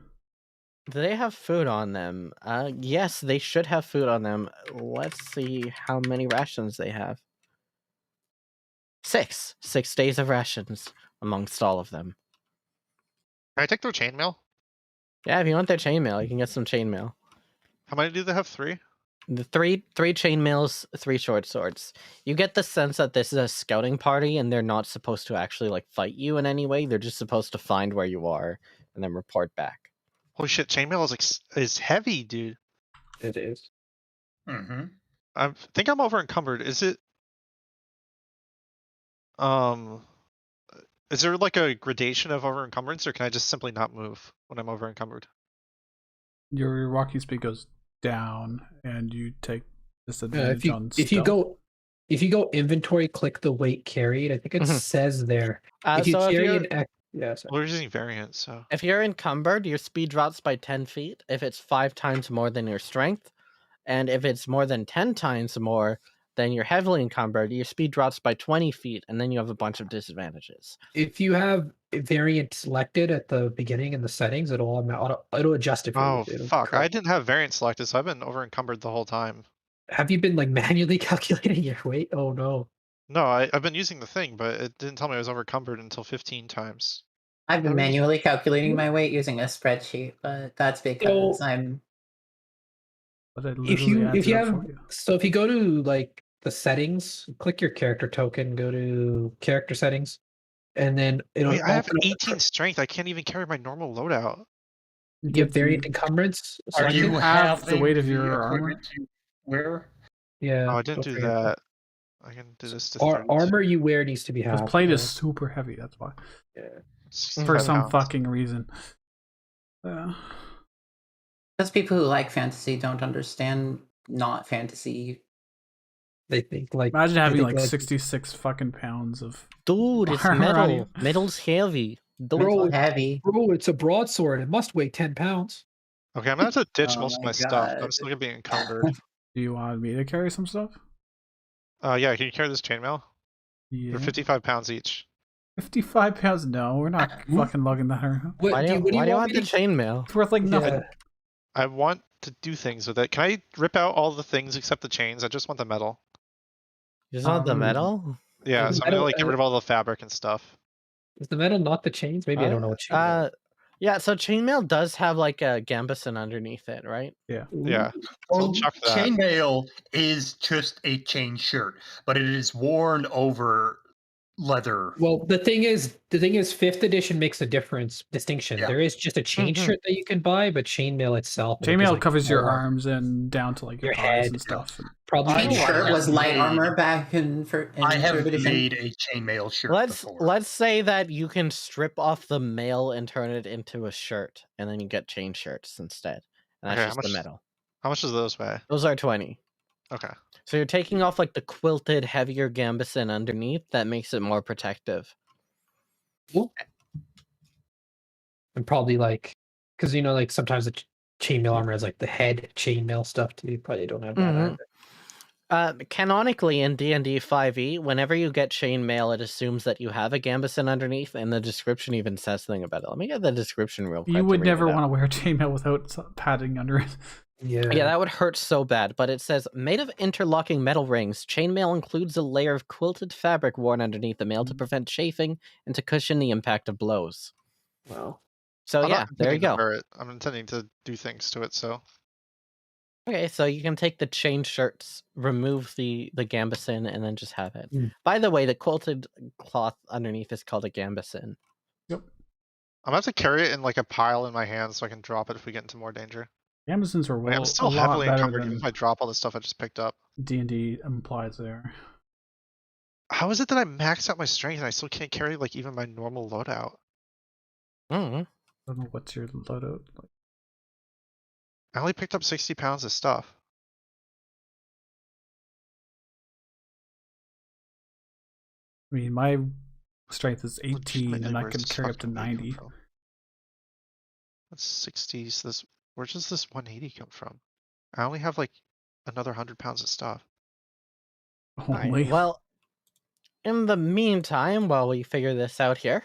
do they have food on them? Yes, they should have food on them. Let's see how many rations they have. 6 days of rations amongst all of them. Can I take their chainmail? Yeah, if you want their chainmail, you can get some chainmail. How many do they have? 3? The three chainmails, 3 short swords. You get the sense that this is a scouting party and they're not supposed to actually like fight you in any way. They're just supposed to find where you are and then report back. Holy shit, chainmail is heavy, dude. It is. Mm-hmm. I think I'm over encumbered. Is it? Is there like a gradation of over encumbrance, or can I just simply not move when I'm over encumbered? Your walking speed goes down, and you take disadvantage on if you stealth. go inventory, click the weight carried. I think it Mhm. says there. If you So carry you're- yeah, sorry. Well, we're using variance, so. if you're encumbered, your speed drops by 10 feet if it's 5 times more than your strength. And if it's more than 10 times more than you're heavily encumbered, your speed drops by 20 feet, and then you have a bunch of disadvantages. If you have a variant selected at the beginning in the settings, it'll adjust it for Oh you. It'll fuck! I correct. didn't have variance selected, so I've been over encumbered the whole time. Have you been like manually calculating your weight? Oh no. No, I've been using the thing, but it didn't tell me I was over encumbered until 15 times. I've been How is- manually calculating my weight using a spreadsheet, but that's because I'm. But it If literally adds if you it up have for you. so if you go to like the settings, click your character token, go to character settings, and then it'll Wait, I have open up 18 strength. I can't even carry my normal loadout. you have variant encumbrance. Are selected. you have the having weight of your equipment you wear? Yeah. Oh, I didn't don't do forget that. I can do this to Ar- 32. armor you wear needs to be half. This plate is yeah. super heavy. That's why. Yeah. 65 For some pounds. fucking reason. Because people who like fantasy don't understand not fantasy. They think like Imagine they having think, like 66 fucking pounds of. Dude, it's Around metal. you. Metal's heavy. Mental Bro, heavy. bro, it's a broadsword. It must weigh 10 pounds. Okay, I'm gonna have to ditch Oh most of my my stuff. God. I'm still gonna be encumbered. Do you want me to carry some stuff? Yeah, can you carry this chainmail? Yeah. For 55 pounds each. 55 pounds? No, we're not fucking lugging that around. What, Why do you want the chainmail? It's worth like nothing. Yeah. I want to do things with it. Can I rip out all the things except the chains? I just want the metal. You just want the Um, metal? Yeah, the so I'm gonna metal, like get rid of all the fabric and stuff. Is the metal not the chains? Maybe I don't know what chainmail. Yeah, so chainmail does have like a gambeson underneath it, right? Yeah. Oh, So chuck that. Chainmail is just a chain shirt, but it is worn over leather. Well, the thing is, 5th edition makes a distinction. Yeah. There is just a chain Mhm. shirt that you can buy, but chainmail itself. it Chainmail just, like, covers your all up. arms and down to like your Your thighs head. and stuff. Probably I chain know chain I shirt have was light made- armor back in I have 3rd edition. made a chainmail shirt before. Let's say that you can strip off the mail and turn it into a shirt, and then you get chain shirts instead. And that's Okay, how just the much- metal. How much does those weigh? Those are 20. Okay. So you're taking off like the quilted, heavier gambeson underneath that makes it more protective. and probably like because like sometimes the chainmail armor has like the head chainmail stuff too. You probably don't have that. Mhm. either. Canonically in D&D 5e, whenever you get chainmail, it assumes that you have a gambeson underneath, and the description even says something about it. Let me get the description real quick. You would to read never it out. want to wear chainmail without padding under it. Yeah. Yeah, that would hurt so bad, but it says, made of interlocking metal rings, chainmail includes a layer of quilted fabric worn underneath the mail to prevent chafing and to cushion the impact of blows. Wow. So I'm yeah, not there you intending to go. wear it. I'm intending to do things to it, so. Okay, so you can take the chain shirts, remove the gambeson, and then just have it. Mm. By the way, the quilted cloth underneath is called a gambeson. Yep. I'm gonna have to carry it in like a pile in my hands so I can drop it if we get into more danger. Amazons are Wait, I'm a still lot heavily better encumbered even than if I drop all the stuff I just picked up. D&D implies there. How is it that I maxed out my strength and I still can't carry like even my normal loadout? Mm. I don't know what's your loadout like. I only picked up 60 pounds of stuff. I mean, my strength is Well, geez, 18 my and I where's can this carry up to fucking weight come 90. from? That's 60. So this, where does this 180 come from? I only have like another 100 pounds of stuff. Alright, Only. well, in the meantime, while we figure this out here,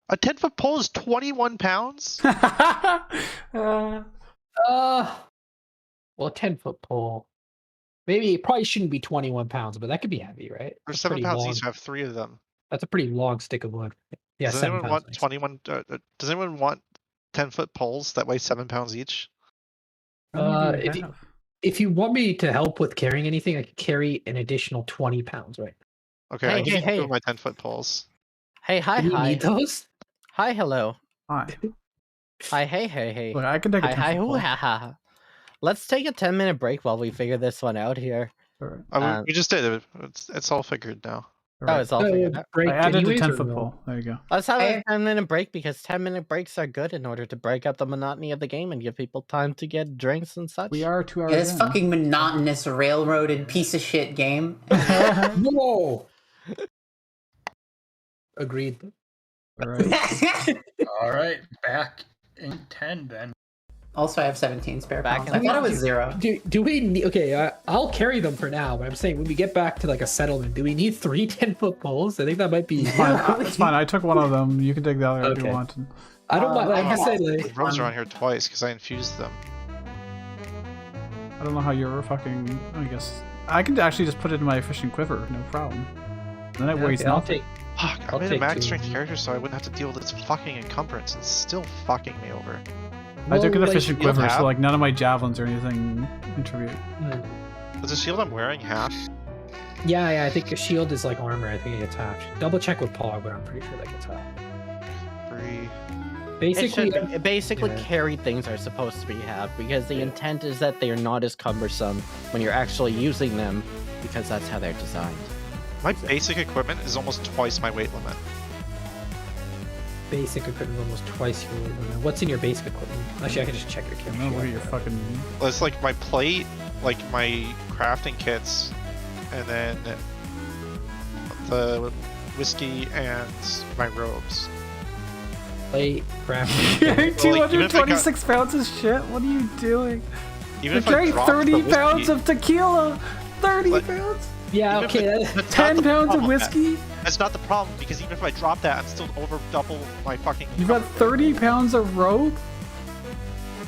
A 10-foot pole is 21 pounds? Well, 10-foot pole. Maybe it probably shouldn't be 21 pounds, but that could be heavy, right? They're That's 7 pretty pounds long. each. I have 3 of them. That's a pretty long stick of wood. Yeah, Does 7 anyone pounds. want 21? Does anyone want 10-foot poles that weigh 7 pounds each? How many do you if you- have? If you want me to help with carrying anything, I could carry an additional 20 pounds, right? Okay, Hey, I give hey, you hey. my 10-foot poles. hey, hi, Do you hi, need those? hi, hello, Hi. hi, hey, hey, hey, Look, I can take a hi, 10 hi, foot hoo, pole. ha, ha. Let's take a 10-minute break while we figure this one out here. Alright. We just did it. It's all figured now. Oh, it's all figured out. Break I added a anyways, 10-foot or no? pole. There you go. Let's have I- a 10-minute break because 10-minute breaks are good in order to break up the monotony of the game and give people time to get drinks and such. We are 2 hours Yeah, this in. fucking monotonous railroaded piece of shit game. Whoa. Agreed. Alright. All right, back in 10 then. Also, I have 17 spare Back pounds. in I thought it the- was 0. Do we need? Okay, I'll carry them for now. But I'm saying when we get back to like a settlement, do we need 3 10-foot poles? I think that might be. Fine, it's fine. I took one of them. You can take the other if Okay. you want. I don't mind. Like I said, The like, rooms are on here twice because I infused them. I don't know how you're fucking. I guess I can actually just put it in my fishing quiver, no problem. Then it weighs okay, I'll nothing. take. Fuck, I I'll made a take max 2. strength character so I wouldn't have to deal with this fucking encumbrance. It's still fucking me over. I took it Well, a fishing you don't quiver, so have- like none of my javelins or anything contribute. Does the shield I'm wearing half? Yeah, I think a shield is like armor. I think it gets half. Double check with Paul, but I'm pretty sure that gets half. 3. Basically, Basically, yeah. carry things are supposed to be half because the intent is that they are not as cumbersome when you're actually using them because that's how they're designed. My basic equipment is almost twice my weight limit. basic equipment almost twice your weight limit. What's in your basic equipment? Actually, I can just check your I camera. don't know, look at your fucking. Well, it's like my plate, like my crafting kits, and then the whiskey and my robes. plate, crafting. Well, like, even if I 226 pounds of shit? What are you doing? Even You're if I carrying dropped the 30 pounds whiskey- of tequila! 30 But- pounds? Yeah, even if okay. it- that's not 10 the pounds of problem, man. whiskey? That's not the problem because even if I drop that, I'm still over double my fucking. You've got 30 pounds of rope?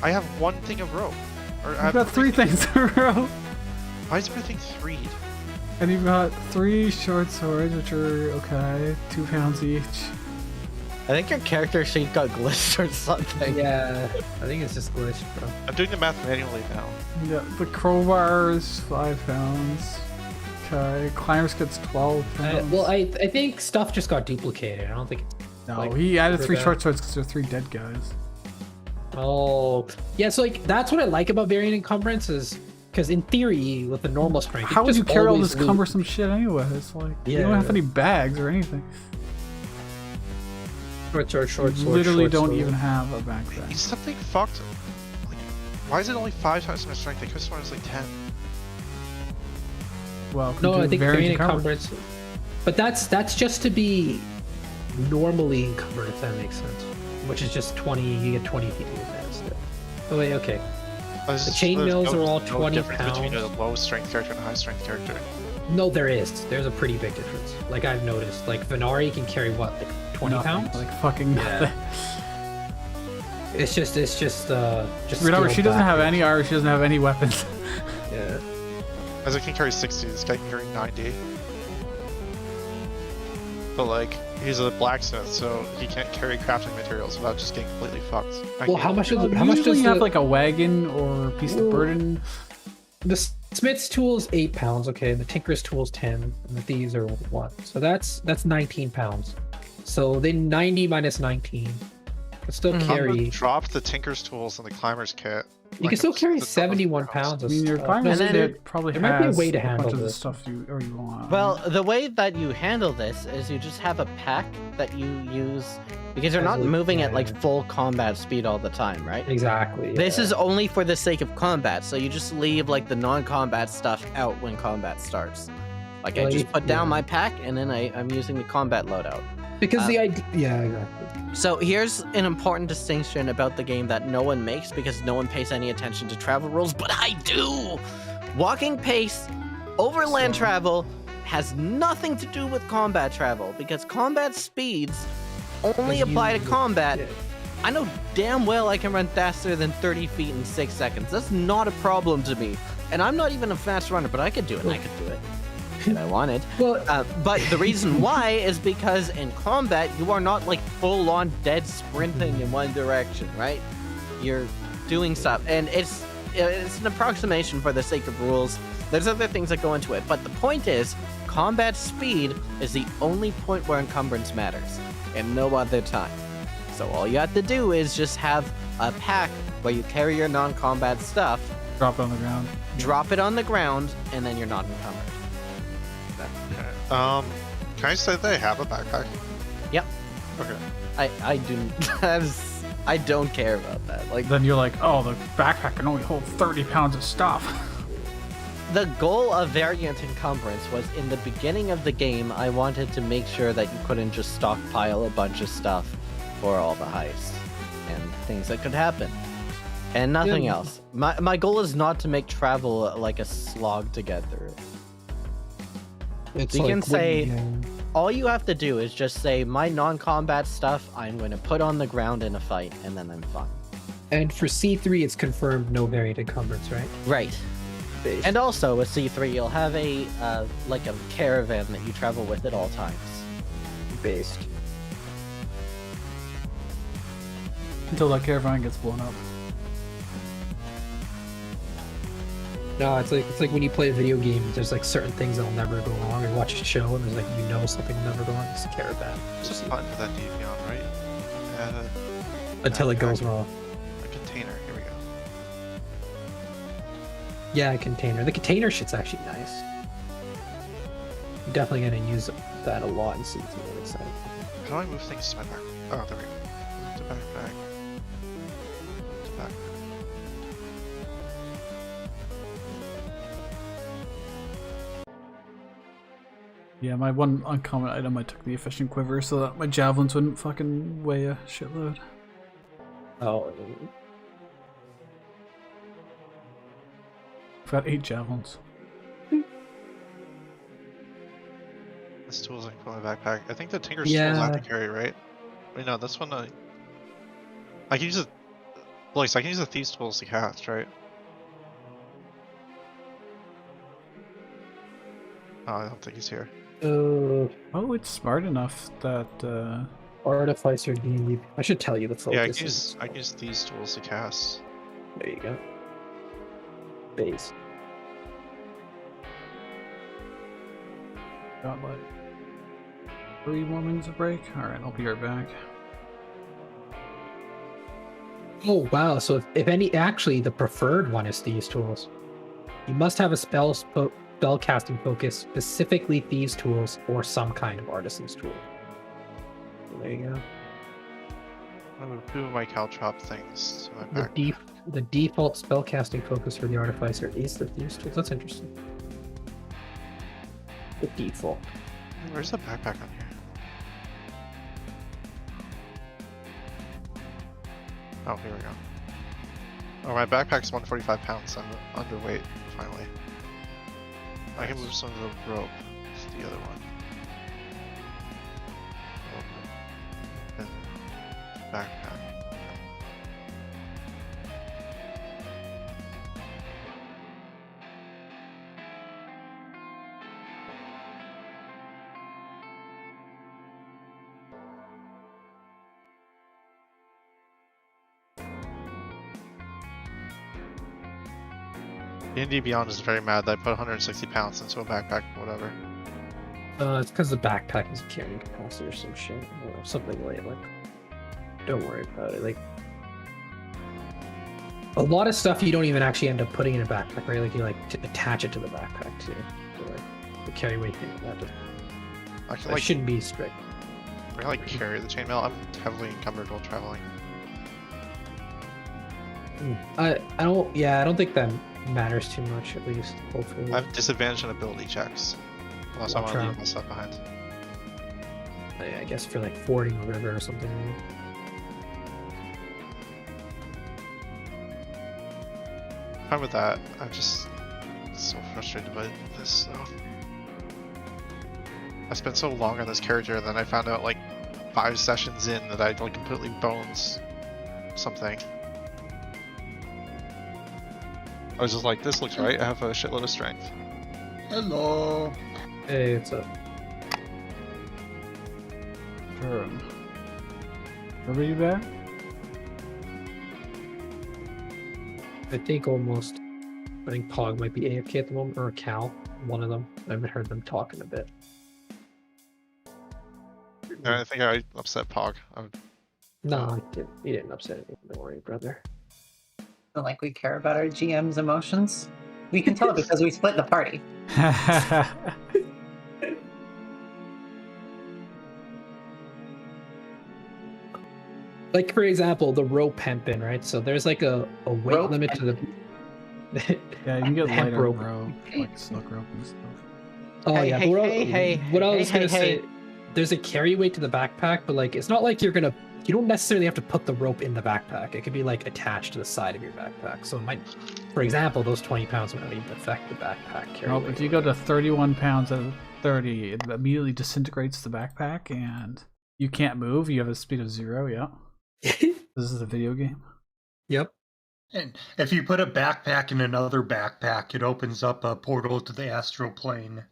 I have one thing of rope. Or I You've have got 3 things of rope. Why is everything 3'd? And you've got 3 short swords, which are, okay, 2 pounds each. I think your character sheet got glitched or something. Yeah, I think it's just glitched, bro. I'm doing the math manually now. Yeah, the crowbar is 5 pounds. Okay, climber's gets 12 pounds. Well, I think stuff just got duplicated. I don't think. no, like, he added 3 that. short swords because there are 3 dead guys. Oh, yeah. So like that's what I like about variant encumbrance is because in theory with the normal strength, How would you carry all this loot. cumbersome shit anyway? It's like, you don't Yeah. have any bags or anything. Short, You literally short don't sword. even have a backpack. Is something fucked? Like, why is it only 5 times my strength? I could have sworn it was like 10. Well, No, I think variant encumbrance. encumbrance. But that's just to be normally encumbered, if that makes sense. Which is just 20. You get 20 feet advanced. Oh wait, okay. The chainmails are all 20 difference between a pounds. low strength character and a high strength character. No, there is. There's a pretty big difference. Like I've noticed. Like Venari can carry what, like 20 pounds? Like fucking Yeah. nothing. It's just Remember, scaled she doesn't have backwards. any armor, she doesn't have any weapons. Yeah. As I can carry 60, this guy can carry 90. But like, he's a blacksmith, so he can't carry crafting materials without just getting completely fucked. Well, how much? How much Usually does you have the, like a wagon or a piece of Well, burden. the smith's tool is 8 pounds? Okay, the tinker's tool is 10, and the thieves are 1. So that's 19 pounds. So then 90 minus 19. Can still carry. Drop the tinker's tools and the climber's kit. You can still carry 71 pounds I of mean, your stuff. climber's then kit probably there might be a has way to a bunch handle of the this. stuff you want. Well, the way that you handle this is you just have a pack that you use because you're not As a- moving at yeah. like full combat speed all the time, right? Exactly. This yeah. is only for the sake of combat, so you just leave like the non-combat stuff out when combat starts. Like I Well, just put down yeah. my pack and then I'm using the combat loadout. because the idea. Yeah, exactly. So here's an important distinction about the game that no one makes because no one pays any attention to travel rules, but I do! Walking pace, overland travel, has nothing to do with combat travel because combat speeds only Because apply to you- combat. yeah. I know damn well I can run faster than 30 feet in 6 seconds. That's not a problem to me. And I'm not even a fast runner, but I could do it. I could do it if I wanted. Well, But the reason why is because in combat, you are not like full-on dead sprinting in one direction, right? You're doing stuff, and it's an approximation for the sake of rules. There's other things that go into it, but the point is, combat speed is the only point where encumbrance matters, and no other time. So all you have to do is just have a pack where you carry your non-combat stuff, Drop it on the ground. Drop it on the ground, and then you're not encumbered. Okay. Can I say they have a backpack? Yep. Okay. I do. I don't care about that. Like, Then you're like, oh, the backpack can only hold 30 pounds of stuff. the goal of variant encumbrance was in the beginning of the game, I wanted to make sure that you couldn't just stockpile a bunch of stuff for all the heists and things that could happen. And nothing Yeah. else. My goal is not to make travel like a slog to get through. It's You can say- when All you have to do is just say, my non-combat stuff, I'm going to put on the ground in a fight, and then I'm fine. and for C3, it's confirmed no variant encumbrance, right? Right. Based. And also with C3, you'll have a like a caravan that you travel with at all times. based. Until that caravan gets blown up. No, it's like when you play a video game, there's like certain things that'll never go wrong. Or watch a show and there's like something will never go wrong. It's a caravan. It's just fun for that Devion, right? Add Until it backpack. goes wrong. A container. Here we go. Yeah, a container. The container shit's actually nice. I'm definitely gonna use that a lot in C3. I'm excited. How do I move things to my back? Oh, there we go. Move to backpack. Move to backpack. Yeah, my one uncommon item, I took the efficient quiver so that my javelins wouldn't fucking weigh a shitload. Oh, I've got 8 javelins. This tool's I can put in my backpack. I think the Tinker's tools I have to carry, right? Wait, no, this one I can use it. Like, I can use the Thieves' tools to cast, right? Oh, I don't think he's here. Oh, it's smart enough that Artificer DND. I should tell you the focus. Yeah, I can use these tools to cast. There you go. Base. got like 3 more minutes of break. Alright, I'll be right back. Oh wow! So if any, actually, the preferred one is Thieves' Tools. You must have a spell casting focus, specifically Thieves' Tools or some kind of Artisan's Tool. There you go. I'm gonna move my caltrop things to my The, back. the default spell casting focus for the Artificer is the Thieves' Tools. That's interesting. The default. Where's the backpack on here? Oh, here we go. Oh, my backpack's 145 pounds. So I'm underweight, finally. I can move some of the rope to the other one. And backpack. D&D Beyond is very mad that I put 160 pounds into a backpack or whatever. It's because the backpack is carrying capacity or some shit, or something like. Don't worry about it. Like, a lot of stuff you don't even actually end up putting in a backpack, right? Like you attach it to the backpack too, to like the carry weight thing. I can That like, shouldn't be strict. I can like carry the chainmail. I'm heavily encumbered while traveling. I don't think that matters too much, at least, hopefully. I have disadvantage on ability checks. Unless I want to True. leave my stuff behind. I guess for like fording a river or something. Fine with that. I'm just so frustrated by this though. I spent so long on this character and then I found out like 5 sessions in that I like completely bones something. I was just like, this looks right, I have a shitload of strength. Hello. Hey, what's up? Turn. Are you back? I think Pog might be AFK at the moment, or Cal, one of them. I haven't heard them talking a bit. I think I upset Pog. No, he didn't upset anything. Don't worry, brother. Not like we care about our GM's emotions. We can tell because we split the party. Like for example, the rope hemping, right? So there's like a weight Rope limit to the. Yeah, you can get Hemp lighter rope. rope, like silk rope and stuff. Oh Hey, yeah, hey, but what I hey, was hey, gonna hey. say, there's a carry weight to the backpack, but like it's not like you don't necessarily have to put the rope in the backpack. It could be like attached to the side of your backpack. So it might, for example, those 20 pounds might not even affect the backpack carry No, weight. but if you go to 31 pounds out of 30, it immediately disintegrates the backpack, and you can't move. You have a speed of 0. Yeah, this is a video game. Yep. And if you put a backpack in another backpack, it opens up a portal to the astral plane.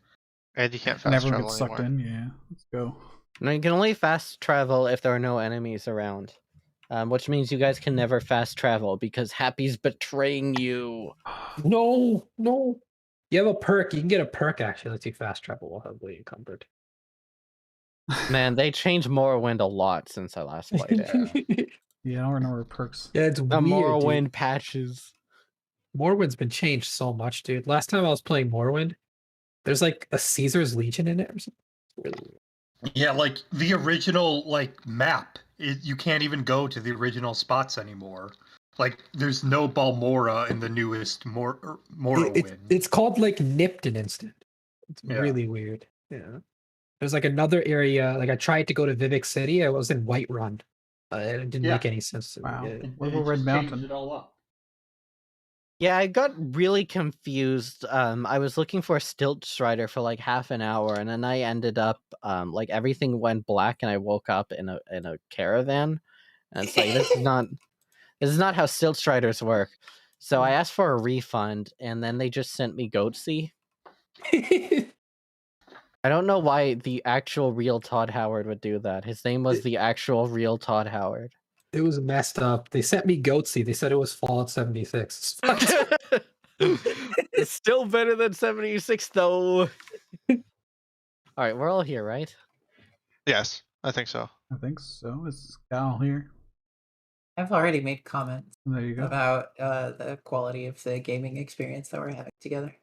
And you can't And fast everyone travel gets sucked anymore. in. Yeah, let's go. No, you can only fast travel if there are no enemies around. Which means you guys can never fast travel because Happy's betraying you. No. You have a perk. You can get a perk actually that lets you fast travel while heavily encumbered. Man, they changed Morrowind a lot since I last played it. Yeah, I don't remember perks. Yeah, it's The weird, Morrowind dude. patches. Morrowind's been changed so much, dude. Last time I was playing Morrowind, there's like a Caesar's Legion in it or something. It's really weird. Yeah, like the original map. You can't even go to the original spots anymore. Like there's no Balmora in the newest Morrowind. It's called like Nipton Instant. It's Yeah. really weird. Yeah. There's like another area. Like I tried to go to Vivek City. I was in Whiterun. It didn't make any sense to Wow. me. Yeah. What about Red Mountain? It all up. Yeah, I got really confused. I was looking for a Stilt Strider for like half an hour, and then I ended up like everything went black, and I woke up in a caravan, and it's like this is not how Stilt Striders work. So I asked for a refund, and then they just sent me Goatsy. I don't know why the actual real Todd Howard would do that. His name was the actual real Todd Howard. It was messed up. They sent me Goatsy. They said it was Fallout 76. It's still better than 76 though. All right, we're all here, right? Yes, I think so. I think so. It's Gal here. I've already made comments There you go. about the quality of the gaming experience that we're having together.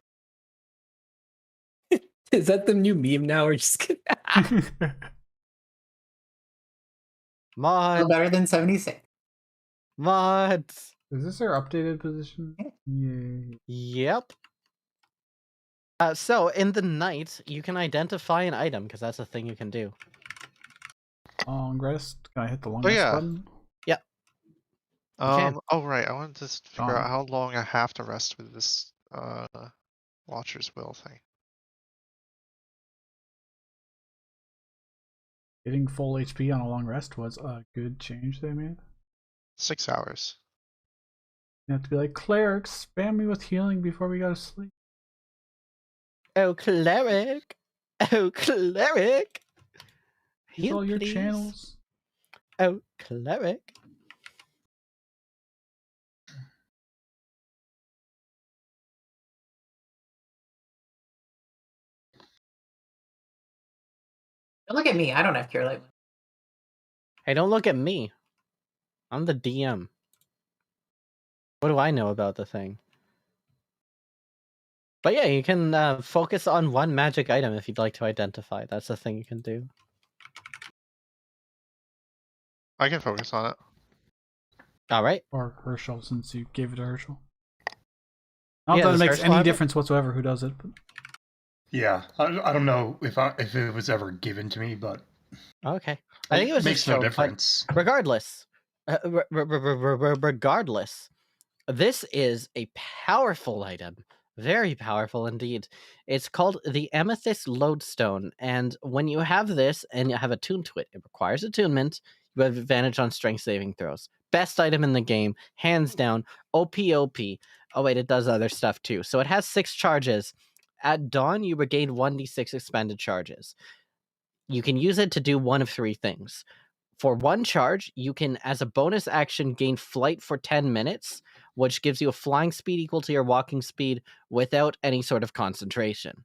Is that the new meme now? We're just kidding. Still Mods, better than 76. mods. Is this our updated position? Yay. Yep. So in the night, you can identify an item because that's a thing you can do. Long rest. Can I hit the long Oh, rest yeah. button? can. Oh right, I wanted to figure out Oh. how long I have to rest with this Watcher's Will thing. Getting full HP on a long rest was a good change they made. 6 hours. You have to be like, cleric, spam me with healing before we go to sleep. Oh, cleric. Oh, cleric. Heal all your please. channels. Oh, cleric. Don't look at me. I don't have Cure Light. Hey, don't look at me. I'm the DM. What do I know about the thing? But yeah, you can focus on one magic item if you'd like to identify. That's the thing you can do. I can focus on it. All right. Or Herschel, since you gave it to Herschel. Not Yeah, that it does makes Herschel any have it? difference whatsoever who does it. But... Yeah, I don't know if it was ever given to me, but Okay. I think it was makes just no shown, but difference. regardless, regardless, this is a powerful item. Very powerful indeed. It's called the Amethyst Lodestone, and when you have this and you have attuned to it, it requires attunement. You have advantage on strength saving throws. Best item in the game, hands down. OP. Oh wait, it does other stuff too. So it has 6 charges. At dawn, you regain 1d6 expended charges. You can use it to do one of 3 things. For 1 charge, you can, as a bonus action, gain flight for 10 minutes, which gives you a flying speed equal to your walking speed without any sort of concentration.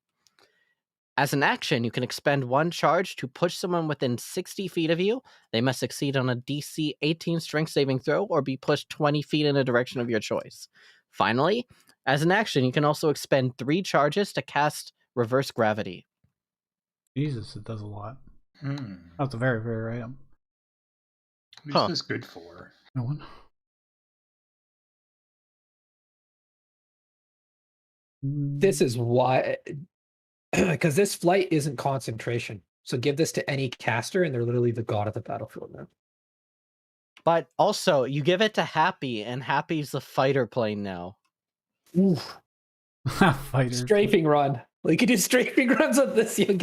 As an action, you can expend 1 charge to push someone within 60 feet of you. They must succeed on a DC 18 strength saving throw or be pushed 20 feet in a direction of your choice. Finally, as an action, you can also expend 3 charges to cast Reverse Gravity. Jesus, it does a lot. Hmm. That's a very, very rare item. Who's this good for? No one. This is why, because this flight isn't concentration. So give this to any caster, and they're literally the god of the battlefield now. But also, you give it to Happy, and Happy's the fighter plane now. Oof. Fighter. Strafing run. Like you can do strafing runs on this. You'll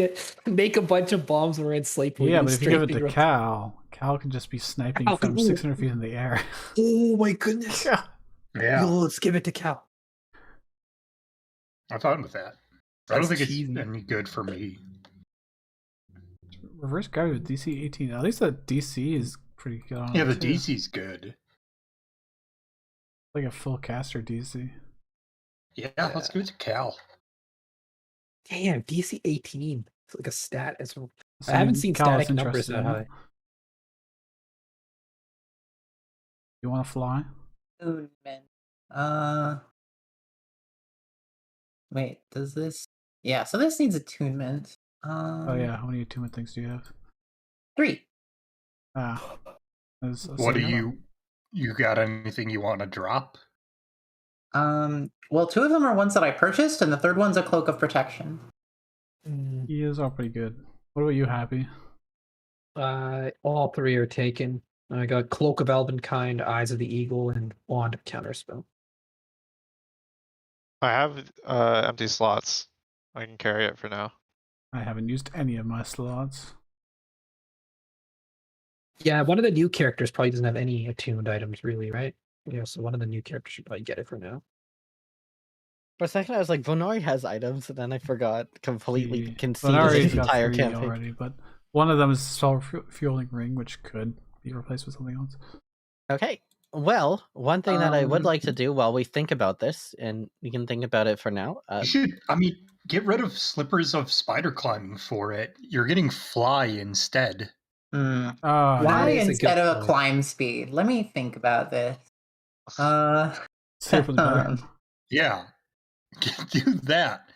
make a bunch of bombs and we're in sleep. Yeah, but if you give it to Cal can just be sniping from 600 feet in the air. Oh my goodness. Yeah. No, let's give it to Cal. I'm fine with that. I don't think cheesy. it's any good for me. Reverse gravity with DC 18. At least that DC is pretty good on Yeah, it, the too. DC's good. Like a full caster DC. Yeah, let's give it to Cal. Damn, DC 18. It's like a stat as well. I So haven't seen Cal is static numbers interested that in high. it. You want to fly? Attunement. Wait, does this? Yeah, so this needs attunement. Oh yeah, how many attunement things do you have? 3. Ah. What do you got anything you want to drop? Well, 2 of them are ones that I purchased, and the third one's a cloak of protection. He is all pretty good. What about you, Happy? All 3 are taken. I got Cloak of Elvenkind, Eyes of the Eagle, and Wand of Counterspell. I have empty slots. I can carry it for now. I haven't used any of my slots. Yeah, one of the new characters probably doesn't have any attuned items, really, right? Yeah, so one of the new characters should probably get it for now. For a second, I was like, Vonari has items, and then I forgot completely. Conceded Vonari's his got entire 3 campaign. already, but one of them is Soul Fueling Ring, which could be replaced with something else. Okay. Well, one thing that I would like to do while we think about this, and we can think about it for now. You should, get rid of Slippers of Spider Climbing for it. You're getting Fly instead. Oh, Why is a instead good of a point. climb speed? Let me think about this. safer the better. Yeah. Do that.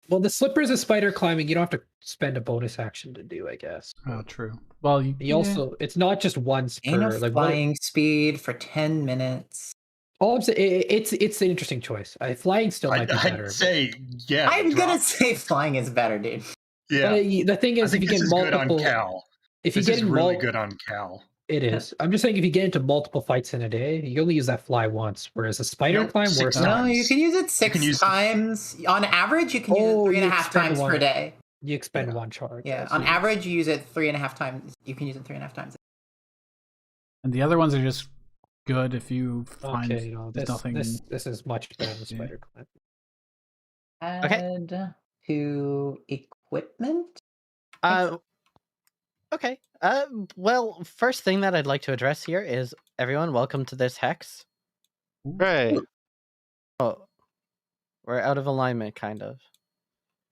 Well, the Slippers of Spider Climbing, you don't have to spend a bonus action to do, I guess. Oh, true. Well, You also, it's not just once Gain per. of Like flying speed for 10 minutes. all I'm saying, it's an interesting choice. Flying still might be better. I'd say, yeah. I'm gonna say flying is better, dude. Yeah. But the thing I is, if think you this get is multiple, good on Cal. if you This get is in really good on Cal. it is. I'm just saying, if you get into multiple fights in a day, you only use that fly once. Whereas a spider Nope, climb 6 works. times. No, you can use it 6 times. On average, you can use Oh, it 3.5 you expend times one. per day. You expend Yeah. 1 charge. Yeah, I on see. average, you use it 3.5 times. You can use it 3.5 times. And the other ones are just good if you find Okay, no, there's nothing. this is much better than the Yeah. spider climb. Add to equipment. Okay. Well, first thing that I'd like to address here is everyone, welcome to this hex. Right. Oh, we're out of alignment, kind of.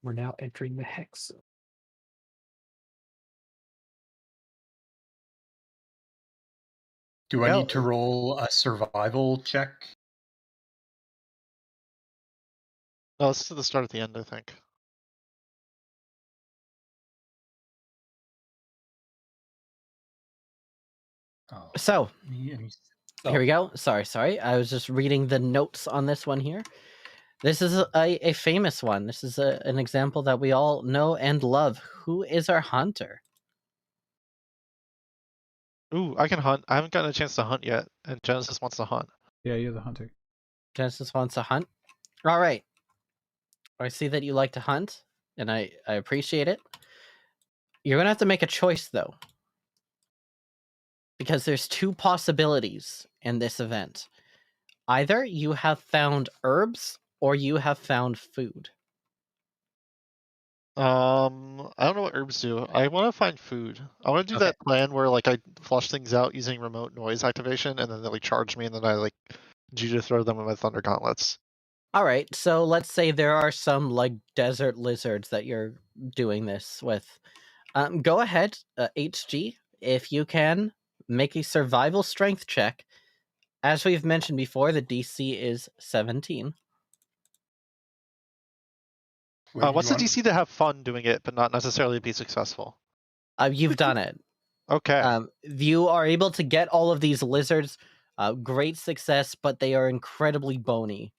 We're now entering the hex. Do I need to roll a survival check? No, it's to the start at the end, I think. Oh, So, me- here we go. Sorry. I was just reading the notes on this one here. This is a famous one. This is an example that we all know and love. Who is our hunter? Ooh, I can hunt. I haven't gotten a chance to hunt yet, and Genesis wants to hunt. Yeah, you're the hunter. Genesis wants to hunt. All right. I see that you like to hunt, and I appreciate it. You're going to have to make a choice, though. Because there's 2 possibilities in this event. Either you have found herbs, or you have found food. I don't know what herbs do. I want to find food. I want to do that plan where like I flush things out using remote noise activation, and then they like charge me, and then I like do to throw them with my thunder gauntlets. All right, so let's say there are some like desert lizards that you're doing this with. Go ahead, HG, if you can, make a survival strength check. As we've mentioned before, the DC is 17. Wait, What's you the DC to have fun doing it, but not necessarily be successful? You've done it. Okay. You are able to get all of these lizards. Great success, but they are incredibly bony.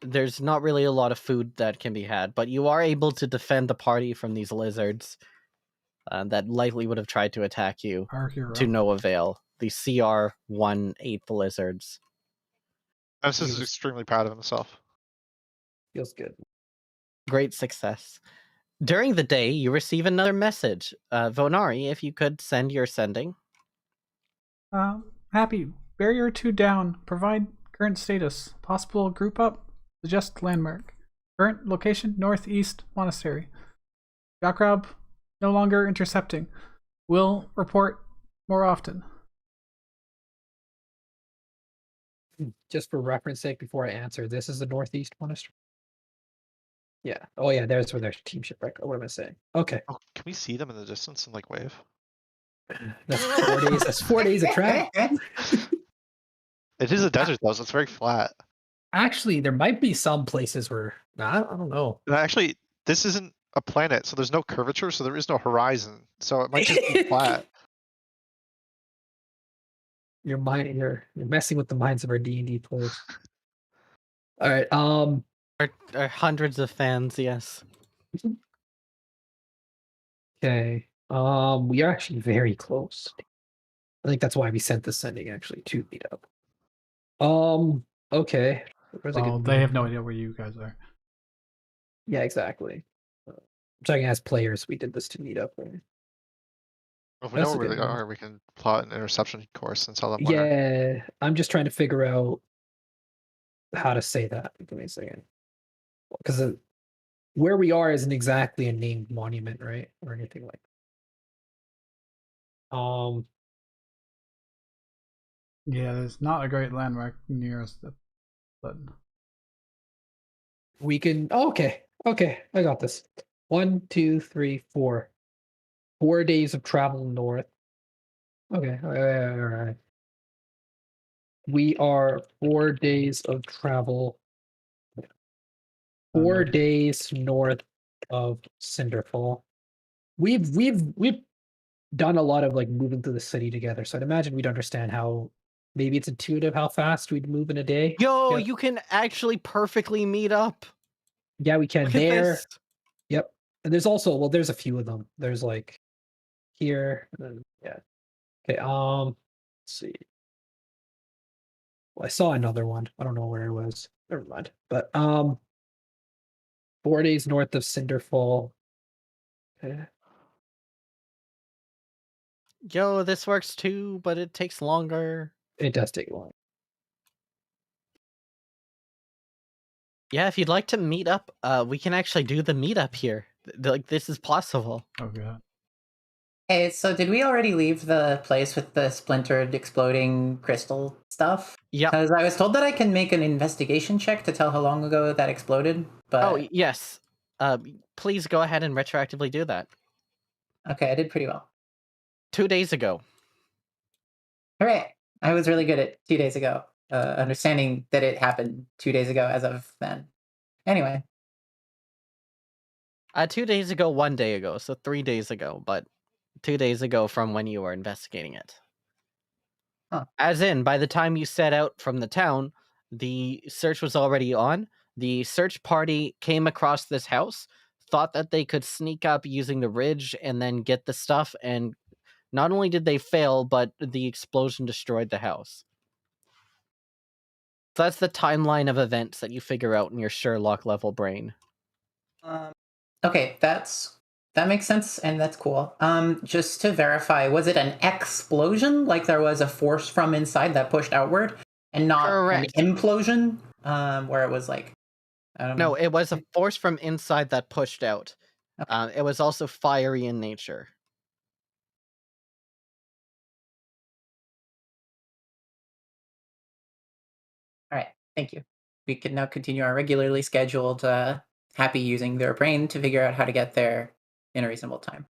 There's not really a lot of food that can be had, but you are able to defend the party from these lizards that likely would have tried to attack you Our hero. to no avail. The CR-1/8 lizards. This is extremely proud of himself. Feels good. Great success. During the day, you receive another message. Vonari, if you could send your sending. Happy. Barrier 2 down. Provide current status. Possible group up. Suggest landmark. Current location, northeast monastery. Jakrab no longer intercepting. Will report more often. Just for reference sake, before I answer, this is the northeast monastery. Yeah. Oh yeah, there's where there's Team Shipwreck. What am I saying? Okay. Oh, can we see them in the distance and like wave? That's 4 days. That's 4 days of travel. It is a desert though, so it's very flat. Actually, there might be some places where I don't know. And actually, this isn't a planet, so there's no curvature, so there is no horizon. So it might just be flat. You're messing with the minds of our D&D players. All right. Are hundreds of fans, yes. Okay. We are actually very close. I think that's why we sent the sending actually to meet up. Okay. Where's a Well, good they have name? no idea where you guys are. Yeah, exactly. I'm talking as players. We did this to meet up. Right? If we That's know a where good they one. are, we can plot an interception course and tell them where. Yeah, I'm just trying to figure out how to say that. Give me a second. Because where we are isn't exactly a named monument, right? Or anything like that. Yeah, there's not a great landmark near us, but We can. Oh, okay. Okay. I got this. 1, 2, 3, 4. 4 days of travel north. Okay. All right. We are 4 days of travel. 4 days north of Cinderfall. We've done a lot of like moving through the city together, so I'd imagine we'd understand how maybe it's intuitive how fast we'd move in a day. Yo, Yeah. you can actually perfectly meet up. Yeah, we can. Look at There. this. Yep. And there's also there's a few of them. There's like here, and then yeah. Okay, let's see. Well, I saw another one. I don't know where it was. Never mind. But 4 days north of Cinderfall. Okay. Yo, this works too, but it takes longer. It does take long. Yeah, if you'd like to meet up, we can actually do the meetup here. Like, this is possible. oh god. Hey, so did we already leave the place with the splintered exploding crystal stuff? Yeah. Because I was told that I can make an investigation check to tell how long ago that exploded, but Oh, yes. Please go ahead and retroactively do that. okay, I did pretty well. 2 days ago. Hooray! I was really good at 2 days ago, understanding that it happened 2 days ago as of then. Anyway, 2 days ago, 1 day ago, so 3 days ago, but 2 days ago from when you were investigating it. Huh. As in, by the time you set out from the town, the search was already on. The search party came across this house, thought that they could sneak up using the ridge and then get the stuff, and not only did they fail, but the explosion destroyed the house. So that's the timeline of events that you figure out in your Sherlock level brain. okay, that makes sense and that's cool. Just to verify, was it an explosion, like there was a force from inside that pushed outward, and not Correct. an implosion, where it was like, I don't know. No, it was a force from inside that pushed out. It was also fiery in nature. All right, thank you. we can now continue our regularly scheduled Happy using their brain to figure out how to get there in a reasonable time.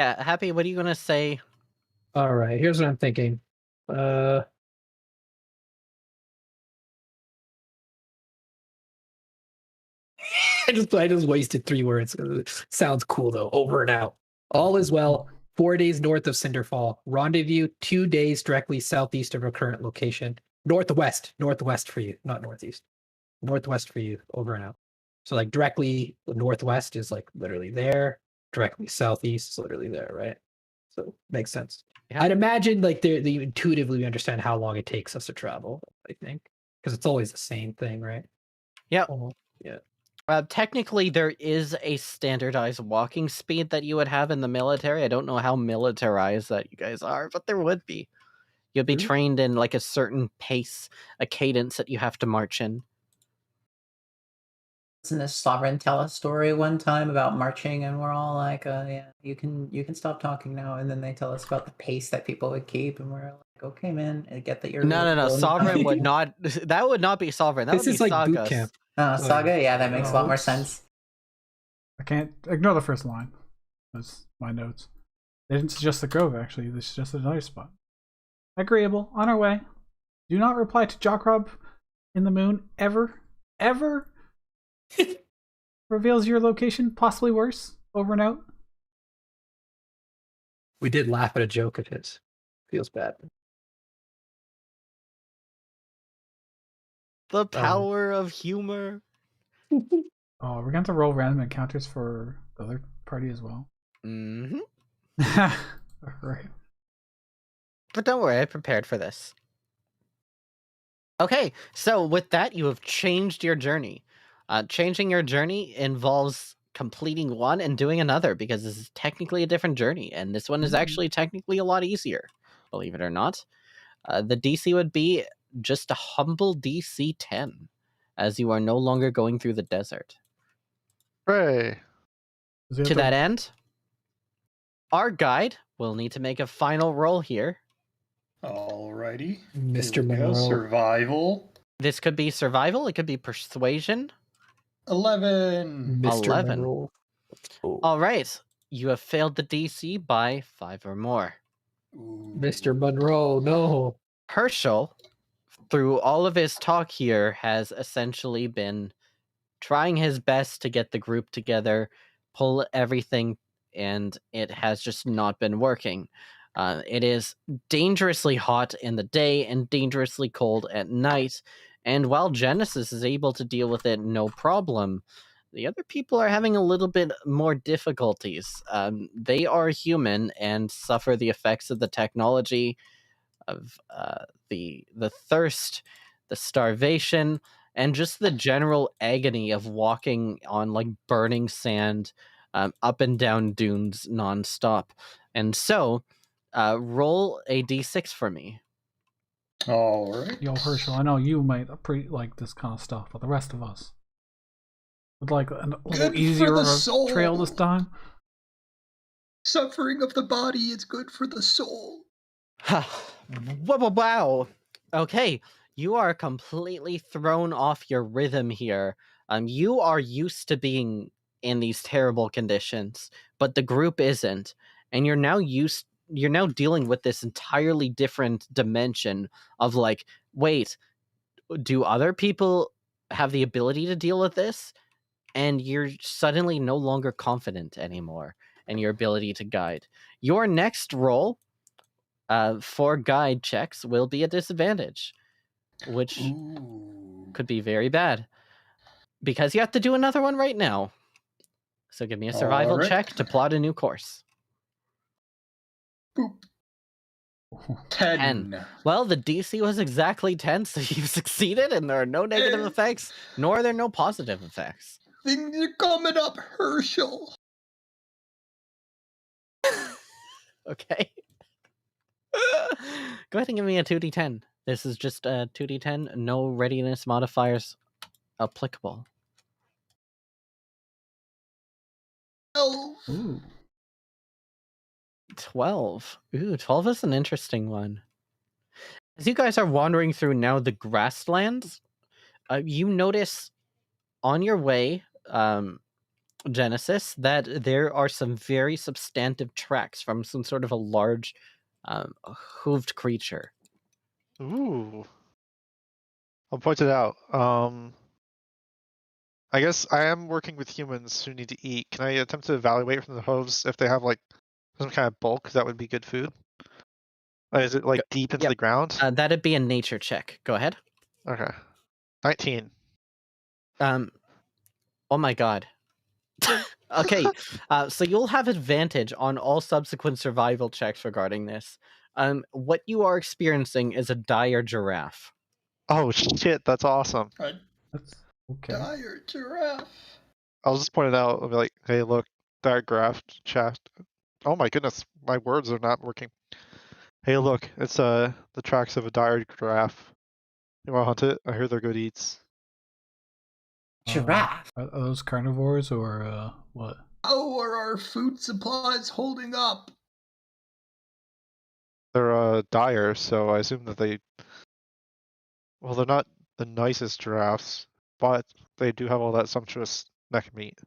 Yeah, Happy, what are you gonna say? All right, here's what I'm thinking. I just wasted 3 words. Sounds cool though. Over and out. All is well. 4 days north of Cinderfall. Rendezvous 2 days directly southeast of our current location. Northwest for you, not northeast. Northwest for you. Over and out. So like directly northwest is like literally there. Directly southeast is literally there, right? So makes sense. Yeah. I'd imagine like they intuitively understand how long it takes us to travel. I think because it's always the same thing, right? Yeah. Yeah. Technically, there is a standardized walking speed that you would have in the military. I don't know how militarized that you guys are, but there would be. You'd be trained in like a certain pace, a cadence that you have to march in. Doesn't this Sovereign tell a story one time about marching, and we're all like, yeah, you can stop talking now. And then they tell us about the pace that people would keep, and we're like, okay, man, I get that you're No. Sovereign would not. That would not be Sovereign. That This would is be like boot Sagas. camp. Saga, yeah, that makes a lot more sense. I can't ignore the first line. That's my notes. They didn't suggest the Grove, actually. They suggested another spot. Agreeable. On our way. Do not reply to Jockrob in the moon ever. Ever. Reveals your location. Possibly worse. Over and out. We did laugh at a joke of his. Feels bad. The power of humor. Oh, we're going to roll random encounters for the other party as well. Mm-hmm. Right. But don't worry, I prepared for this. Okay, so with that, you have changed your journey. Changing your journey involves completing one and doing another, because this is technically a different journey, and this one is actually technically a lot easier, believe it or not. The DC would be just a humble DC 10, as you are no longer going through the desert. Hooray. To that end, our guide will need to make a final roll here. Alrighty. Mr. Here we go. Monroe. Survival. This could be survival, it could be persuasion. 11. Mr. 11. Monroe. Oh. All right, you have failed the DC by 5 or more. Ooh. Mr. Monroe, no. Herschel, through all of his talk here, has essentially been trying his best to get the group together, pull everything, and it has just not been working. It is dangerously hot in the day and dangerously cold at night, and while Genesis is able to deal with it no problem, the other people are having a little bit more difficulties. They are human and suffer the effects of the technology, of the thirst, the starvation, and just the general agony of walking on like burning sand, up and down dunes nonstop. And so, roll a d6 for me. Alright. Yo, Herschel, I know you might like this kind of stuff, but the rest of us would like a little easier of a trail this time. Suffering of the body is good for the soul. Wow. Okay, you are completely thrown off your rhythm here. You are used to being in these terrible conditions, but the group isn't, and you're now dealing with this entirely different dimension of like, wait, do other people have the ability to deal with this? And you're suddenly no longer confident anymore in your ability to guide. Your next roll for guide checks will be a disadvantage, which could be very bad, because you have to do another one right now. So give me a survival check to plot a new course. Boop. 10. Well, the DC was exactly 10, so you've succeeded, and there are no negative effects, nor are there no positive effects. Things are coming up, Herschel. Okay. Go ahead and give me a 2d10. This is just a 2d10, no readiness modifiers applicable. Ooh. 12. Ooh, 12 is an interesting one. As you guys are wandering through now the grasslands, You notice on your way, Genesis, that there are some very substantive tracks from some sort of a large hooved creature. Ooh. I'll point it out. I guess I am working with humans who need to eat. Can I attempt to evaluate from the hooves if they have like some kind of bulk that would be good food? Is it like deep into Yep. the ground? That'd be a nature check. Go ahead. Okay. 19. Oh my god. Okay, so you'll have advantage on all subsequent survival checks regarding this. What you are experiencing is a dire giraffe. Oh shit, that's awesome. A That's okay. dire giraffe. I'll just point it out. I'll be like, hey, look, diagraph chest. Oh my goodness, my words are not working. Hey, look, it's the tracks of a dire giraffe. You want to hunt it? I hear they're good eats. Giraffe. Are those carnivores or what? How are our food supplies holding up? They're dire, so I assume that they. Well, they're not the nicest giraffes, but they do have all that sumptuous neck meat.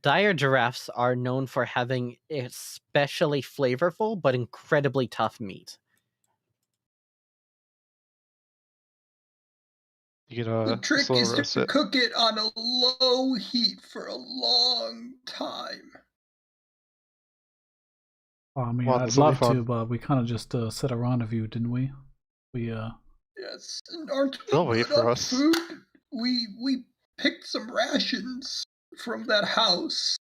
Dire giraffes are known for having especially flavorful but incredibly tough meat. You can The trick slow is roast to it. cook it on a low heat for a long time. Well, I mean, Well, I'd this'll be love to, fun. but we kind of just set a rendezvous, didn't we? We Yes, and aren't we They'll wait good for on us. food? We picked some rations from that house.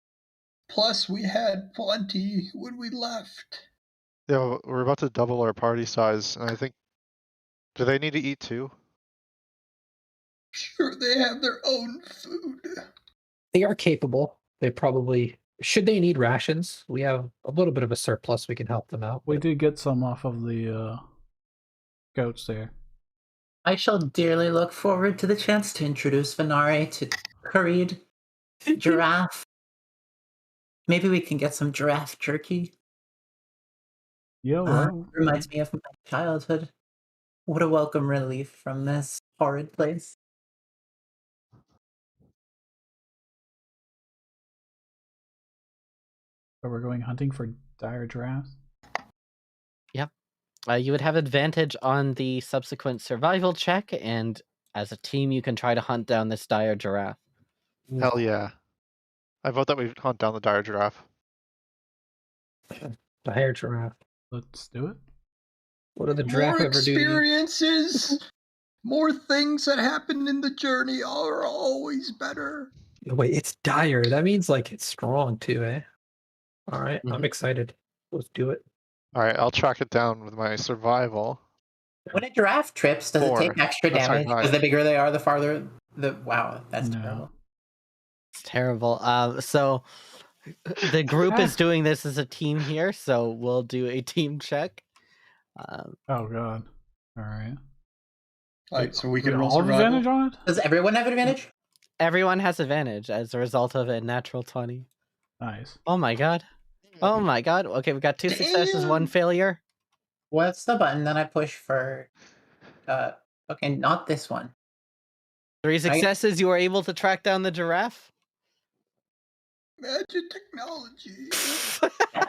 Plus, we had plenty when we left. Yeah, we're about to double our party size, and I think. Do they need to eat too? Sure, they have their own food. They are capable. They probably should they need rations. We have a little bit of a surplus. We can help them out. we but- did get some off of the goats there. I shall dearly look forward to the chance to introduce Venari to curried giraffe. Maybe we can get some giraffe jerky. Yeah, well, Reminds me of my childhood. What a welcome relief from this horrid place. but we're going hunting for dire giraffes. You would have advantage on the subsequent survival check, and as a team, you can try to hunt down this dire giraffe. Hell yeah. I vote that we hunt down the dire giraffe. Dire giraffe. Let's do it. What did the More giraffe ever do to you? experiences, more things that happen in the journey are always better. Wait, it's dire. That means like it's strong too, eh? All right, I'm Mhm. excited. Let's do it. All right, I'll track it down with my survival. When a giraffe trips, does it 4. take extra That's damage? right, Because 5. the bigger they are, the farther the wow, that's No. terrible. It's terrible. So the group is doing this as a team here, so we'll do a team check. Oh god. All right. Like, so we Do can roll all have survival. advantage on it. Does everyone have advantage? Everyone has advantage as a result of a natural 20. Nice. Oh my god. Oh my god. Okay, we got 2 successes, 1 Damn. failure. What's the button that I push for? Okay, not this one. 3 successes, you were able to track down the giraffe. Magic technology.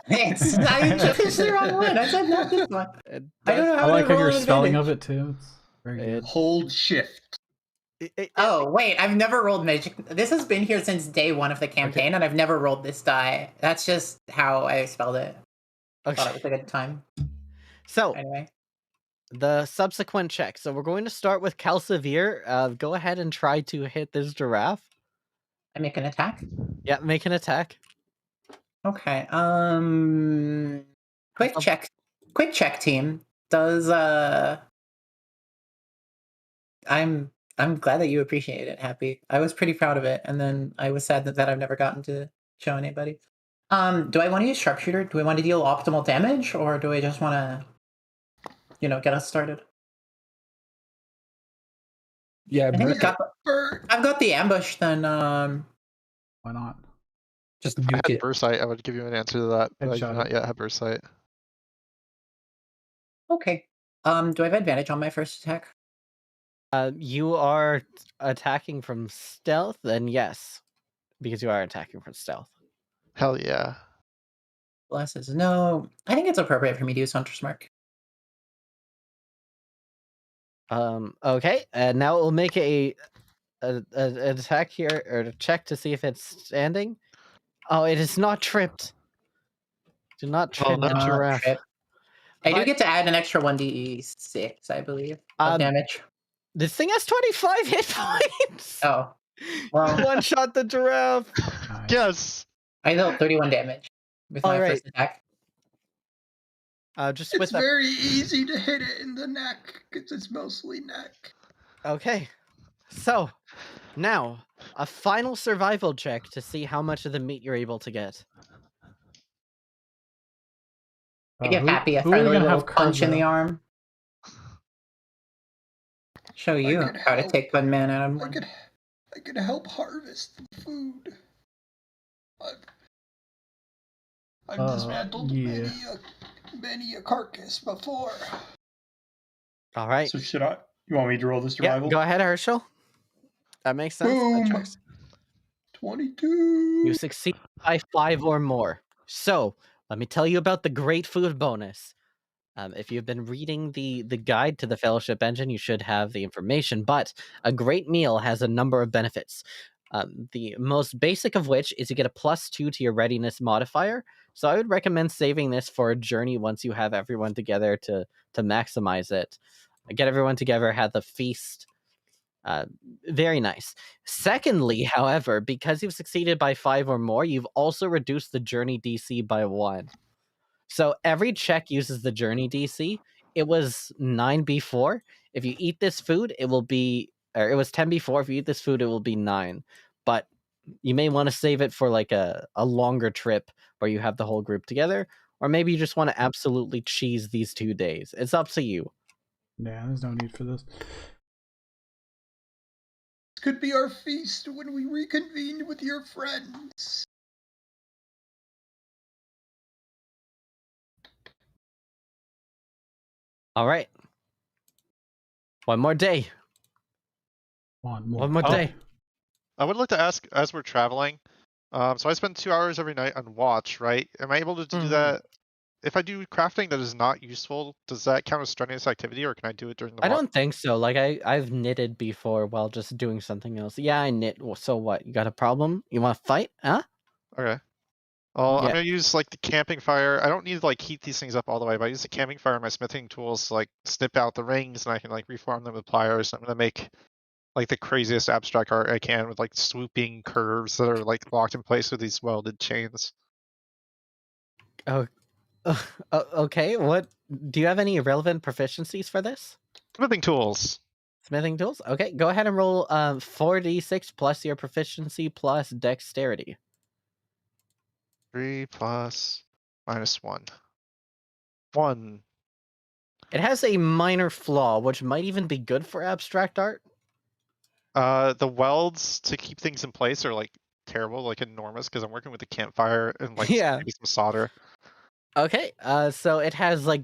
I pushed the wrong one. I said not this one. It I don't does- know I how like to how roll your an spelling advantage. of it too. It's very good. Hold shift. Oh wait, I've never rolled magic. This has been here since day 1 of the campaign, and I've never rolled this die. That's just how I spelled it. Thought it Okay. was a good time. So Anyway, the subsequent check. So we're going to start with Calsoveer. Go ahead and try to hit this giraffe. I make an attack. Yeah, make an attack. Okay. Quick check, team. Does I'm glad that you appreciate it, Happy. I was pretty proud of it, and then I was sad that I've never gotten to show anybody. Do I want to use sharpshooter? Do we want to deal optimal damage, or do I just want to, get us started? Yeah, I think Merc, I've got the ambush. Then Why not? just If I nuke had it. burst sight, I would give you an answer to that, but I do Headshot not it. yet have burst sight. okay. Do I have advantage on my first attack? You are attacking from stealth, then yes, because you are attacking from stealth. Hell yeah. Bless says no. I think it's appropriate for me to use Hunter's Mark. Okay, and now we'll make an attack here, or a check to see if it's standing. Oh, it is not tripped. Do not trip no. the giraffe. Trip. I do But- get to add an extra 1d6, I believe, of damage. This thing has 25 hit points. Oh, well, You one-shot the giraffe. Nice. Yes. I dealt 31 damage with my Alright. first attack. Just It's with very easy to hit it in the neck because it's mostly neck. Okay, so now a final survival check to see how much of the meat you're able to get. I give who- Happy a who are we friendly gonna little have punch in the carve arm. Show you could how to help. take one man out of I one. could help harvest the food. I've dismantled yeah. many a carcass before. All right. So should I? You want me to roll the Yeah, survival? go ahead, Herschel. That makes sense. That Boom. checks. 22. You succeed by 5 or more. So let me tell you about the great food bonus. If you've been reading the guide to the Fellowship Engine, you should have the information. But a great meal has a number of benefits. The most basic of which is you get a +2 to your readiness modifier. So I would recommend saving this for a journey once you have everyone together to maximize it. Get everyone together, have the feast. Very nice. Secondly, however, because you've succeeded by 5 or more, you've also reduced the journey DC by 1. So every check uses the journey DC. It was 9 before. If you eat this food, it will be, or it was 10 before. If you eat this food, it will be 9. But you may want to save it for like a longer trip where you have the whole group together, or maybe you just want to absolutely cheese these 2 days. It's up to you. Yeah, there's no need for this. This could be our feast when we reconvene with your friends. All right. One more day. One more. One more day. I would like to ask, as we're traveling, so I spend 2 hours every night on watch, right? Am I able to do that? If I do crafting that is not useful, does that count as strenuous activity, or can I do it during the I don't think so. Like I've knitted before while just doing something else. Yeah, I knit. So what? You got a problem? You want to fight? Huh? Okay. Well, Yeah. I'm gonna use like the camping fire. I don't need to like heat these things up all the way, but I use the camping fire and my smithing tools to like snip out the rings, and I can like reform them with pliers. I'm gonna make like the craziest abstract art I can with like swooping curves that are like locked in place with these welded chains. Okay. What? Do you have any relevant proficiencies for this? Smithing tools. Smithing tools. Okay. Go ahead and roll 4d6 plus your proficiency plus dexterity. 3 plus -1. 1. It has a minor flaw, which might even be good for abstract art. The welds to keep things in place are like terrible, like enormous, because I'm working with a campfire and like Yeah. maybe some solder. Okay. So it has like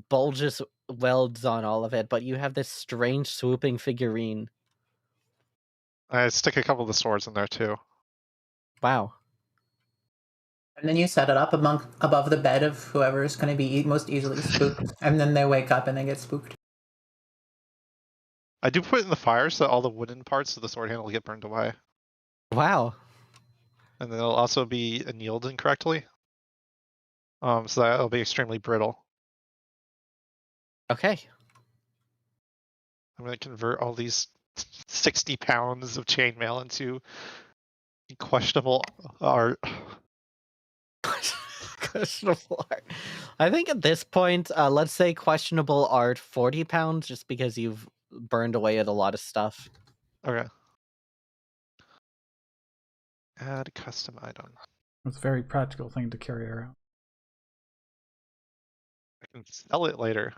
bulges welds on all of it, but you have this strange swooping figurine. I stick a couple of the swords in there too. Wow. And then you set it up above the bed of whoever is going to be most easily spooked. And then they wake up and they get spooked. I do put it in the fire so that all the wooden parts of the sword handle get burned away. Wow. And then it'll also be annealed incorrectly. So that it'll be extremely brittle. Okay. I'm gonna convert all these 60 pounds of chainmail into questionable art. Questionable art. I think at this point, let's say questionable art 40 pounds, just because you've burned away at a lot of stuff. Okay. Add custom item. It's a very practical thing to carry around. I can sell it later.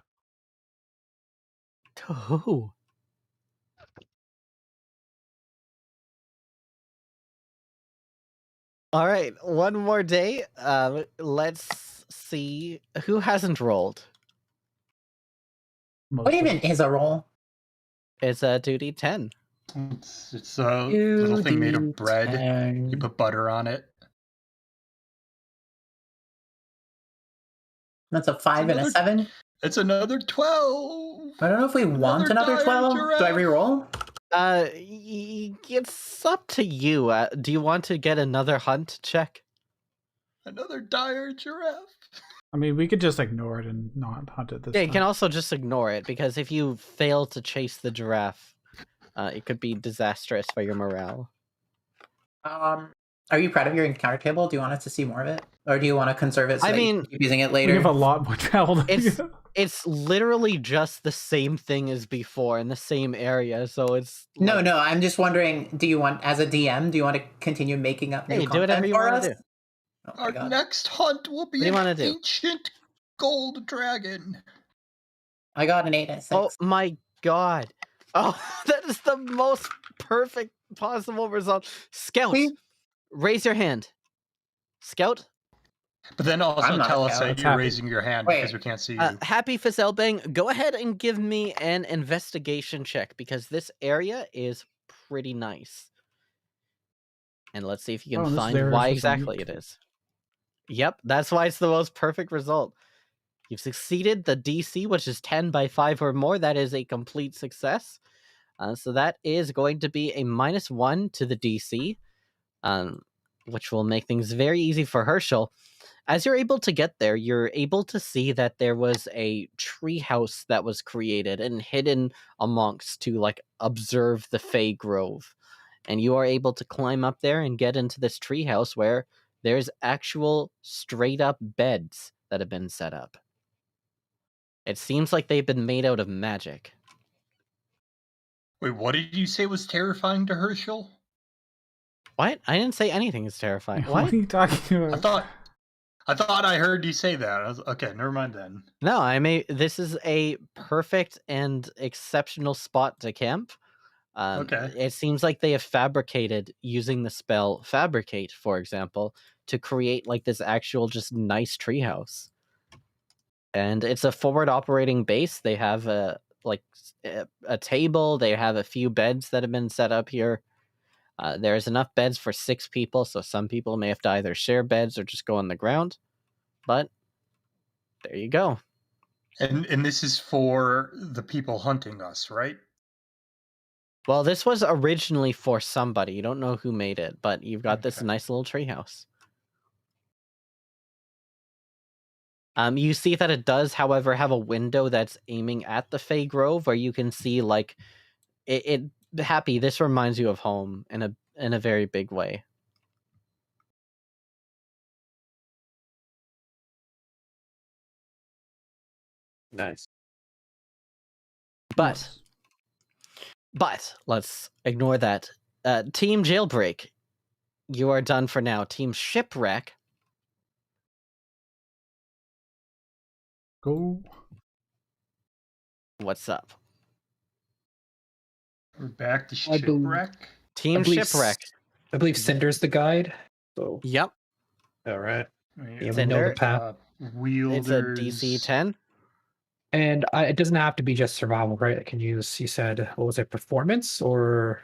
To who? All right, one more day. Let's see who hasn't rolled. What even is a roll? It's a 2d10. It's a little thing made of bread. 2d10. You put butter on it. That's a 5 and a another- 7. It's another 12. I don't know if we want another dire 12. Do I giraffe. re-roll? It's up to you. Do you want to get another hunt check? Another dire giraffe. I mean, we could just ignore it and not hunt it this Yeah, time. you can also just ignore it, because if you fail to chase the giraffe, it could be disastrous for your morale. Are you proud of your encounter table? Do you want us to see more of it, or do you want to conserve it? So I that you mean, can keep using it We later. have a lot more travel. It's literally just the same thing as before in the same area, so it's No, like, no. I'm just wondering. Do you want, as a DM, do you want to continue making up new Hey, do whatever content you for wanna us? do. Oh my Our god. next hunt will be What do you an wanna do? ancient gold dragon. I got an 8 and a 6. Oh my god. Oh, that is the most perfect possible result. Scout, See? raise your hand. Scout, But then also I'm not a tell us scout. that That's you're happy. raising your hand Wait. because we can't see you. Happy Fizelbang, go ahead and give me an investigation check, because this area is pretty nice. And let's see if you Oh, can this find area why is just exactly unique. it is. Yep, that's why it's the most perfect result. You've succeeded the DC, which is 10 by 5 or more. That is a complete success. So that is going to be a -1 to the DC, which will make things very easy for Herschel. As you're able to get there, you're able to see that there was a treehouse that was created and hidden amongst to like observe the Fey Grove. And you are able to climb up there and get into this treehouse where there's actual straight up beds that have been set up. It seems like they've been made out of magic. Wait, what did you say was terrifying to Herschel? What? I didn't say anything is terrifying. What What? are you talking about? I thought I heard you say that. Okay, never mind then. No, this is a perfect and exceptional spot to camp. Okay. It seems like they have fabricated using the spell Fabricate, for example, to create like this actual just nice treehouse. And it's a forward operating base. They have a table. They have a few beds that have been set up here. There's enough beds for 6 people, so some people may have to either share beds or just go on the ground. But there you go. And this is for the people hunting us, right? Well, this was originally for somebody. You don't know who made it, but you've got this Okay. nice little treehouse. You see that it does, however, have a window that's aiming at the Fey Grove, where you can see like it. Happy, this reminds you of home in a very big way. Nice. But let's ignore that. Team Jailbreak, you are done for now. Team Shipwreck, Go. what's up? We're back to I believe- Shipwreck. Team Shipwreck. I believe Cinder's the guide. So Yep, all right. Yeah, we know the path. it's a DC 10. And it doesn't have to be just survival, right? It can use, you said, what was it, performance or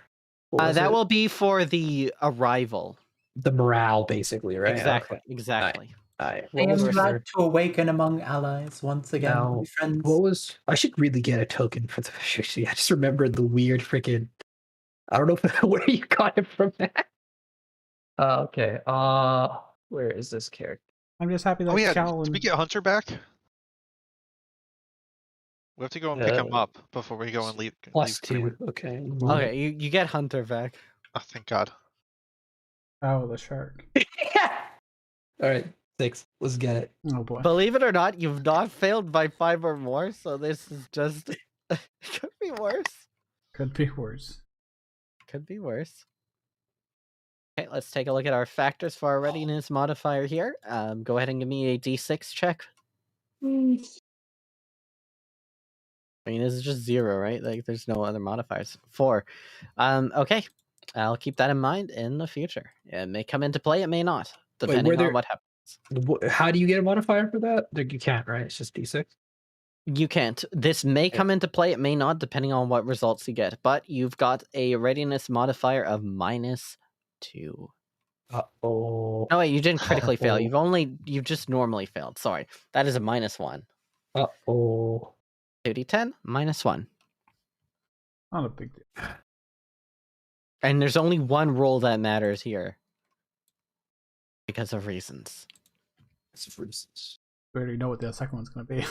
what was That it? will be for the arrival. The morale, basically, right? Exactly, Okay. exactly. Alright. I What am was glad your, to awaken among allies once again, Now, my friends. what was? I should really get a token for the fish. I just remembered the weird freaking. I don't know where you got it from. That. Okay. Where is this character? I'm just happy that Oh yeah, Cal did we and get Hunter back? We have to go and pick him Uh, up before we go and leave. +2. leave. Okay. Okay, you get Hunter back. Oh, thank God. oh, the shark. All right. 6. Let's get it. Oh boy. Believe it or not, you've not failed by 5 or more, so this is just it could be worse. Could be worse. Could be worse. Okay, let's take a look at our factors for our readiness modifier here. Go ahead and give me a D6 check. I mean, this is just 0, right? Like, there's no other modifiers. 4. Okay, I'll keep that in mind in the future. It may come into play, it may not, depending were there- on what happens. How do you get a modifier for that? You can't, right? It's just D6. You can't. This may come into play, it may not, depending on what results you get. But you've got a readiness modifier of -2. Uh-oh. No, wait, you didn't critically fail. Uh-oh. You just normally failed. Sorry. That is a -1. Uh-oh. 2d10, -1. Not a big deal. And there's only one roll that matters here. Because of reasons. It's for instance. We already know what the second one's gonna be.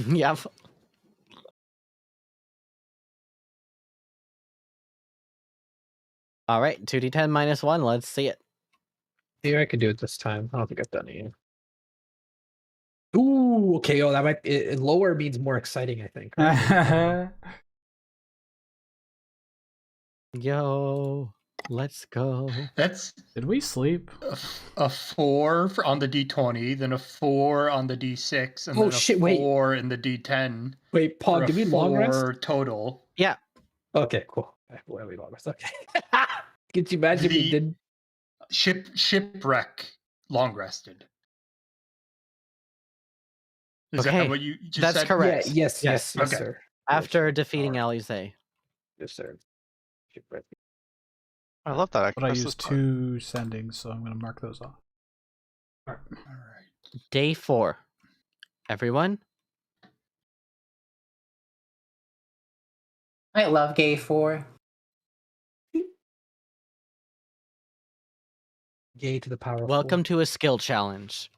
Yep. All right, 2d10 -1. Let's see it. Yeah, I could do it this time. I don't think I've done it yet. Ooh, okay. Oh, that might lower means more exciting, I think. Right? Yo, let's go. That's Did we sleep? a 4 on the D20, then a 4 on the D6, and Oh, then a shit, wait. 4 in the D10. Wait, Paul, for a did we long rest? 4 total. Yeah. Okay, cool. Well, we long rest. Okay. Could you imagine if we did? Shipwreck long rested. Is Okay, that what you just that's said? correct. Yeah, yes, Okay. sir. After Yes, defeating alright. Alize. Yes, sir. Shipwreck. I love that. I But can I press used this button. 2 sendings, so I'm gonna mark those off. All right. Day 4. Everyone, I love Gay 4. Gay to the power of welcome to a skill challenge.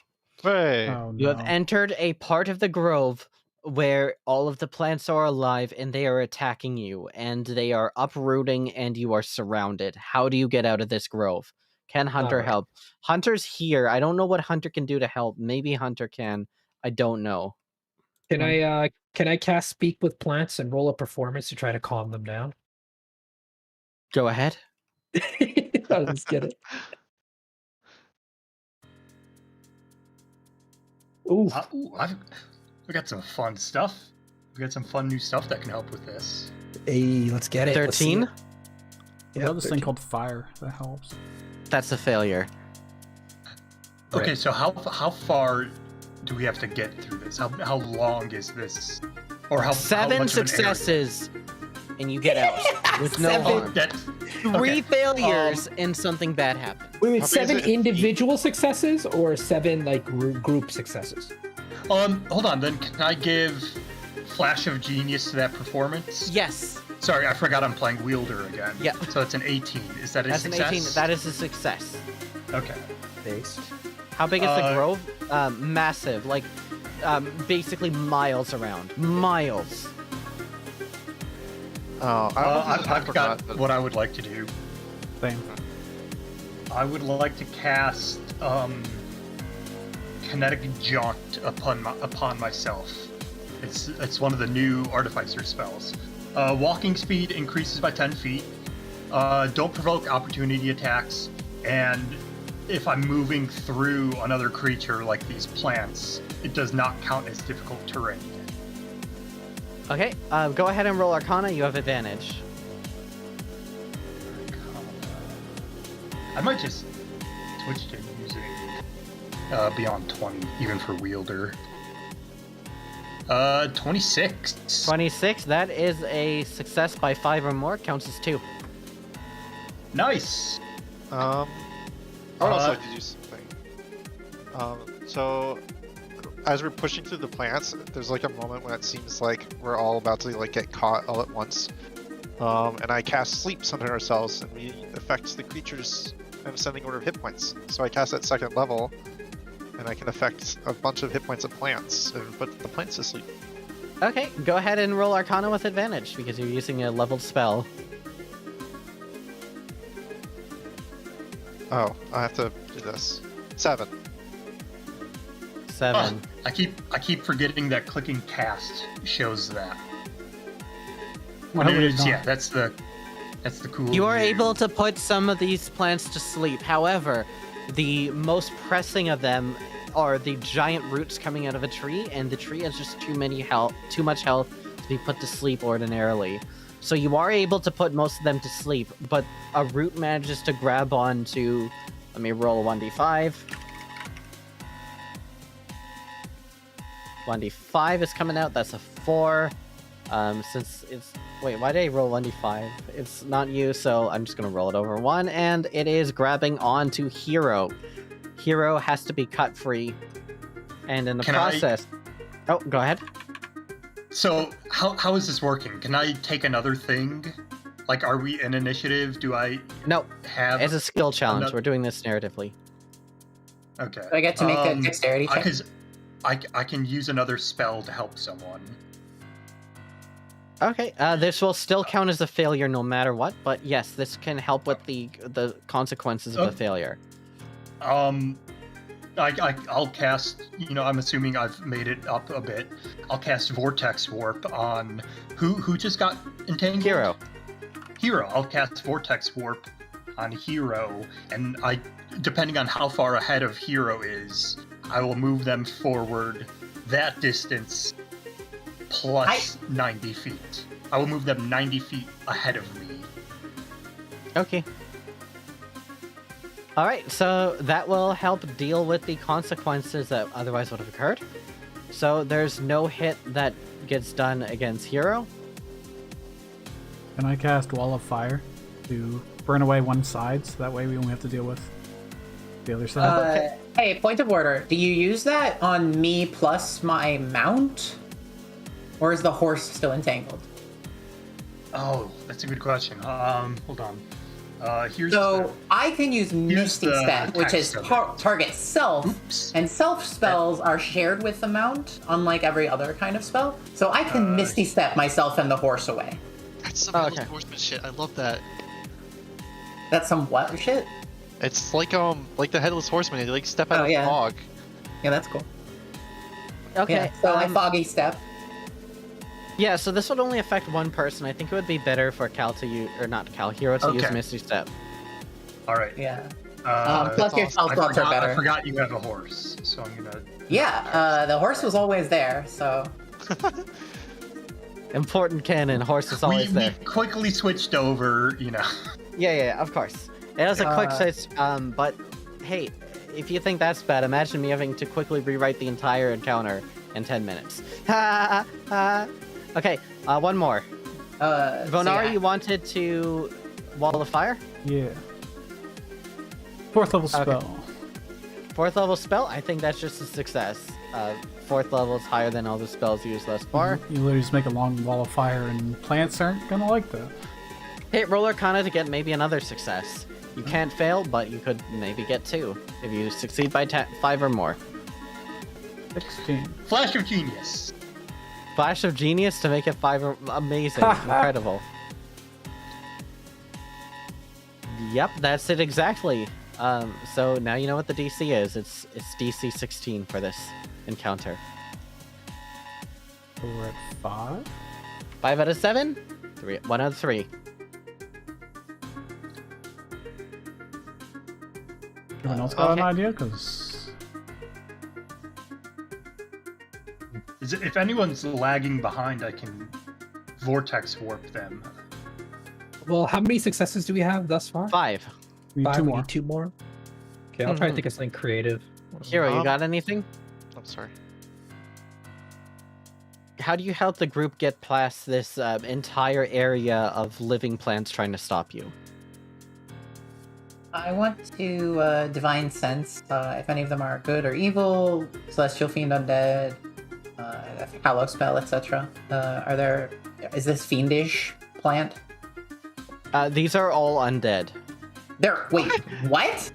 Hey. Oh You no. have entered a part of the grove where all of the plants are alive and they are attacking you and they are uprooting and you are surrounded. How do you get out of this grove? Can Hunter Alright. help? Hunter's here. I don't know what Hunter can do to help. Maybe Hunter can. I don't know. Can I cast Speak with Plants and roll a performance to try to calm them down? Go ahead. I'll just get it. Ooh. We got some fun stuff. We got some fun new stuff that can help with this. Hey, let's get it. Let's see 13? it. We have this thing called fire that helps. That's a failure. Right. Okay, so how far do we have to get through this? How long is this? Or how 7 much of an area? successes and you get out with no Seven. harm. That's 3 okay. failures and something bad happens. Wait, How big 7 is it? individual successes or 7 like group successes? Hold on. Then can I give Flash of Genius to that performance? Yes. Sorry, I forgot I'm playing Wielder again. Yeah. So it's an 18. Is that a That's success? an 18. That is a success. Okay. Base. How big is the Uh, grove? Massive. Like, basically miles around. Miles. Oh, I've forgot got that- what I would like to do. Same. I would like to cast Kinetic Jaunt upon myself. It's one of the new Artificer spells. Walking speed increases by 10 feet. Don't provoke opportunity attacks, and if I'm moving through another creature like these plants, it does not count as difficult terrain. Okay, go ahead and roll Arcana. You have advantage. I might just switch to using Beyond 20, even for Wielder. 26. 26. That is a success by 5 or more. Counts as 2. Nice. I would also like to do something. So, as we're pushing through the plants, there's like a moment when it seems like we're all about to like get caught all at once. And I cast Sleep Summon ourselves, and we affect the creatures in ascending order of hit points. So I cast at 2nd level, and I can affect a bunch of hit points of plants and put the plants to sleep. Okay, go ahead and roll Arcana with advantage because you're using a leveled spell. Oh, I have to do this. 7. 7. I keep forgetting that clicking cast shows that. Why But it would it is, not? yeah, that's the cool. You are view. able to put some of these plants to sleep. However, the most pressing of them are the giant roots coming out of a tree, and the tree has just too much health to be put to sleep ordinarily. So you are able to put most of them to sleep, but a root manages to grab onto. Let me roll 1d5. 1d5 is coming out. That's a 4. Since it's... Wait, why did I roll 1d5? It's not you, so I'm just going to roll it over 1. And it is grabbing onto Hero. Hero has to be cut free. And in the process... Oh, go ahead. So, how is this working? Can I take another thing? Like, are we in initiative? Do I No, have... it's a skill challenge. We're doing this narratively. Okay. Do I get to make a dexterity check? Because I can use another spell to help someone. Okay, this will still count as a failure no matter what, but yes, this can help with the consequences of the failure. I'll cast, I'm assuming I've made it up a bit. I'll cast Vortex Warp on who just got entangled? Hero. I'll cast Vortex Warp on Hero, and depending on how far ahead of Hero is, I will move them forward that distance plus 90 feet. I will move them 90 feet ahead of me. Okay. Alright, so that will help deal with the consequences that otherwise would have occurred. So there's no hit that gets done against Hero. Can I cast Wall of Fire to burn away one side, so that way we only have to deal with the other side? Hey, point of order. Do you use that on me plus my mount? Or is the horse still entangled? Oh, that's a good question. Hold on. I can use Misty Step, which is target self, and self spells are shared with the mount, unlike every other kind of spell. So I can Misty Step myself and the horse away. That's some Headless Horseman shit. I love that. That's some what shit? It's like the Headless Horseman. They step out of the fog. Yeah, that's cool. Okay. Yeah, so I foggy step. Yeah, so this would only affect one person. I think it would be better for Cal to use, or not Cal, Hero to use Misty Step. All right. Yeah. Plus your spell slots are better. I forgot you have a horse, so I'm gonna. Yeah, the horse was always there, so. Important canon, horse is always there. We quickly switched over, Yeah, of course. It was a quick switch, but hey, if you think that's bad, imagine me having to quickly rewrite the entire encounter in 10 minutes. Okay, one more. Vonar, you wanted to Wall of Fire? Yeah. 4th level spell. Okay. 4th level spell? I think that's just a success. 4th level is higher than all the spells used thus far. You literally just make a long wall of fire, and plants aren't gonna like that. Hit Roll Arcana to get maybe another success. You can't fail, but you could maybe get 2 if you succeed by 5 or more. 16. Flash of Genius. Flash of Genius to make it 5 or... Amazing. Incredible. Yep, that's it exactly. So now you know what the DC is. It's DC 16 for this encounter. So we're at 5? 5 out of 7? 1 out of 3. Anyone else got an idea? Because if anyone's lagging behind, I can Vortex Warp them. Well, how many successes do we have thus far? 5. we need 2 more. Need 2 more. Okay, I'll try to think of something creative. Hero, you got anything? I'm sorry. How do you help the group get past this entire area of living plants trying to stop you? I want to Divine Sense if any of them are good or evil, Celestial Fiend Undead, Hallow Spell, etc. Is this fiendish plant? These are all undead. Wait, what?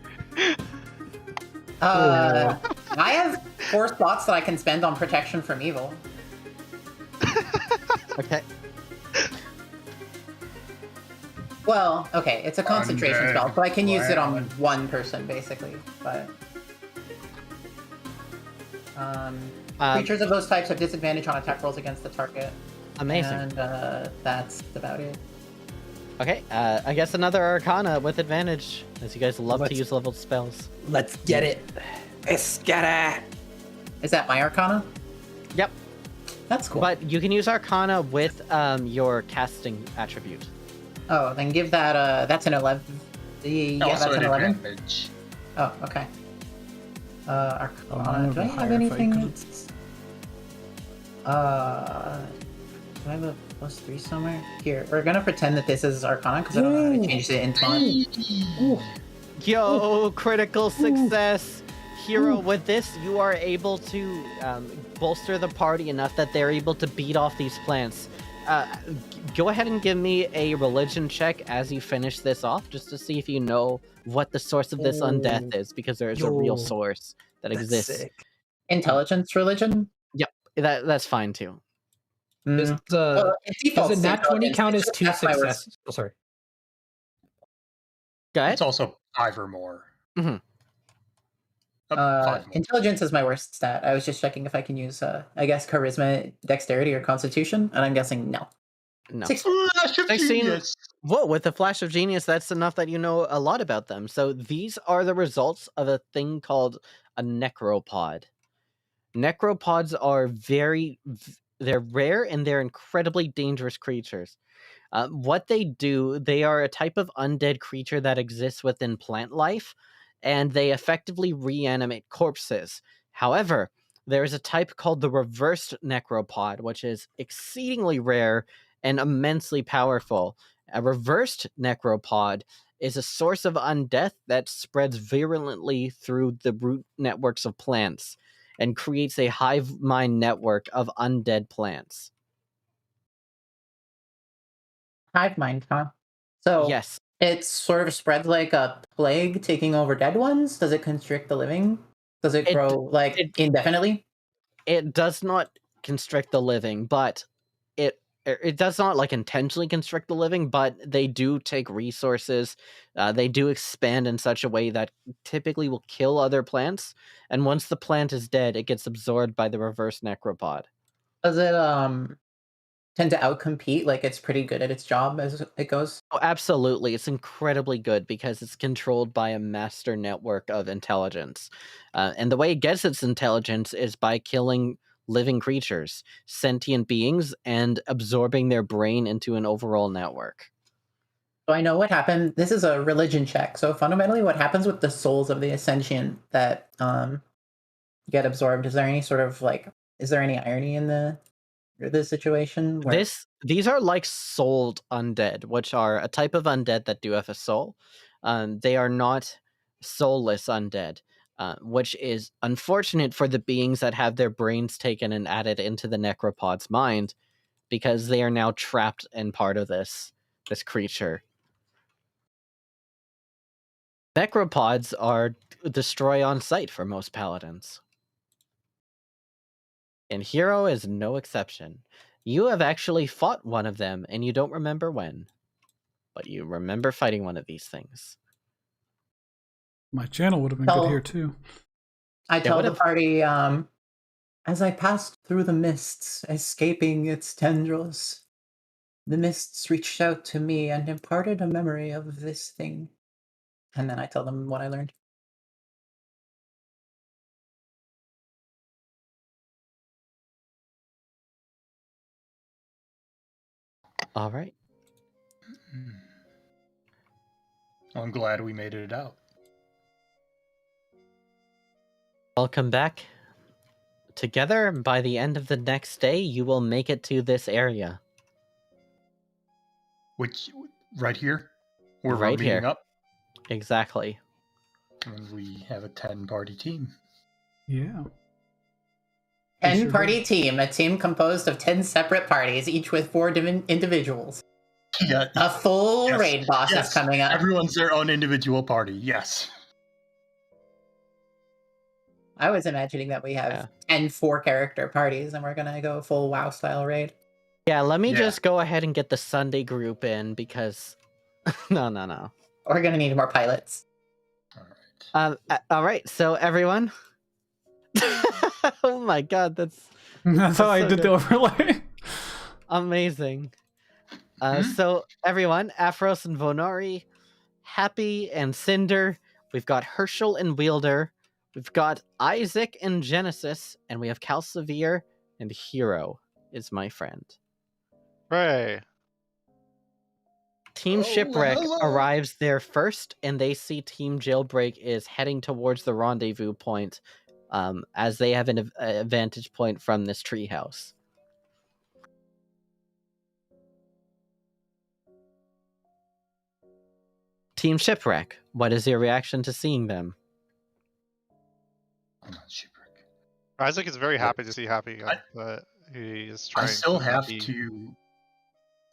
I have 4 spots that I can spend on protection from evil. Okay. Well, okay, it's a concentration Undead spell, so I can use it on plant. one person, basically, but... creatures of those types have disadvantage on attack rolls against the target. Amazing. And that's about it. Okay, I guess another Arcana with advantage, as you guys love to use leveled spells. Let's get it. Let's get it. Is that my Arcana? Yep. That's cool. But you can use Arcana with your casting attribute. Oh, then give that, that's an 11. Yeah, Also that's an an 11. advantage. Oh, okay. I'm Arcana, gonna do I go have higher anything fight, 'cause that's... Do I have a +3 somewhere? Here, we're gonna pretend that this is Arcana because I don't know how to change it in font. Yo, critical success. Hero, with this, you are able to bolster the party enough that they're able to beat off these plants. Go ahead and give me a religion check as you finish this off, just to see if you know what the source of this undeath is, because there's a real source that exists. Sick. Intelligence religion? Yep, that's fine too. Is Well, it does defaults a to nat 20 intelligence, count it's as just 2 that's my worst. successes? Oh, sorry. Go ahead. It's also 5 or more. Mhm. 5 more. Intelligence is my worst stat. I was just checking if I can use, I guess, charisma, dexterity, or constitution, and I'm guessing no. No. 16. 16. Whoa, with the flash of genius, that's enough that you know a lot about them. So these are the results of a thing called a necropod. Necropods are they're rare and they're incredibly dangerous creatures. What they do, they are a type of undead creature that exists within plant life, and they effectively reanimate corpses. However, there is a type called the reversed necropod, which is exceedingly rare and immensely powerful. A reversed necropod is a source of undeath that spreads virulently through the root networks of plants and creates a hive mind network of undead plants. Hive mind, huh? So Yes. it sort of spreads like a plague, taking over dead ones. Does it constrict the living? Does it grow indefinitely? It does not constrict the living, but it does not like intentionally constrict the living, but they do take resources. They do expand in such a way that typically will kill other plants, and once the plant is dead, it gets absorbed by the reverse necropod. Does it tend to outcompete? Like it's pretty good at its job as it goes? Oh, absolutely. It's incredibly good because it's controlled by a master network of intelligence. And the way it gets its intelligence is by killing living creatures, sentient beings, and absorbing their brain into an overall network. So I know what happened. This is a religion check. So fundamentally, what happens with the souls of the Ascension that get absorbed? Is there any sort of is there any irony in the situation? These are like souled undead, which are a type of undead that do have a soul. They are not soulless undead, which is unfortunate for the beings that have their brains taken and added into the necropod's mind, because they are now trapped in part of this creature. Necropods are destroy on sight for most paladins. And Hero is no exception. You have actually fought one of them, and you don't remember when. But you remember fighting one of these things. My channel would have been good here too. I tell the party, as I passed through the mists, escaping its tendrils, the mists reached out to me and imparted a memory of this thing. And then I tell them what I learned. All right. I'm glad we made it out. Welcome back. Together, by the end of the next day, you will make it to this area. Which, right here? Where Right we're meeting here. up? Exactly. And we have a 10-party team. Yeah. 10-party team, a team composed of 10 separate parties, each with 4 individuals. Yeah. A full raid boss is coming up. Everyone's their own individual party, yes. I was imagining that we have 10 4-character parties and we're gonna go full WoW style raid. Yeah, let me just go ahead and get the Sunday group in, because no. We're gonna need more pilots. All right, so everyone. Oh my god, that's how I so did good. the overlay. Amazing. So everyone, Afros and Vonari, Happy and Cinder, we've got Herschel and Wielder, we've got Isaac and Genesis, and we have Calsoveer and Hero is my friend. Hooray. Team Shipwreck arrives there first, and they see Team Jailbreak is heading towards the rendezvous point, as they have an vantage point from this treehouse. Team Shipwreck, what is your reaction to seeing them? I'm not Shipwreck. Isaac is very happy to see Happy again, but he is trying I still to have be- to,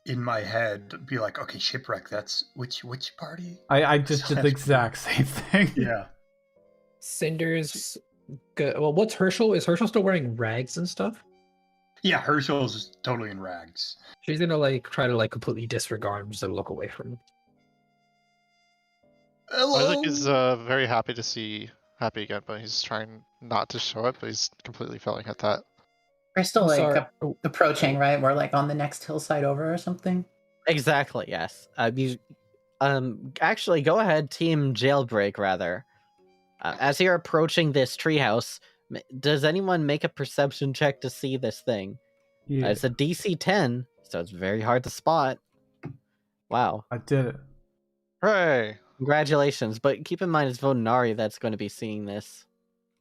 in my head, be like, okay, Shipwreck, that's which party? I just did the That's exact same thing. Yeah. Cinder's good. Well, what's Herschel? Is Herschel still wearing rags and stuff? Yeah, Herschel's totally in rags. She's gonna like try to like completely disregard him, just like, look away from him. Hello. Isaac is very happy to see Happy again, but he's trying not to show it, but he's completely failing at that. We're still I'm like sorry. approaching, right? We're like on the next hillside over or something. Exactly, yes. Actually, go ahead, Team Jailbreak, rather. As you're approaching this treehouse, does anyone make a perception check to see this thing? Yeah, It's a DC 10, so it's very hard to spot. Wow. I did it. Hooray! Congratulations, but keep in mind it's Vonari that's going to be seeing this.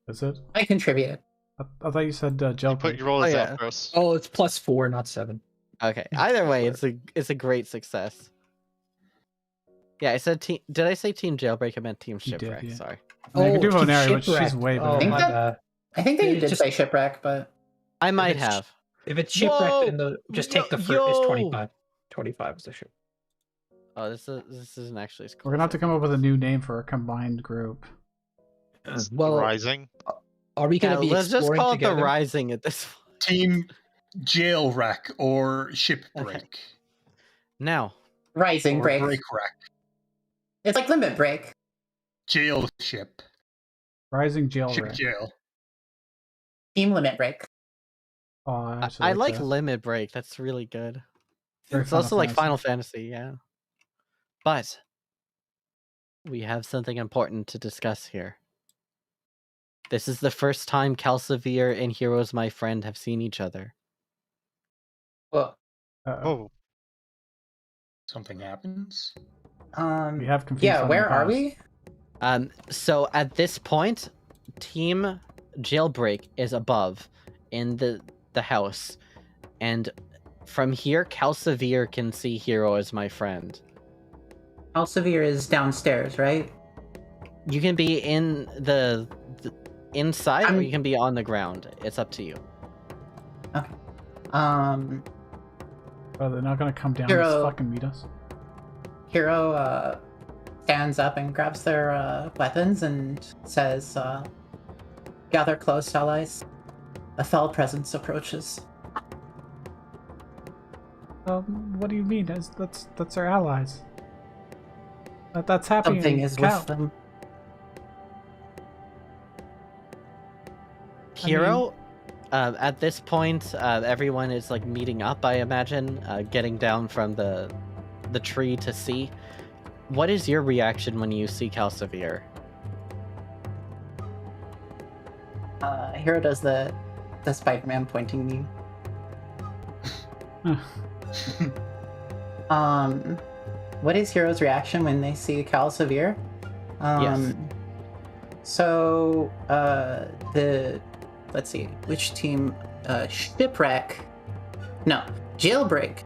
Is it? I contributed. I thought you said You put jailbreak. your roll Oh, as yeah. Zelfros. Oh, it's +4, not 7. Okay, either way, it's a great success. Yeah, I said team. Did I say Team Jailbreak? I meant Team You did, Shipwreck. yeah. Sorry. I mean, I could do Team Vonari, which she's Shipwreck. way Oh, better. my Think bad. I think they Yeah, did just- say shipwreck, but I might it's- have. If it's shipwrecked, Whoa! then just take the first. Yo! It's 25. 25 is the ship. Oh, this isn't actually. As We're gonna have to come up with a new name for our combined group. Well, Rising. are we gonna be let's just exploring call together? it the Rising at this point. Team Jailwreck or Shipbreak. Okay. Now, rising Or break. Break Wreck. It's like limit break. Jail ship. Rising Jailbreak. Ship jail. Team limit break. Oh, I actually like that. Limit Break. That's really good. Very It's also like Fantasy. Final Fantasy, yeah. But we have something important to discuss here. This is the first time Calsoveer and Heroes My Friend have seen each other. Well, Uh-oh. Oh, Something happens. We have confused. yeah, on where the are past. we? So at this point, Team Jailbreak is above in the house, and from here, Calsoveer can see Hero as my friend. Calsoveer is downstairs, right? You can be in the inside, or I'm- you can be on the ground. It's up to you. Oh, they're not gonna come down Hero- and fucking meet us. Hero stands up and grabs their weapons and says, "Gather close, allies. A foul presence approaches." What do you mean? That's our allies. That's happening. Something is Cal. with them. Hero, at this point, everyone is like meeting up. I imagine, getting down from the tree to see. What is your reaction when you see Calsoveer? Hero does the Spider-Man pointing meme. What is Hero's reaction when they see Calsoveer? Yes. So, let's see, which team? Shipwreck. No, Jailbreak.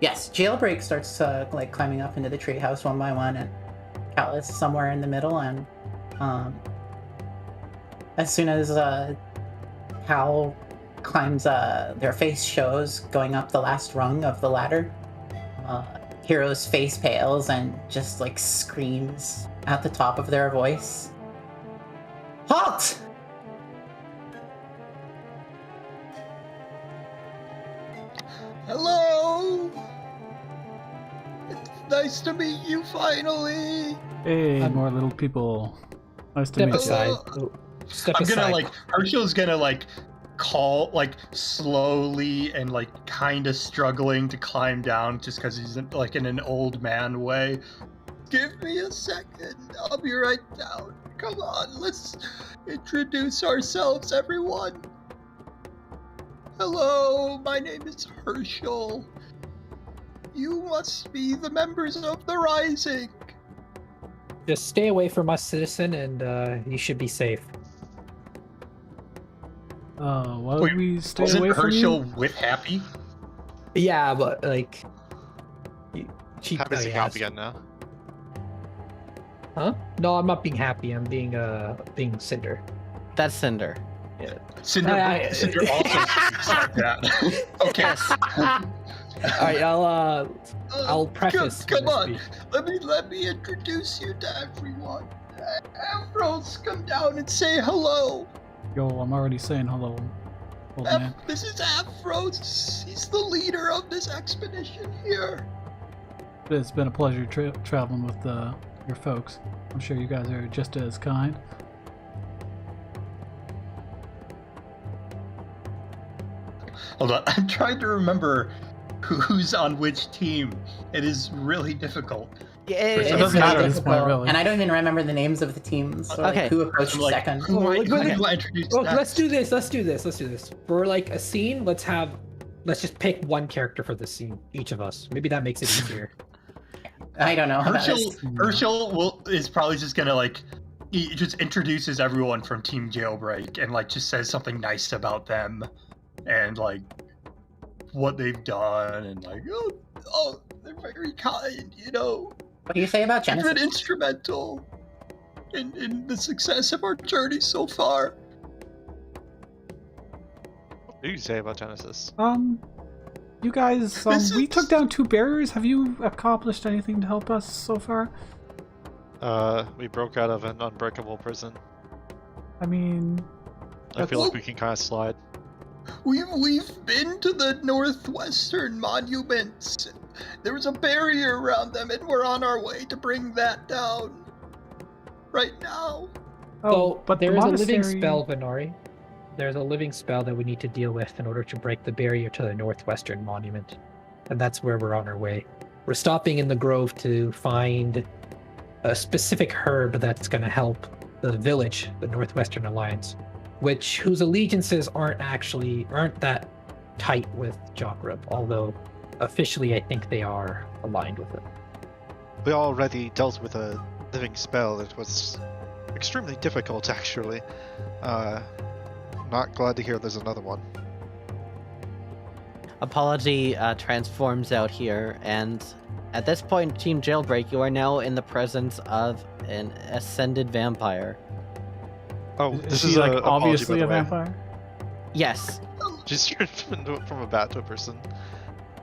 Yes, Jailbreak starts like climbing up into the treehouse one by one, and Cal is somewhere in the middle. And as soon as Cal climbs, their face shows going up the last rung of the ladder. Hero's face pales and just like screams at the top of their voice. Halt! Hello! It's nice to meet you finally! Hey, more little people. Nice to Step meet you. aside. Hello. Step I'm aside. gonna like Herschel's gonna like call like slowly and like kind of struggling to climb down just because he's like in an old man way. Give me a second. I'll be right down. Come on, let's introduce ourselves, everyone. Hello, my name is Herschel. You must be the members of the Rising. Just stay away from us, citizen, and you should be safe. Why Wait, don't we stay Wasn't away from Herschel you? with Happy? Yeah, but like, she happy to see yeah, Calp again now. Huh? No, I'm not being happy. I'm being Cinder. That's Cinder. Cinder, Cinder also speaks like that. Okay. All right, I'll preface. Come when I on, speak. let me introduce you to everyone. Ambrose, come down and say hello. Yo, I'm already saying hello, old man. This is Ambrose. He's the leader of this expedition here. It's been a pleasure traveling with your folks. I'm sure you guys are just as kind. Hold on, I'm trying to remember who's on which team. It is really difficult. It It's doesn't matter at really this point, difficult, really. and I don't even remember the names of the teams. So, Okay. like, who approached I'm like, second? who Oh, do I introduce Look, next? let's do this. For like a scene, let's just pick one character for the scene, each of us. Maybe that makes it easier. I don't know. How that is. Herschel is probably just gonna like, he just introduces everyone from Team Jailbreak and like just says something nice about them and like what they've done and like, oh, they're very kind, you know. What do you say about They've Genesis? been instrumental in the success of our journey so far. What do you say about Genesis? You guys, we took down 2 barriers. Have you accomplished anything to help us so far? We broke out of an unbreakable prison. I mean, I feel like we can kind of slide. We've been to the northwestern monuments. There was a barrier around them, and we're on our way to bring that down. Right now. So, but there the is monastery... a living spell, Venari. There's a living spell that we need to deal with in order to break the barrier to the northwestern monument. And that's where we're on our way. We're stopping in the grove to find a specific herb that's going to help the village, the Northwestern Alliance, whose allegiances aren't that tight with Jokrub, although officially I think they are aligned with it. We already dealt with a living spell that was extremely difficult, actually. Not glad to hear there's another one. Apology transforms out here, and at this point, Team Jailbreak, you are now in the presence of an ascended vampire. Oh, Is this she is like apology, obviously by a the way. vampire? Yes. She's turned from a bat to a person.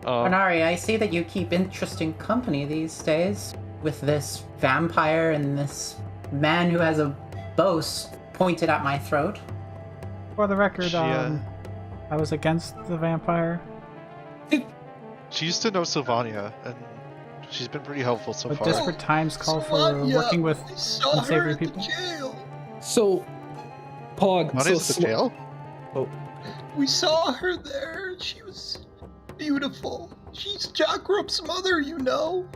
Venari, I see that you keep interesting company these days with this vampire and this man who has a bow pointed at my throat. For the record, She, I was against the vampire. She used to know Sylvania, and she's been pretty helpful so But far. desperate times call for Sylvania, working with we saw her unsavory at the people. jail. So, Pog, What is the jail? We saw her there. She was beautiful. She's Jakrup's mother, you know.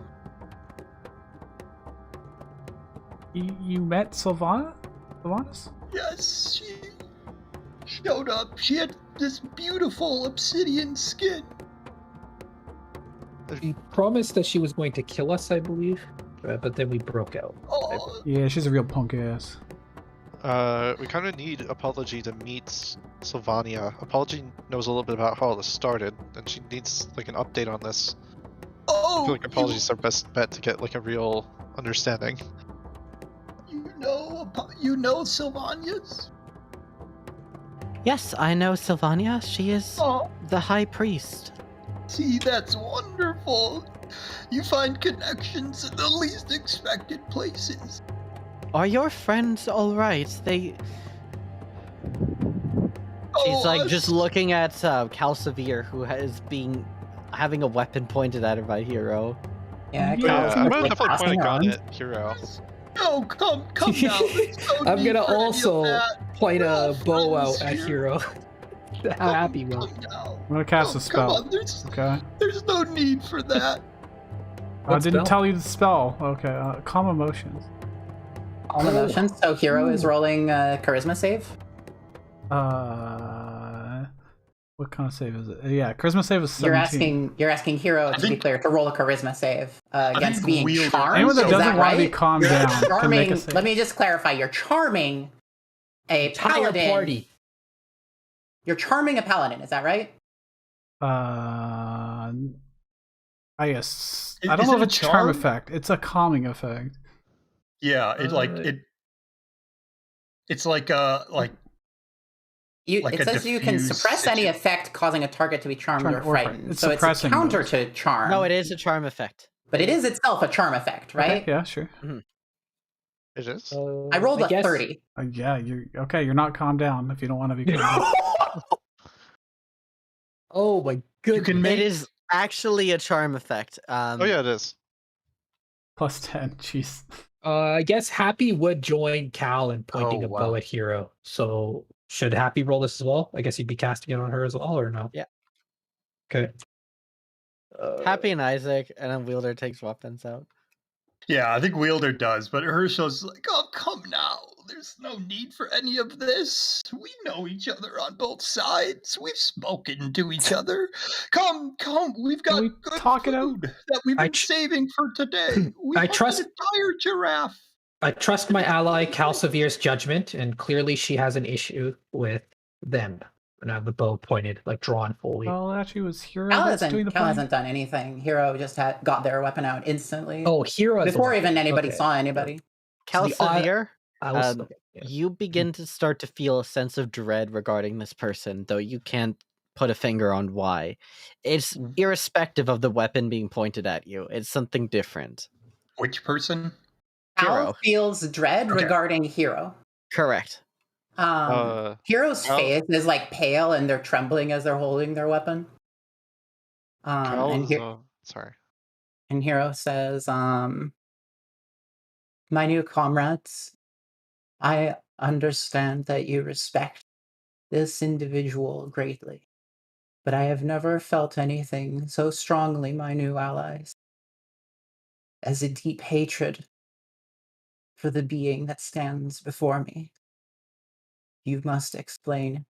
You met Sylvanas? Yes, she showed up. She had this beautiful obsidian skin. She promised that she was going to kill us, I believe, but then we broke out. Oh, Yeah, she's a real punk ass. We kind of need Apology to meet Sylvania. Apology knows a little bit about how this started, and she needs like an update on this. I oh, feel like Apology's our best bet to get like a real understanding. you know Sylvania's? Yes, I know Sylvania. She is Oh, the High Priest. see, that's wonderful. You find connections in the least expected places. Are your friends alright? She's like just looking at Calsoveer, who is having a weapon pointed at her by Hero. Yeah, Yeah, I'm like, gonna definitely passing point a gun around. at Hero. No, come now. There's no I'm need gonna for any of also that. point We're a all bow friends out at here. Hero. How happy we are. Come now. I'm gonna cast a Come spell. on, Okay. there's no need for that. I What didn't spell? tell you the spell. Okay, calm emotions. All emotions. So Hero is rolling charisma save. What kind of save is it? Yeah, charisma save is 17. You're asking Hero, to be think- clear, to roll a charisma save against think being wielder- charmed. Anyone that Is doesn't want to be right? calmed You're down can make charming. a save. Let me just clarify. You're charming a Entire paladin. party. You're charming a paladin. Is that right? I guess. Is- I don't is know it if a it's charm charm? effect. It's a calming effect. Yeah, it like it. It's like like It a says you can diffuse suppress any effect causing a target to be charmed Charmed or or frightened. frightened. It's So it's a suppressing counter those. to charm. No, it is a charm effect. But it is itself a charm effect, right? Okay, yeah, sure. It is. I rolled a guess- 30. Yeah, you're okay. You're not calmed down if you don't want to be calmed down. Oh my you goodness. can make It is actually a charm effect. Oh yeah, it is. Plus 10. Jeez. I guess Happy would join Cal in pointing Oh, a bow wow. at Hero. So should Happy roll this as well? I guess he'd be casting it on her as well, or no? Yeah. Okay. Happy and Isaac, and then Wielder takes weapons out. Yeah, I think Wielder does, but Herschel's like, oh, come now. There's no need for any of this. We know each other on both sides. We've spoken to each other. Come, we've got we good talk it out? food that we've I been tr- saving for today. We I hunted trust- an entire giraffe. I trust my ally Calsoveer's judgment, and clearly she has an issue with them. And I have the bow pointed, like drawn fully. Well, actually, it was Hero Cal that's doing hasn't, the Cal playing. hasn't done anything. Hero just got their weapon out instantly. Oh, Hero has before the- even anybody okay. saw anybody. So the Calsoveer, I was um, okay, yeah. you begin to start to feel a sense of dread regarding this person, though you can't put a finger on why. It's irrespective of the weapon being pointed at you. It's something different. Which person? Cal Hero. feels dread Okay. regarding Hero. Correct. Hero's Cal- face is like pale and they're trembling as they're holding their weapon. Sorry. And Hero says, my new comrades, I understand that you respect this individual greatly, but I have never felt anything so strongly, my new allies, as a deep hatred for the being that stands before me. You must explain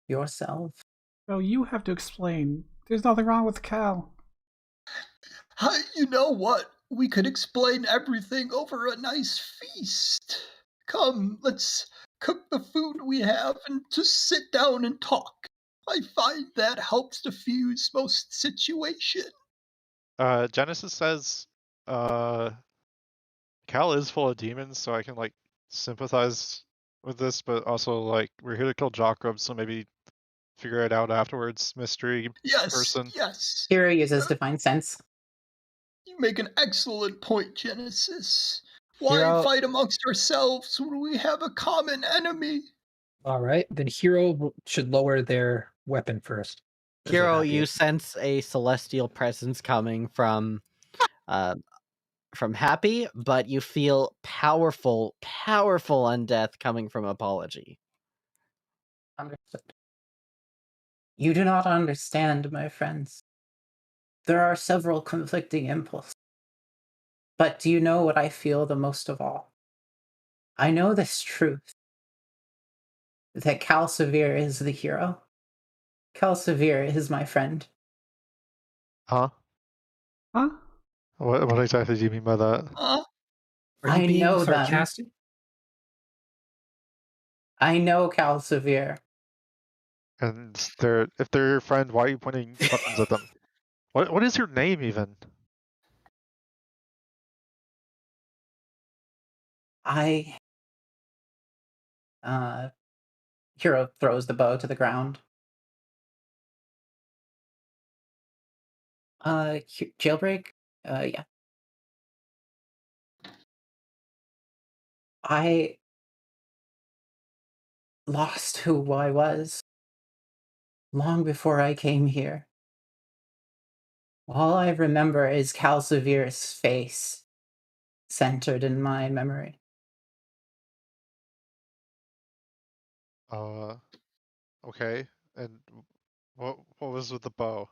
yourself. Oh, you have to explain. There's nothing wrong with Cal. You know what? We could explain everything over a nice feast. Come, let's cook the food we have and just sit down and talk. I find that helps diffuse most situation. Genesis says, Cal is full of demons, so I can like sympathize with this, but also like we're here to kill Jockrub, so maybe figure it out afterwards. Mystery Yes, person. yes. Hero uses Divine Sense. You make an excellent point, Genesis. Why Hero- fight amongst ourselves when we have a common enemy? All right, then Hero should lower their weapon first. Is what Hero, Happy you is. sense a celestial presence coming from Happy, but you feel powerful undeath coming from Apology. Understood. You do not understand, my friends. There are several conflicting impulses. But do you know what I feel the most of all? I know this truth. That Calsoveer is the hero. Calsoveer is my friend. Huh? Huh? What exactly do you mean by that? Are you I being know them. sarcastic? I know Calsoveer. And if they're your friend, why are you pointing weapons at them? What is your name even? Hero throws the bow to the ground. Jailbreak? Yeah. I lost who I was long before I came here. All I remember is Calsoveer's face centered in my memory. Okay. And what was with the bow?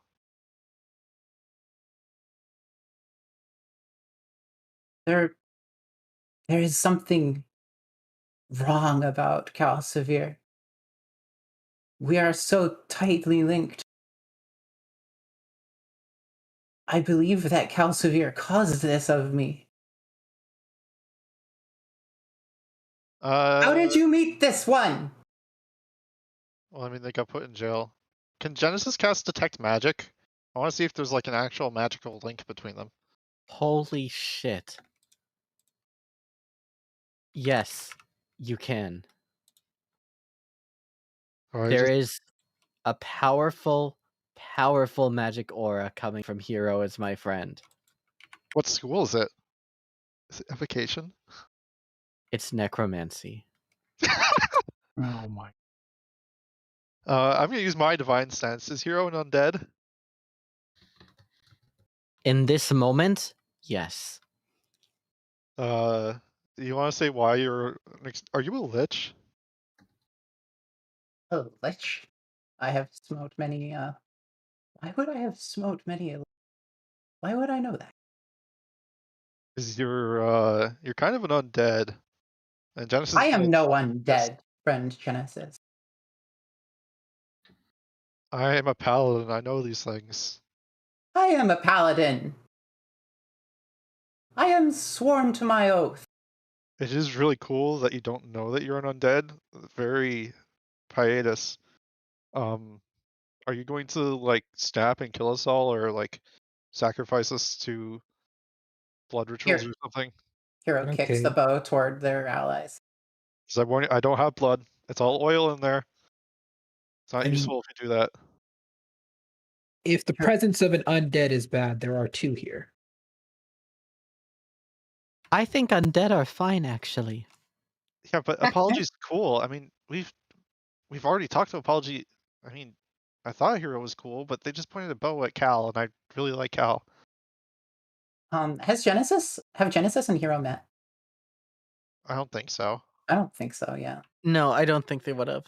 There is something wrong about Calsoveer. We are so tightly linked. I believe that Calsoveer caused this of me. How did you meet this one? Well, I mean, they got put in jail. Can Genesis cast Detect Magic? I want to see if there's like an actual magical link between them. Holy shit. Yes, you can. Or There is a powerful, powerful magic aura coming from Hero as my friend. what school is it? Is it evocation? It's necromancy. Oh my. I'm gonna use my divine sense. Is Hero an undead? In this moment, yes. You want to say why you're? Are you a lich? Oh, lich. I have smote many. Why would I have smote many? Why would I know that? Because you're kind of an undead. And Genesis. I am no Yes. undead, friend Genesis. I am a paladin. I know these things. I am a paladin. I am sworn to my oath. It is really cool that you don't know that you're an undead. Very hiatus. Are you going to like snap and kill us all, or like sacrifice us to blood rituals Here. or something? Hero kicks the Okay. bow toward their allies. Because I don't have blood. It's all oil in there. It's not I mean, useful if you do that. if the presence of an undead is bad, there are two here. I think undead are fine, actually. Yeah, but apology's cool. I mean, we've already talked to apology. I mean, I thought Hero was cool, but they just pointed a bow at Cal, and I really like Cal. Have Genesis and Hero met? I don't think so. I don't think so. Yeah. No, I don't think they would have.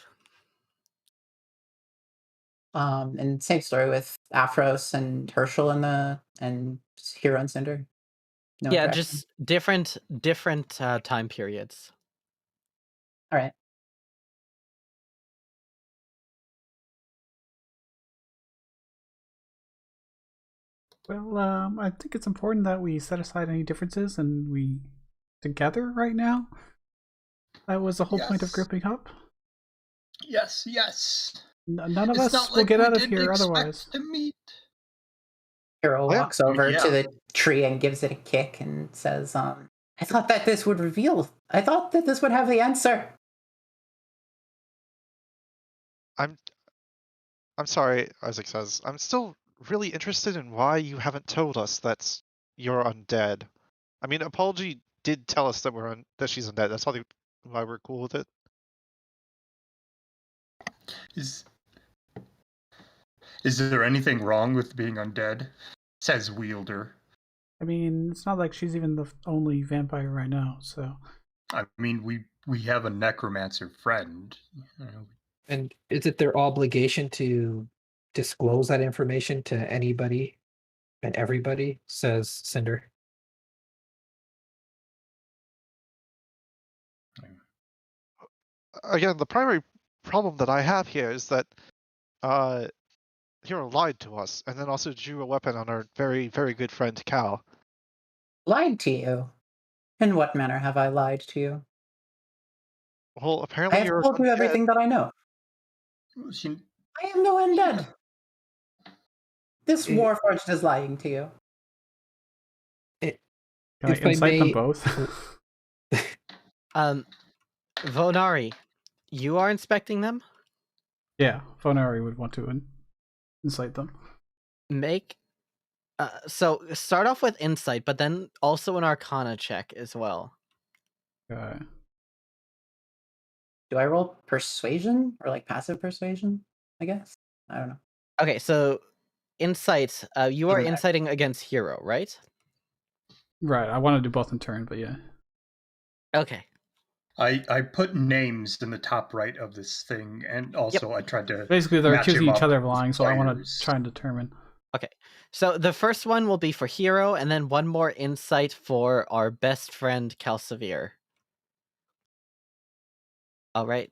And same story with Aphros and Herschel and Hero and Cinder. No Yeah, interaction? just different time periods. All right. Well, I think it's important that we set aside any differences and we together right now. That was the whole point of Yes. grouping up. Yes. None of It's us not will like get we out of didn't here expect otherwise. to meet. Hero Yeah, walks over yeah. to the tree and gives it a kick and says, I thought that this would reveal. I thought that this would have the answer. I'm sorry, Isaac says. I'm still really interested in why you haven't told us that you're undead. I mean, Apology did tell us that that she's undead. That's why we're cool with it. Is there anything wrong with being undead? Says Wielder. I mean, it's not like she's even the only vampire right now, so. I mean, we have a necromancer friend. And is it their obligation to disclose that information to anybody and everybody? Says Cinder. Again, the primary problem that I have here is that Hero lied to us, and then also drew a weapon on our very, very good friend Cal. Lied to you? In what manner have I lied to you? Well, I apparently have you're told you undead. everything that I know. She, I am no undead. This Warforged is lying to you. Can If I I incite them may- both? Vonari, you are inspecting them? Yeah, Vonari would want to incite them. Make so start off with insight, but then also an arcana check as well. Okay. Do I roll persuasion or like passive persuasion? I guess. I don't know. Okay, so insight, you are Doesn't matter. inciting against Hero, right? Right, I want to do both in turn, but yeah. Okay. I put names in the top right of this thing, and also I tried to. Basically, they're match accusing him each up other of with lying, so I want players. to try and determine. Okay. So the first one will be for Hero, and then one more insight for our best friend Calsoveer. All right.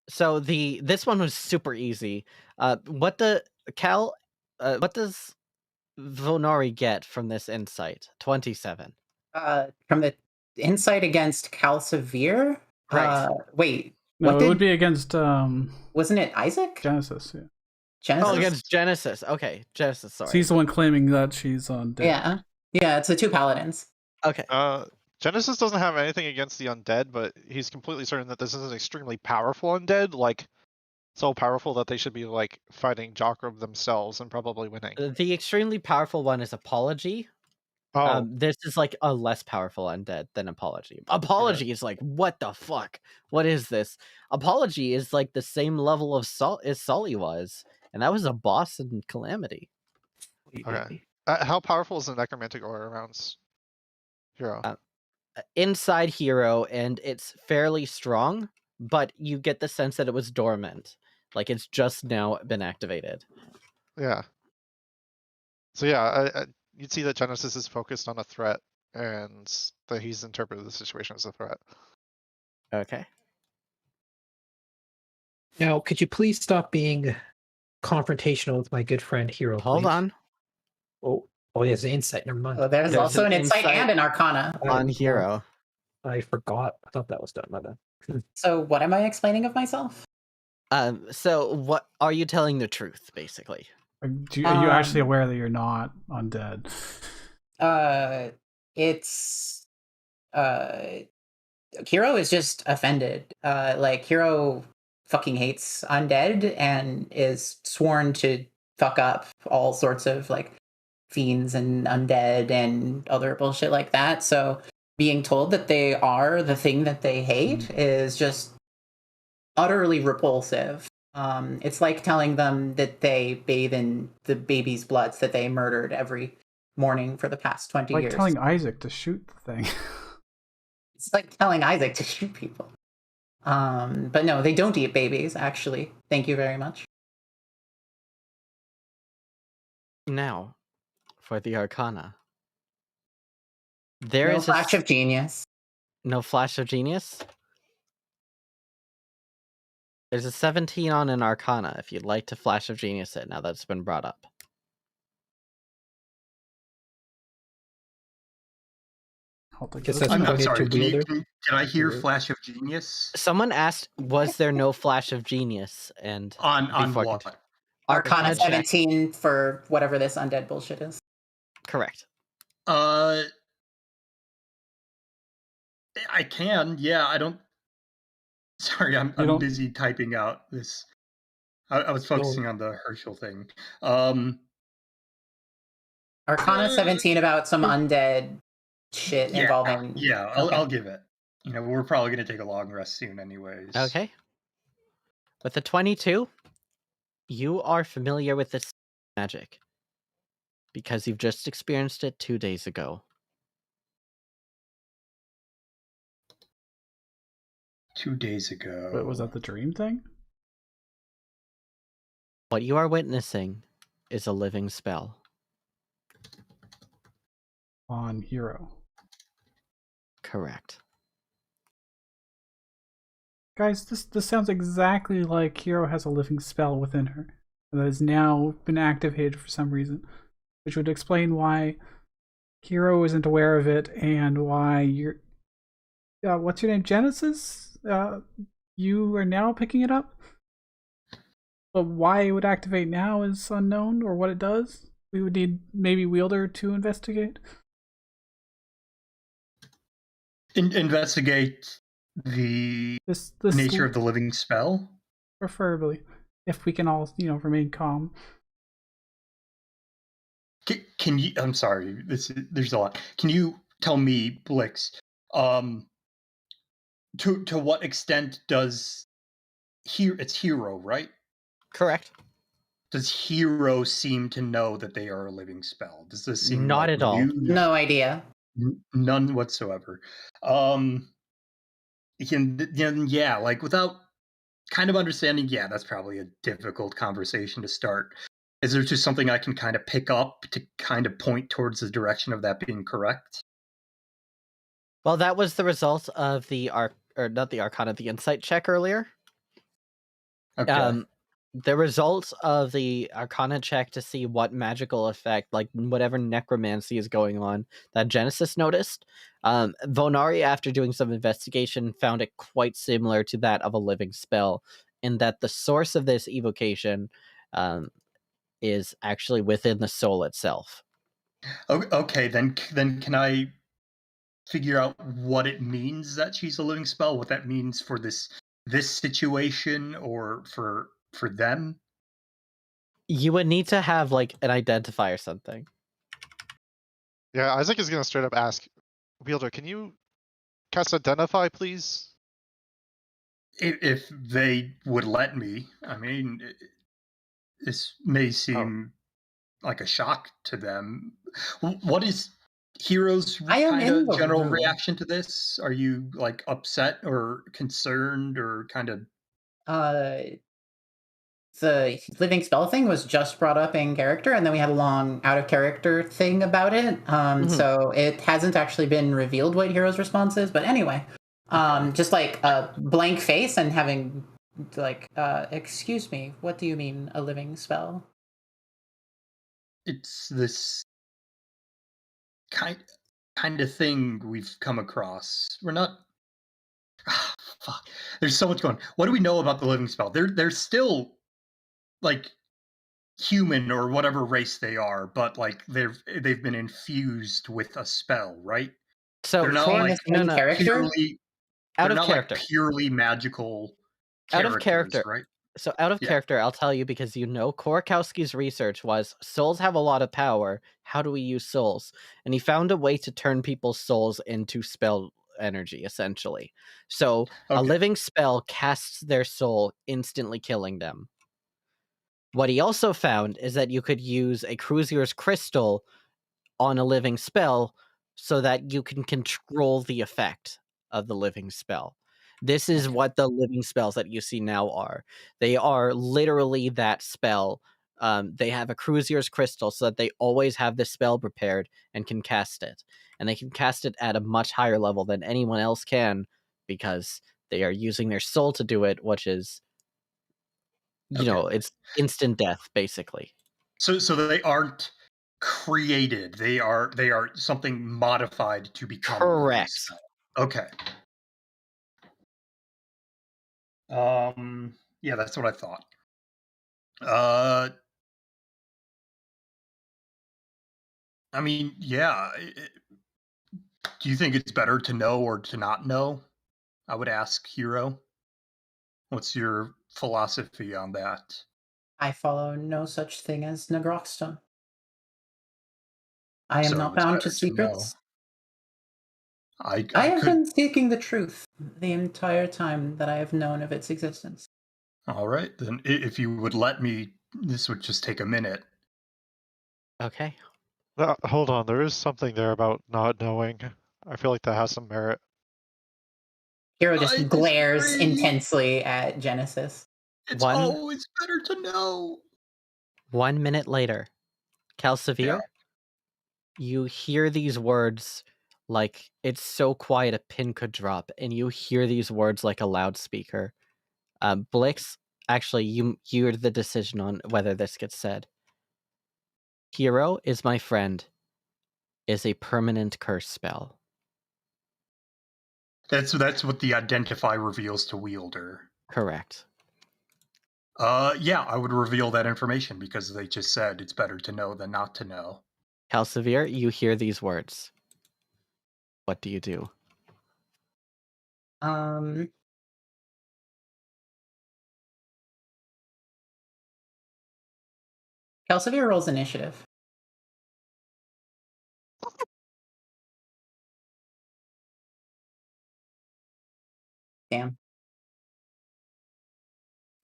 So this one was super easy. What does Vonari get from this insight? 27. From the insight against Calsoveer? Right. Wait. No, what it would be against Wasn't it Isaac? Genesis. Yeah. Genesis? Oh, against Genesis. Okay, Genesis. Sorry. So he's the one claiming that she's on dead. Yeah. Yeah, it's the two paladins. Okay. Genesis doesn't have anything against the undead, but he's completely certain that this is an extremely powerful undead, like so powerful that they should be like fighting Jockrum themselves and probably winning. The extremely powerful one is Apology. Oh, This is like a less powerful undead than Apology. Apology is like, what the fuck? What is this? Apology is like the same level of salt as Sully was, and that was a boss in Calamity. okay. How powerful is the necromantic aura around Hero? Inside Hero, and it's fairly strong, but you get the sense that it was dormant. Like it's just now been activated. Yeah. So yeah, you'd see that Genesis is focused on a threat, and that he's interpreted the situation as a threat. Okay. Now, could you please stop being confrontational with my good friend Hero? Hold please? on. Oh, he has an insight. Never mind. Oh, there's also an insight and an arcana. On Hero. I forgot. I thought that was done. My bad. So what am I explaining of myself? So what are you telling the truth, basically? Are you actually aware that you're not undead? It's Hero is just offended. Like Hero fucking hates undead and is sworn to fuck up all sorts of like fiends and undead and other bullshit like that. So being told that they are the thing that they hate is just utterly repulsive. It's like telling them that they bathe in the baby's bloods that they murdered every morning for the past 20 Like years. telling Isaac to shoot the thing. It's like telling Isaac to shoot people. But no, they don't eat babies, actually. Thank you very much. Now, for the Arcana. There No is flash of genius. No flash of genius? There's a 17 on an Arcana if you'd like to flash of genius it now that it's been brought up. I'll take Guess this. that's I'm pointed sorry. to Wielder. Can I hear Flash of Genius Someone asked, was there no flash of genius? And on before I what? continue- Arcana check. 17 for whatever this undead bullshit is. Correct. I can. Yeah, I don't. Sorry, I'm don't- busy typing out this. I was focusing on the Herschel thing. Arcana 17 about some undead shit Yeah, involving. yeah, Okay. I'll give it. You know, we're probably going to take a long rest soon, anyways. Okay. With the 22, you are familiar with this magic because you've just experienced it 2 days ago. 2 days ago. But was that the dream thing? What you are witnessing is a living spell. On Hero. Correct. Guys, this sounds exactly like Hero has a living spell within her that has now been activated for some reason, which would explain why Hero isn't aware of it and why you're. What's your name? Genesis? You are now picking it up? But why it would activate now is unknown, or what it does. We would need maybe Wielder to investigate. Investigate the This nature of the living spell. Preferably, if we can all, remain calm. Can you? I'm sorry. There's a lot. Can you tell me, Blix? To what extent does it's Hero, right? Correct. Does Hero seem to know that they are a living spell? Does this seem Not like at all. new? No idea. None whatsoever. Yeah, like without kind of understanding, yeah, that's probably a difficult conversation to start. Is there just something I can kind of pick up to kind of point towards the direction of that being correct? Well, that was the result of the not the Arcana, the insight check earlier. Okay. The results of the Arcana check to see what magical effect, like whatever necromancy is going on, that Genesis noticed. Vonari, after doing some investigation, found it quite similar to that of a living spell, in that the source of this evocation is actually within the soul itself. Okay, then can I figure out what it means that she's a living spell, what that means for this situation or for them? You would need to have like an identifier or something. Yeah, Isaac is gonna straight up ask, Wielder, can you cast Identify, please? If they would let me. I mean, this may seem like a shock to them. What is Hero's I am kind in of the general room. reaction to this? Are you like upset or concerned or kind of? The living spell thing was just brought up in character, and then we had a long out of character thing about it. So it hasn't actually been revealed what Hero's response is. But anyway, just like a blank face and having like, excuse me, what do you mean a living spell? It's this kind of thing we've come across. We're not. Fuck. There's so much going. What do we know about the living spell? They're still like human or whatever race they are, but like they've been infused with a spell, right? So They're not Saying like this in character? purely. out They're of not character. like purely magical Out of characters, character. right? So out of Yeah. character, I'll tell you because Korakowski's research was souls have a lot of power. How do we use souls? And he found a way to turn people's souls into spell energy, essentially. So a Okay. living spell casts their soul, instantly killing them. What he also found is that you could use a Cruisier's crystal on a living spell so that you can control the effect of the living spell. This is what the living spells that you see now are. They are literally that spell. They have a Cruisier's crystal so that they always have the spell prepared and can cast it. And they can cast it at a much higher level than anyone else can because they are using their soul to do it, which is, it's instant death, basically. So they aren't created. They are something modified to become a living Correct. spell. Okay. Yeah, that's what I thought. I mean, yeah. Do you think it's better to know or to not know? I would ask Hero. What's your philosophy on that? I follow no such thing as Nagroxton. I am So not it's bound to better to know. secrets. I I have could. been seeking the truth the entire time that I have known of its existence. All right, then if you would let me, this would just take a minute. Okay. Hold on, there is something there about not knowing. I feel like that has some merit. Hero I just glares disagree. intensely at Genesis. It's One- always better to know. 1 minute later, Calsoveer, Yeah. you hear these words like it's so quiet a pin could drop, and you hear these words like a loudspeaker. Blix, actually, you're the decision on whether this gets said. Hero is my friend is a permanent curse spell. That's what the identify reveals to Wielder. Correct. Yeah, I would reveal that information because they just said it's better to know than not to know. Calsoveer, you hear these words. What do you do? Calsoveer rolls initiative. Damn.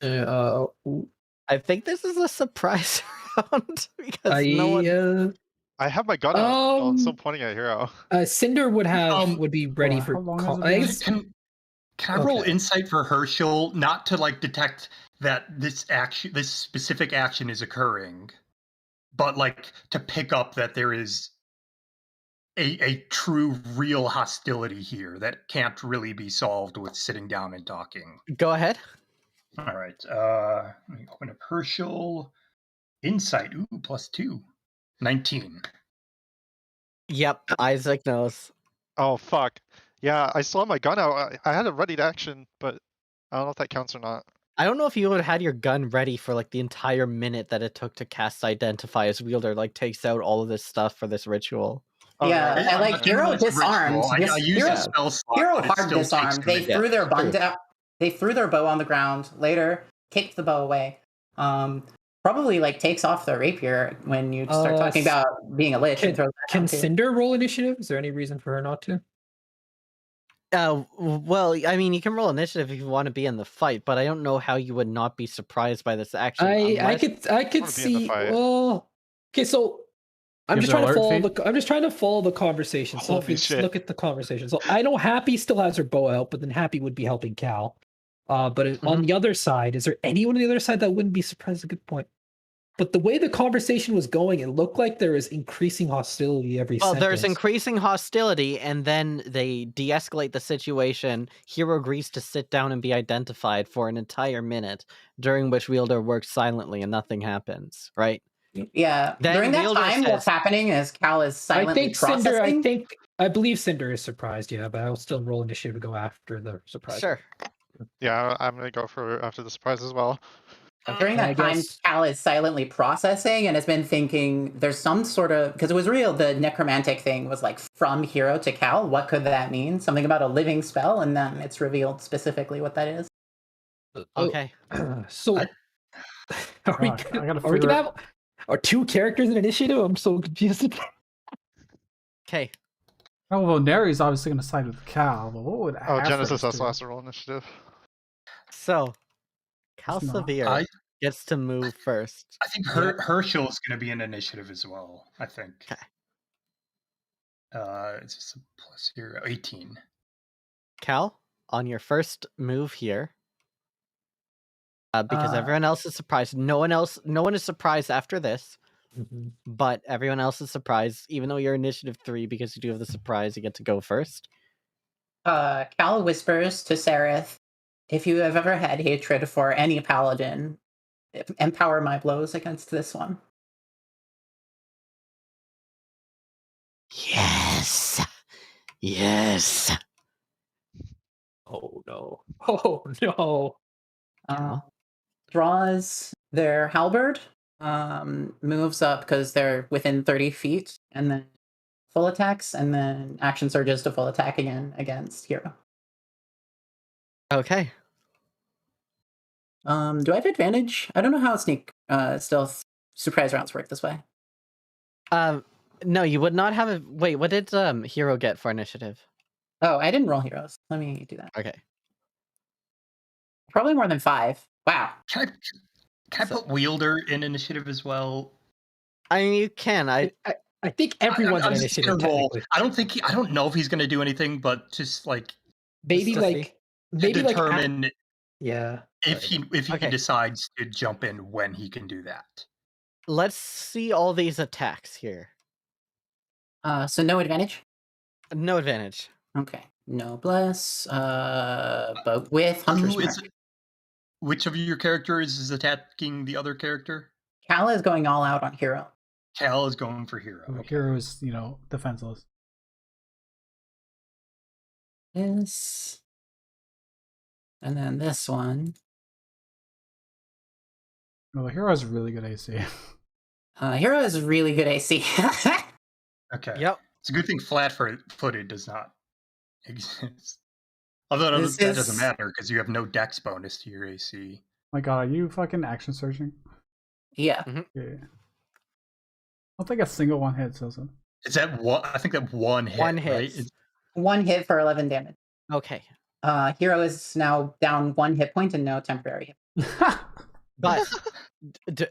I think this is a surprise round because no one. I have my gun out. I'm still pointing at Hero. Cinder would be ready for how long call. has it been? Can I roll Okay. insight for Herschel, not to like detect that this specific action is occurring, but like to pick up that there is a true, real hostility here that can't really be solved with sitting down and talking. Go ahead. All right. Let me open up Herschel. Insight. Ooh, +2. 19. Yep, Isaac knows. Oh fuck. Yeah, I still have my gun out. I had it ready to action, but I don't know if that counts or not. I don't know if you would have had your gun ready for like the entire minute that it took to cast Identify as Wielder, like takes out all of this stuff for this ritual. Oh, Yeah, yeah. and like Even Hero though it's disarmed. ritual, I use Hero, a spell slot, Hero but it hard still takes disarmed. a They minute. threw their bun true. down. They threw their bow on the ground. Later, kicked the bow away. Probably like takes off the rapier when you start talking about being a lich and throws that Can down too. Cinder roll initiative? Is there any reason for her not to? Well, I mean, you can roll initiative if you want to be in the fight, but I don't know how you would not be surprised by this action. I unless- could wanna be in the see. fight. Well, okay, so I'm Gives just trying to alert follow feed? I'm just trying to follow the conversation. So if Holy you just shit. look at the conversation, so I know Happy still has her bow out, but then Happy would be helping Cal. But on the other side, is there anyone on the other side that wouldn't be surprised? A good point. But the way the conversation was going, it looked like there was increasing hostility every Well, sentence. there's increasing hostility, and then they de-escalate the situation. Hero agrees to sit down and be identified for an entire minute, during which Wielder works silently and nothing happens, right? Yeah, Then during that Wielder time, what's says- happening is Cal is I silently think processing. Cinder. I believe Cinder is surprised. Yeah, but I'll still roll initiative to go after the surprise. Sure. Yeah, I'm gonna go for after the surprise as well. During I that time, guess- Cal is silently processing and has been thinking there's some sort of, because it was real, the necromantic thing was like from Hero to Cal. What could that mean? Something about a living spell, and then it's revealed specifically what that is. Okay. So, I- are we I gotta gonna figure have are two characters in initiative? I'm so confused. Okay. Oh, well, Neri's obviously going to side with Cal, but what would Oh, Genesis Aphrodite also do? has to roll initiative. So, That's not- Calsoveer gets to move first. I think Herschel is going to be an initiative as well. I think. Okay. It's just a plus 0, 18. Cal, on your first move here, because Uh, everyone else is surprised. No one is surprised after this, Mhm. but everyone else is surprised. Even though you're initiative 3, because you do have the surprise, you get to go first. Cal whispers to Sereth, if you have ever had hatred for any paladin, empower my blows against this one. Yes. Yes. Oh no! Oh no! Draws their halberd, moves up because they're within 30 feet, and then full attacks, and then action surges to full attack again against Hero. Okay. Do I have advantage? I don't know how stealth surprise rounds work this way. No, you would not have a. Wait, what did Hero get for initiative? Oh, I didn't roll heroes. Let me do that. Okay. Probably more than 5. Wow. Can I put Wielder in initiative as well? I mean, you can. I think everyone's I'm in just initiative. gonna roll. Technically. I don't know if he's going to do anything, but just like Maybe to see. determine yeah. if he Okay. decides to jump in when he can do that. Let's see all these attacks here. So no advantage? No advantage. Okay. Noblesse, but with Hunter's Who Mark. is which of your characters is attacking the other character? Cal is going all out on Hero. Cal is going for Hero. Hero is, defenseless. This. And then this one. Well, Hero has really good AC. Hero is really good AC. Okay. Yep. It's a good thing flat-footed does not exist. Although This that is- doesn't matter because you have no dex bonus to your AC. My god, are you fucking action searching? Yeah. Yeah. I don't think a single one hit, does it? Is that one? I think that one hit. One right? hit. 1 hit for 11 damage. Okay. Hero is now down 1 hit point and no temporary hit. But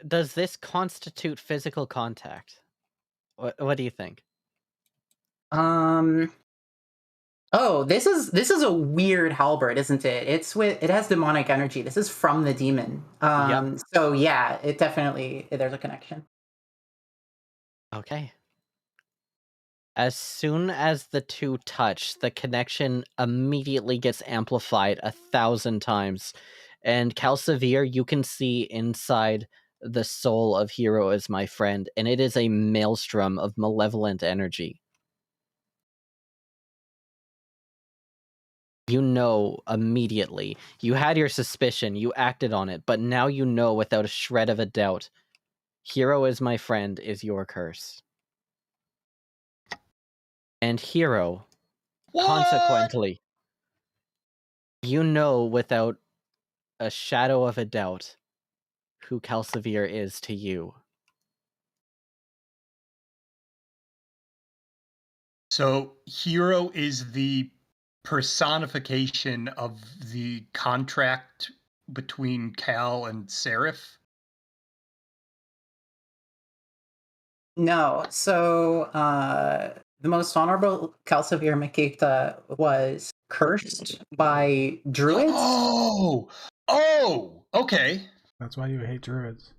does this constitute physical contact? What do you think? Oh, this is a weird halberd, isn't it? It has demonic energy. This is from the demon. Yep. So yeah, it definitely there's a connection. Okay. As soon as the two touch, the connection immediately gets amplified 1,000 times. And Calsoveer, you can see inside the soul of Hero is my friend, and it is a maelstrom of malevolent energy. You know immediately. You had your suspicion, you acted on it, but now you know without a shred of a doubt. Hero is my friend is your curse. And Hero, What? consequently, you know without a shadow of a doubt who Calsoveer is to you. So Hero is the personification of the contract between Cal and Seraph. No, so the most honorable Calsoveer Makita was cursed by druids. Oh, okay. That's why you hate druids.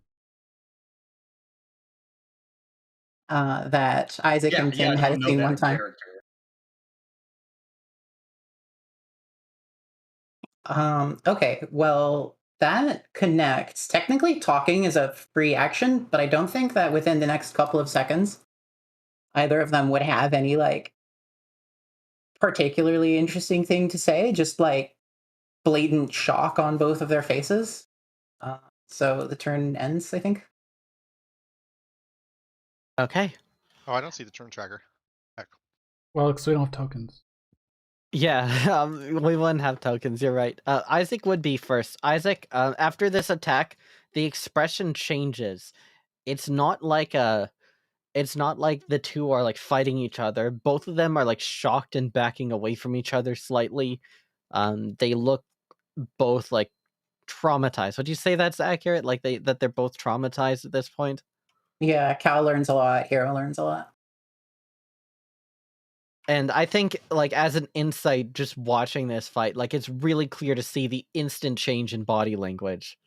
That Isaac and Yeah, Tim I had don't a know scene that one time. character. Okay, well, that connects. Technically, talking is a free action, but I don't think that within the next couple of seconds, either of them would have any, like, particularly interesting thing to say, just, like, blatant shock on both of their faces. So the turn ends, I think. Okay. Oh, I don't see the turn tracker. Heck. Well, because we don't have tokens. Yeah, we wouldn't have tokens. You're right. Isaac would be first. Isaac, after this attack, the expression changes. It's not like the two are like fighting each other. Both of them are like shocked and backing away from each other slightly. They look both like traumatized. Would you say that's accurate? Like they're both traumatized at this point? Yeah, Cal learns a lot, Hero learns a lot. And I think, like, as an insight, just watching this fight, like, it's really clear to see the instant change in body language.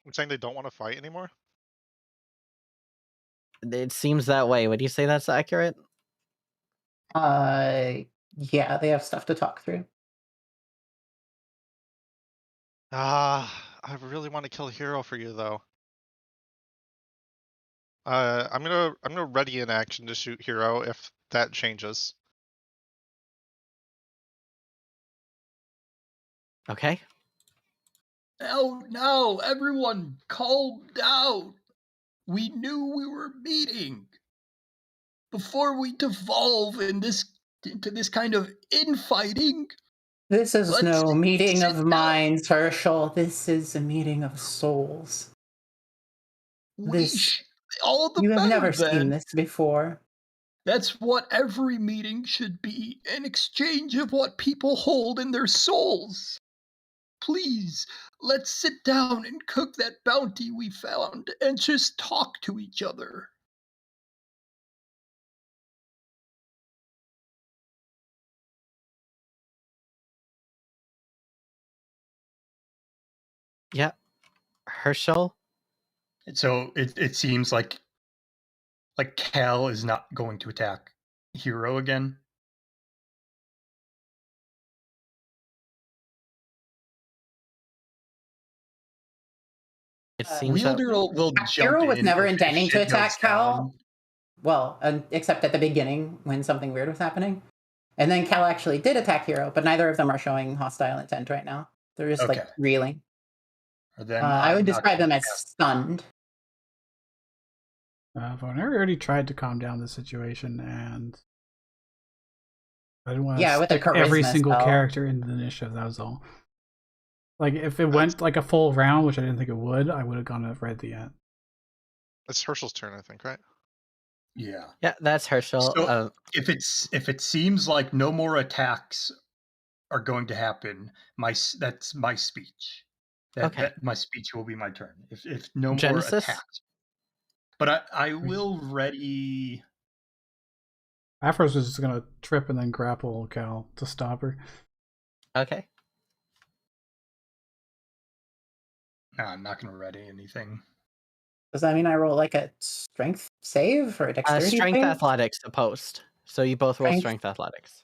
I'm saying they don't want to fight anymore. It seems that way. Would you say that's accurate? Yeah, they have stuff to talk through. I really want to kill Hero for you though. I'm gonna ready an action to shoot Hero if that changes. Okay. Oh no, everyone calm down. We knew we were meeting. Before we devolve into this kind of infighting. This is Let's no meeting sit of down. minds, Herschel. This is a meeting of souls. All the You have better never then. seen this before. That's what every meeting should be, an exchange of what people hold in their souls. Please, let's sit down and cook that bounty we found and just talk to each other. Yeah. Herschel? So it seems like Cal is not going to attack Hero again. It seems that... Wielder will jump Hero was in never if intending to shit goes attack Cal. down. Well, except at the beginning when something weird was happening. And then Cal actually did attack Hero, but neither of them are showing hostile intent right now. They're just like Okay. reeling. Then I would I'm not describe them gonna as cast- stunned. Vonner already tried to calm down the situation, and I didn't want to Yeah, with their stick every charisma single spell. character in the initiative. That was all. Like, if it went like a full round, which I didn't think it would, I would have gone to read the end. It's Herschel's turn, I think, right? Yeah. Yeah, that's Herschel. So if it seems like no more attacks are going to happen, that's my speech. Okay. My speech will be my turn. If no Genesis? more attacks. But I will ready. Afros was just gonna trip and then grapple Cal to stop her. Okay. No, I'm not going to ready anything. Does that mean I roll like a strength save or a dexterity Strength save? athletics opposed. So you both roll strength athletics.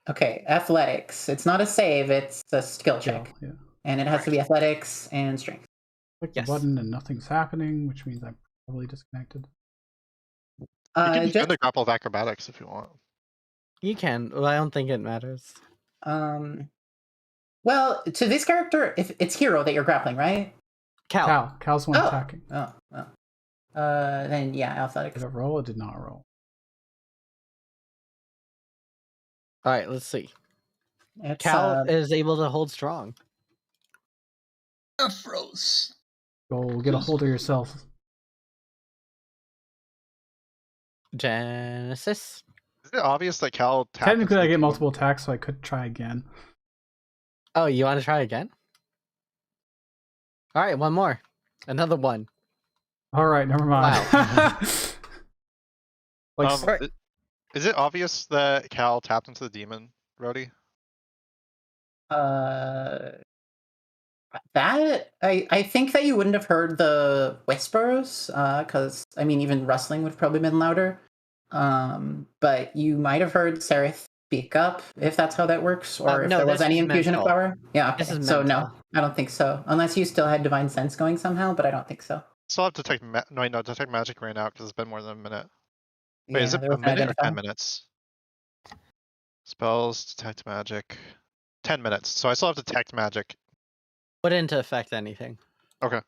Okay, athletics. It's not a save, it's a skill check. Yeah. And it has to be athletics and strength. Click Yes. the button and nothing's happening, which means I'm probably disconnected. You can Just defend a grapple of acrobatics if you want. You can. Well, I don't think it matters. well, to this character, if it's Hero that you're grappling, right? Cal's the one Oh. attacking. Then yeah, athletics. Did it roll? It did not roll. All right, let's see. It's, Cal is able to hold strong. Afros. Go get a hold of yourself. Genesis. Is it obvious that Cal tapped Technically, into I the get demon? multiple attacks, so I could try again. Oh, you want to try again? All right, one more. Another one. All right, never mind. Like, Right. Is it obvious that Cal tapped into the demon, Rody? That I think that you wouldn't have heard the whispers, because I mean even rustling would have probably been louder. But you might have heard Sereth speak up if that's how that works, or if No, there was this any is infusion mental. of power. Yeah, okay. This is So no, mental. I don't think so. Unless you still had divine sense going somehow, but I don't think so. Still have detect detect magic ran out because it's been more than a minute. Wait, is Yeah, it there a was an minute or 10 identifier. minutes? Spells, detect magic. 10 minutes. So I still have detect magic. Wouldn't affect anything. Okay.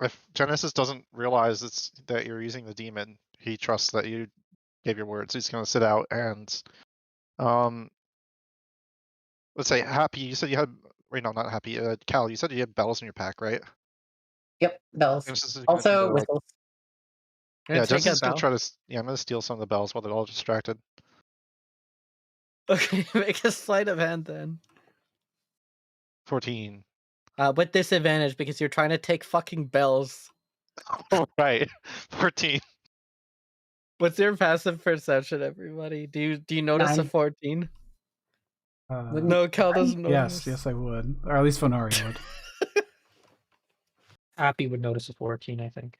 If Genesis doesn't realize that you're using the demon, he trusts that you gave your word, so he's gonna sit out and let's say Happy, you said you had no, not Happy, Cal, you said you had bells in your pack, right? Yep, bells. Genesis is gonna try Also to, whistles. Gonna yeah, take Genesis a is gonna bell. try to I'm gonna steal some of the bells while they're all distracted. Okay, make a sleight of hand then. 14. With disadvantage because you're trying to take fucking bells. Right. 14. What's your passive perception, everybody? Do you notice a 9. 14? Wouldn't- No, Cal doesn't notice. yes, I would, or at least Venari would. Happy would notice a 14, I think.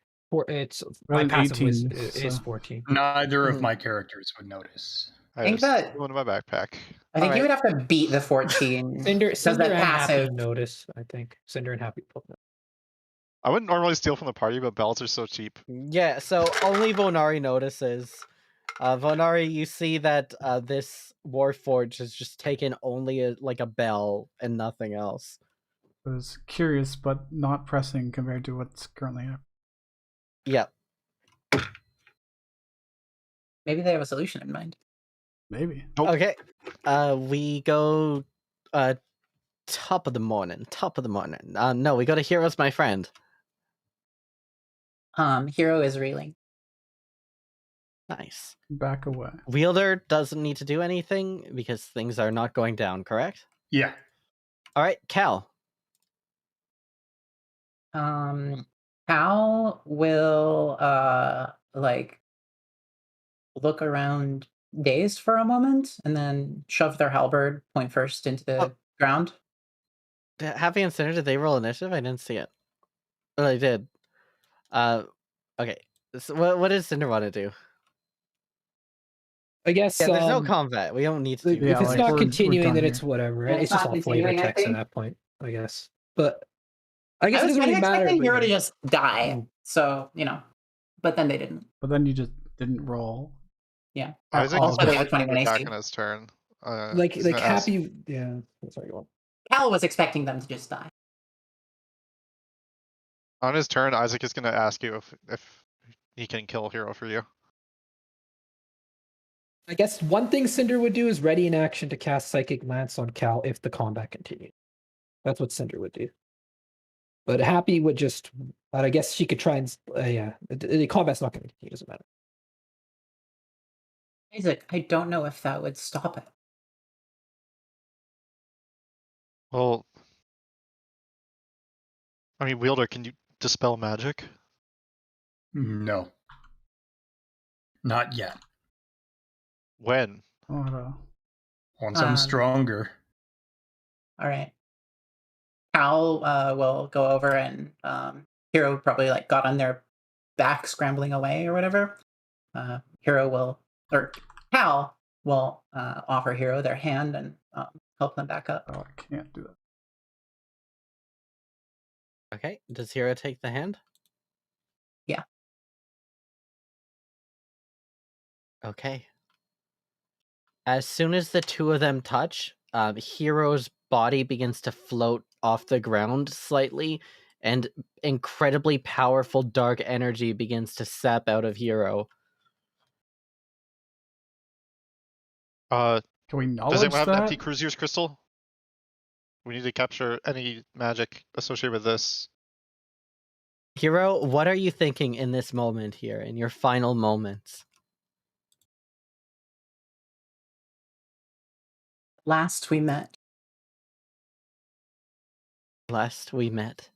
It's Rather my than passive 18, is so. 14. Neither of Mhm. my characters would notice. I think just that- one in my backpack. I think you Alright. would have to beat the 14. Cinder because that and passive. Happy notice, I think. Cinder and Happy both notice. I wouldn't normally steal from the party, but bells are so cheap. Yeah, so only Vonari notices. Vonari, you see that this Warforge has just taken only a bell and nothing else. I was curious, but not pressing compared to what's currently happening. Yep. Maybe they have a solution in mind. Maybe. Nope. Okay. We go top of the morning. No, we go to Heroes, my friend. Hero is reeling. Nice. Back away. Wielder doesn't need to do anything because things are not going down, correct? Yeah. All right, Cal. Cal will look around dazed for a moment and then shove their halberd point first into the ground. Happy and Cinder, did they roll initiative? I didn't see it. Oh, they did. Okay. So what does Cinder want to do? I guess Yeah, there's no combat. We don't need to do Yeah, if it's like, not we're continuing, done then here. it's whatever. Yeah, It's it's just not all flavor continuing, I text at think. that point, I guess. But I guess I it was doesn't kind really of matter. expecting But, Hero to yeah. just die. So, but then they didn't. But then you just didn't roll. Yeah. Isaac Also, is they gonna were 21 attack AC. on his turn. like he's gonna ask- Happy, yeah. Sorry, go on. Cal was expecting them to just die. on his turn, Isaac is gonna ask you if he can kill a hero for you. I guess one thing Cinder would do is ready in action to cast Psychic Lance on Cal if the combat continued. That's what Cinder would do. But Happy would just, but I guess she could try and, yeah, the combat's not going to continue, doesn't matter. Isaac, I don't know if that would stop it. Well, I mean, Wielder, can you dispel magic? No. Not yet. When? Oh, no. Once I'm stronger. All right. Cal will go over and Hero probably got on their back scrambling away or whatever. Cal will offer Hero their hand and help them back up. Oh, I can't do that. Okay. Does Hero take the hand? Yeah. Okay. As soon as the two of them touch, Hero's body begins to float off the ground slightly, and incredibly powerful dark energy begins to sap out of Hero. Does Can we knowledge anyone have an that? empty Cruisier's crystal? We need to capture any magic associated with this. Hero, what are you thinking in this moment here, in your final moments? Last we met. Last we met.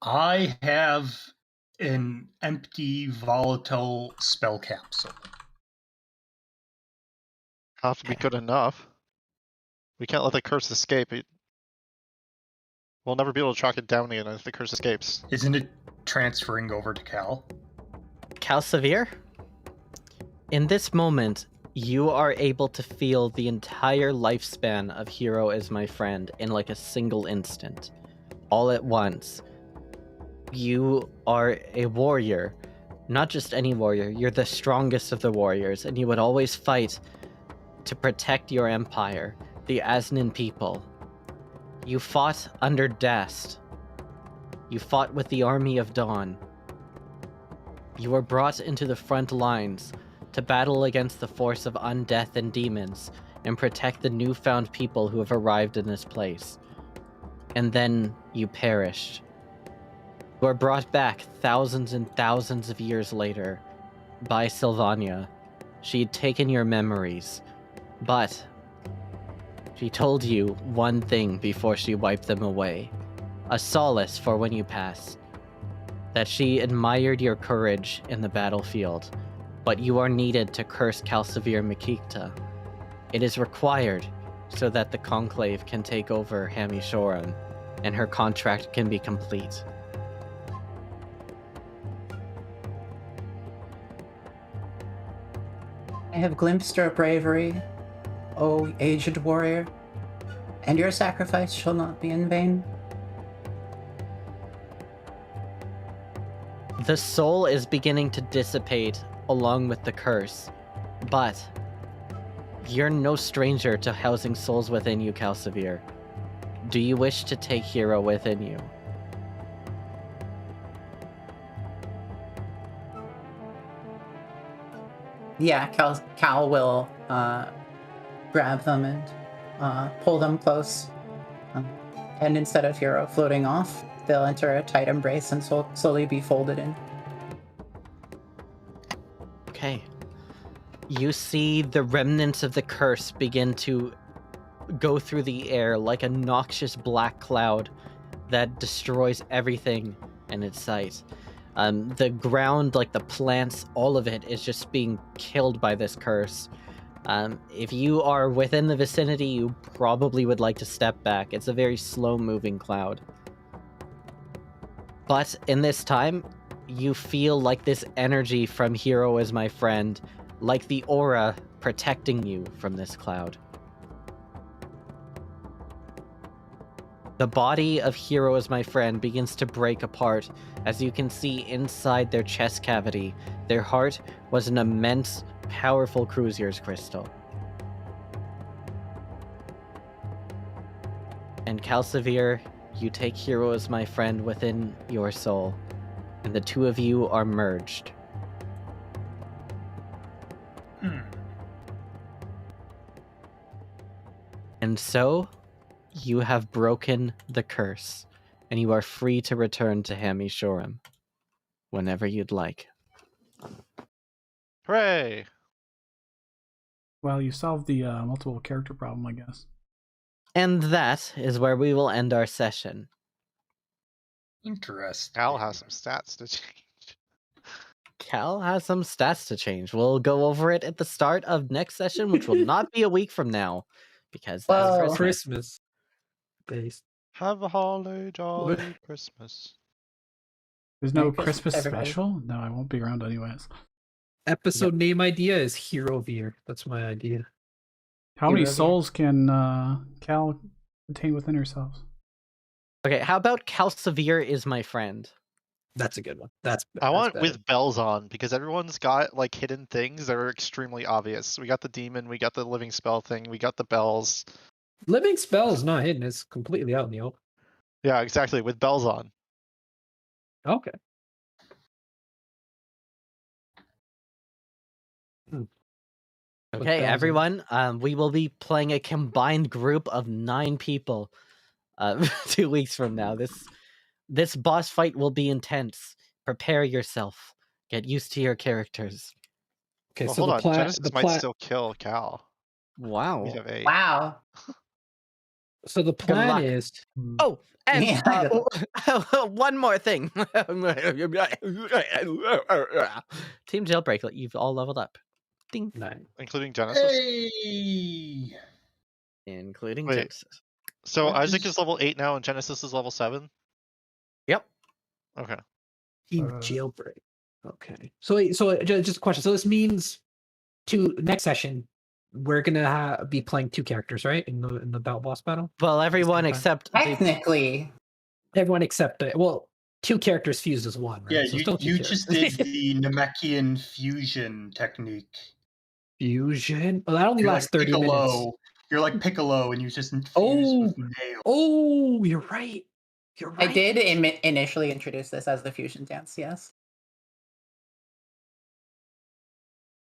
I have an empty volatile spell capsule. Have to be good enough. We can't let the curse escape. We'll never be able to track it down again if the curse escapes. Isn't it transferring over to Cal? Calsoveer? In this moment, you are able to feel the entire lifespan of Hero as my friend in like a single instant. All at once. You are a warrior. Not just any warrior, you're the strongest of the warriors, and you would always fight to protect your empire, the Asnan people. You fought under Dast. You fought with the Army of Dawn. You were brought into the front lines to battle against the force of undeath and demons and protect the newfound people who have arrived in this place. And then you perished. You were brought back thousands and thousands of years later by Sylvania. She had taken your memories, but she told you one thing before she wiped them away. A solace for when you passed. That she admired your courage in the battlefield, but you are needed to curse Calsoveer Makikta. It is required so that the Conclave can take over Hamishoran, and her contract can be complete. I have glimpsed your bravery, O aged warrior, and your sacrifice shall not be in vain. The soul is beginning to dissipate along with the curse, but you're no stranger to housing souls within you, Calsoveer. Do you wish to take Hero within you? Yeah, Cal will grab them and pull them close. And instead of Hero floating off, they'll enter a tight embrace and slowly be folded in. Okay. You see the remnants of the curse begin to go through the air like a noxious black cloud that destroys everything in its sight. The ground, like the plants, all of it is just being killed by this curse. If you are within the vicinity, you probably would like to step back. It's a very slow-moving cloud. But in this time, you feel like this energy from Hero is my friend, like the aura protecting you from this cloud. The body of Hero is my friend begins to break apart. As you can see inside their chest cavity, their heart was an immense, powerful Cruisier's crystal. And Calsoveer, you take Hero as my friend within your soul, and the two of you are merged. And so, you have broken the curse, and you are free to return to Hamishoran whenever you'd like. Hooray! Well, you solved the multiple character problem, I guess. And that is where we will end our session. Interesting. Cal has some stats to change. Cal has some stats to change. We'll go over it at the start of next session, which will not be a week from now, because that's Whoa. Christmas. Christmas based. Have a holly jolly Christmas. There's no Merry Christmas, Christmas everybody. special? No, I won't be around anyways. Episode name idea is Heroveer. That's my idea. How many Hero souls can Cal contain within herself? Okay, how about Calsoveer is my friend? That's a good one. That's I want better. with bells on because everyone's got like hidden things that are extremely obvious. We got the demon, we got the living spell thing, we got the bells. Living spell is not hidden. It's completely out in the open. Yeah, exactly, with bells on. Okay. Okay, But, everyone. We will be playing a combined group of 9 people. 2 weeks from now. This boss fight will be intense. Prepare yourself. Get used to your characters. Okay, Well, so hold the on. plan. Genesis The might plan. still kill Cal. Wow. We have 8. Wow. So the plan luck. is. Oh, and Yeah, one more thing. Team Jailbreak, you've all leveled up. Ding. Nine. Including Genesis? Hey! Including Wait. Genesis. So What Isaac is- is level 8 now and Genesis is level 7? Yep. Okay. Team Uh, Jailbreak. Okay. So wait, just a question. So this means to next session, we're gonna be playing 2 characters, right? In the boss battle. Well, everyone time. except the, technically. Everyone except 2 characters fused as one. Right? Yeah, So still 2 you just did characters. the Namekian fusion technique. Fusion. Well, that only You're lasts like 30 minutes. Piccolo. You're like Piccolo, and you just fuse with nails. Oh, you're right. You're right. I did initially introduce this as the fusion dance, yes.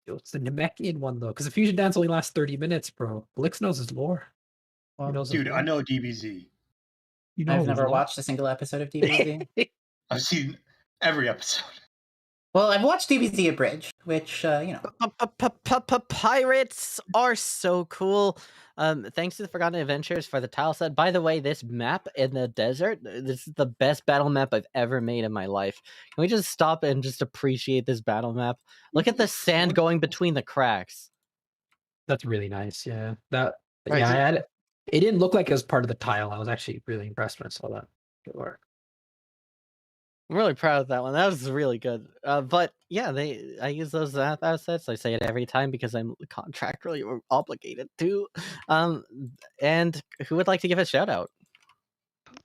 It's the Namekian one though, because the fusion dance only lasts 30 minutes, bro. Blix knows his lore. He knows his Dude, lore. I know DBZ. You know I've his never lore? watched a single episode of DBZ. I've seen every episode. Well, I've watched DBZ Abridged, which, Pirates are so cool. Thanks to the Forgotten Adventures for the tile set. By the way, this map in the desert, this is the best battle map I've ever made in my life. Can we just stop and just appreciate this battle map? Look at the sand going between the cracks. That's really nice. Yeah. That. Right, Yeah. is I it- had it. It didn't look like it was part of the tile. I was actually really impressed when I saw that. Good work. I'm really proud of that one. That was really good. But yeah, I use those math assets. I say it every time because I'm contractually obligated to. And who would like to give a shout out?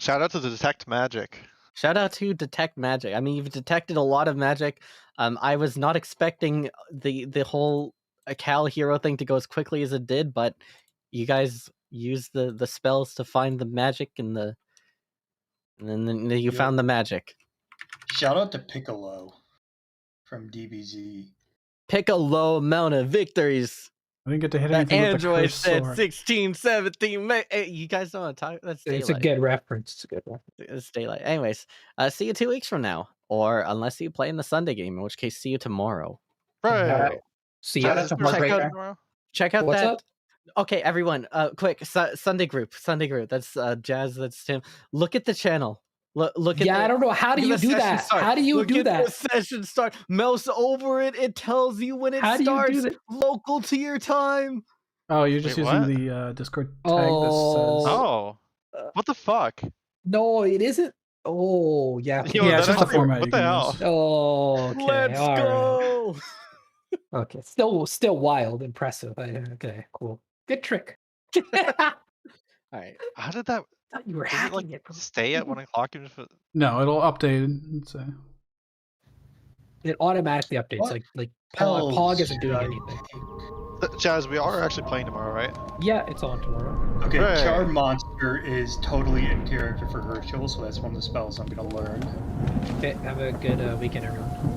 Shout out to the Detect Magic. Shout out to Detect Magic. I mean, you've detected a lot of magic. I was not expecting the whole Cal hero thing to go as quickly as it did, but you guys used the spells to find the magic and then you found the magic. Shout out to Piccolo from DBZ. Pick a low amount of victories. I didn't get to hit The anything with the Android cursed said sword. 16, 17. Hey, you guys don't want to talk? That's daylight. It's a good reference. It's a good reference. It's daylight. Anyways, see you 2 weeks from now. Or unless you play in the Sunday game, in which case, see you tomorrow. Right. See Shout ya. out to Check out- Heartbreaker. Tomorrow? Check out What's that. up? Okay, everyone, quick, Sunday group. That's Jazz, that's Tim. Look at the channel. Look at Yeah, the, I don't know. How do look you at the do session that? start. How do you Look do at that? the session start. Mouse over it. It tells you when it How do you starts. do that? Local to your time. Oh, you're just Wait, using what? the Discord tag Oh. that says. Oh. What the fuck? No, it isn't. Oh, yeah. Yo, Yeah, it's that just a actually- format What you the can hell? use. Oh, okay. Let's all right. go. Okay, still wild, impressive. Okay, cool. Good trick. I All right. How did that thought you were does it, hacking like it. Bro. stay at 1 o'clock even if it... No, it'll update. It's It automatically updates. What Like Hell Pog isn't should doing I anything. take? Jazz, we are actually playing tomorrow, right? Yeah, it's on tomorrow. Okay, Right. Charm Monster is totally in character for Herschel, so that's one of the spells I'm gonna learn. Okay, have a good weekend, everyone.